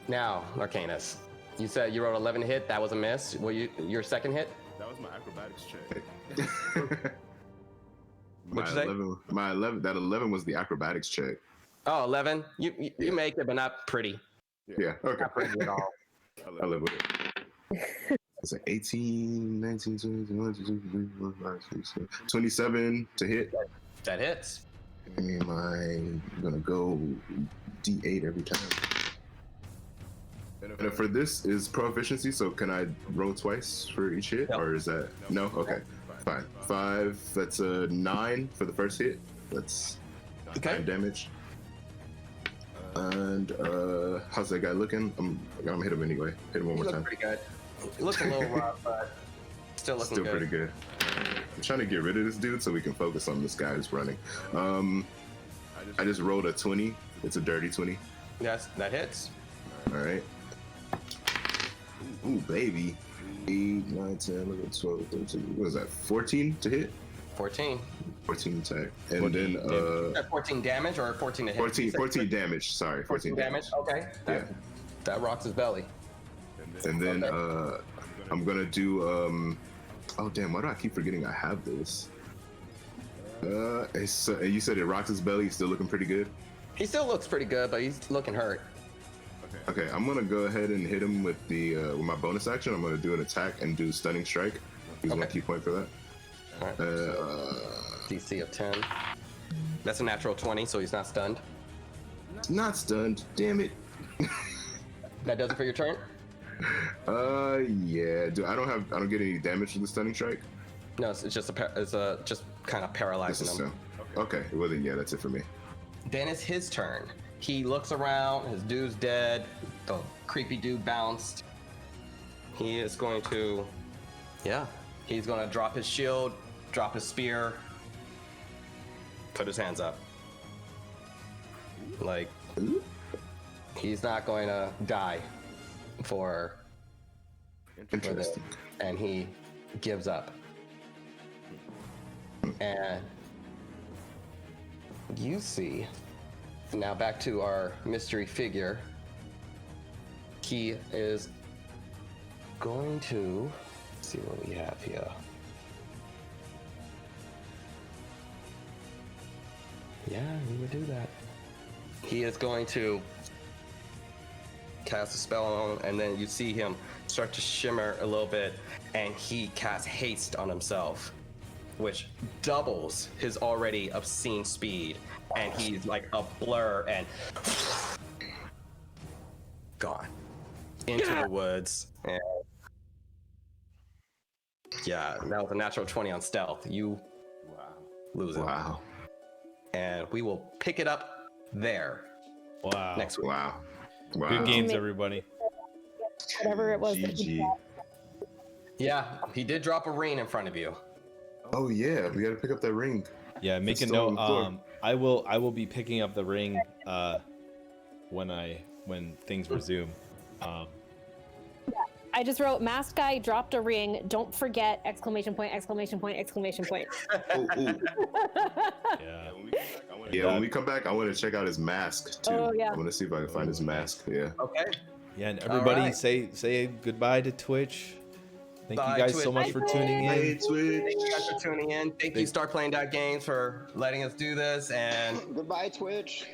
Now, Arcanus. You said you rolled 11 to hit. That was a miss. Your second hit? That was my acrobatics check. What'd you say? My 11. That 11 was the acrobatics check. Oh, 11. You make it, but not pretty. Yeah. Okay. Not pretty at all. I live with it. It's like 18, 19, 20, 21, 22, 23, 24, 25, 26, 27 to hit. That hits. And I'm gonna go D8 every time. And for this is proficiency, so can I roll twice for each hit, No. or is that no? Okay, fine. 5. That's a 9 for the first hit. That's 9 damage. And how's that guy looking? I'm gonna hit him anyway. Hit him one You more look time. pretty good. You look a little rough, but still looking Still good. pretty good. I'm trying to get rid of this dude so we can focus on this guy who's running. I just rolled a 20. It's a dirty 20. Yes, that hits. All right. Ooh, baby. 8, 9, 10, 11, 12, 13. What is that? 14 to hit? 14. 14 attack. And 14 then damage. 14 damage or 14 to hit? 14 damage. Sorry, 14 damage. Okay. Yeah. That rocks his belly. And then I'm gonna do oh damn, why do I keep forgetting I have this? You said it rocks his belly, he's still looking pretty good. He still looks pretty good, but he's looking hurt. Okay, I'm gonna go ahead and hit him with the with my bonus action. I'm gonna do an attack and do stunning strike. Use my Okay. key point for that. All right. DC of 10. That's a natural 20, so he's not stunned. Not stunned. Damn it. That does it for your turn? Yeah. I don't get any damage from the stunning strike. No, it's just just kind of This paralyzing is him. okay. Well then, yeah, that's it for me. Then it's his turn. He looks around. His dude's dead. The creepy dude bounced. He is going to, he's going to drop his shield, drop his spear, put his hands up. Like, he's not going to die for this. Interesting. And he gives up. And you see. Now back to our mystery figure. He is going to see what we have here. Yeah, we would do that. He is going to cast a spell on him, and then you see him start to shimmer a little bit, and he casts haste on himself, which doubles his already obscene speed, and he's like a blur and gone into the woods. And yeah, that was a natural 20 on stealth. You lose it. Wow. And we will pick it up there Wow. next week. Wow. Good games, everybody. Whatever it was that he GG. got. Yeah, he did drop a ring in front of you. Oh yeah, we gotta pick up that ring. Yeah, make a It's still note. on the floor. I will be picking up the ring when things resume. I just wrote, masked guy dropped a ring. Don't forget! Exclamation point! Exclamation point! Exclamation point! Oh, ooh. Yeah. Yeah, when we come back, I want to check out his mask too. Oh, yeah. I want to see if I can find his mask. Yeah. Okay. Yeah, and everybody right. say goodbye to Twitch. Thank Bye, you guys Twitch. so much for tuning Hey, in. Twitch. Thank you guys for tuning in. Thank you, Start Playing That Games, for letting us do this. And Goodbye, Twitch.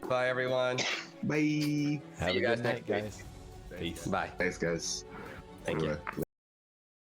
bye, everyone. Bye. Have See a you guys good night, next week. guys. Peace. Bye. Thanks, guys. Thank you. Bye-bye.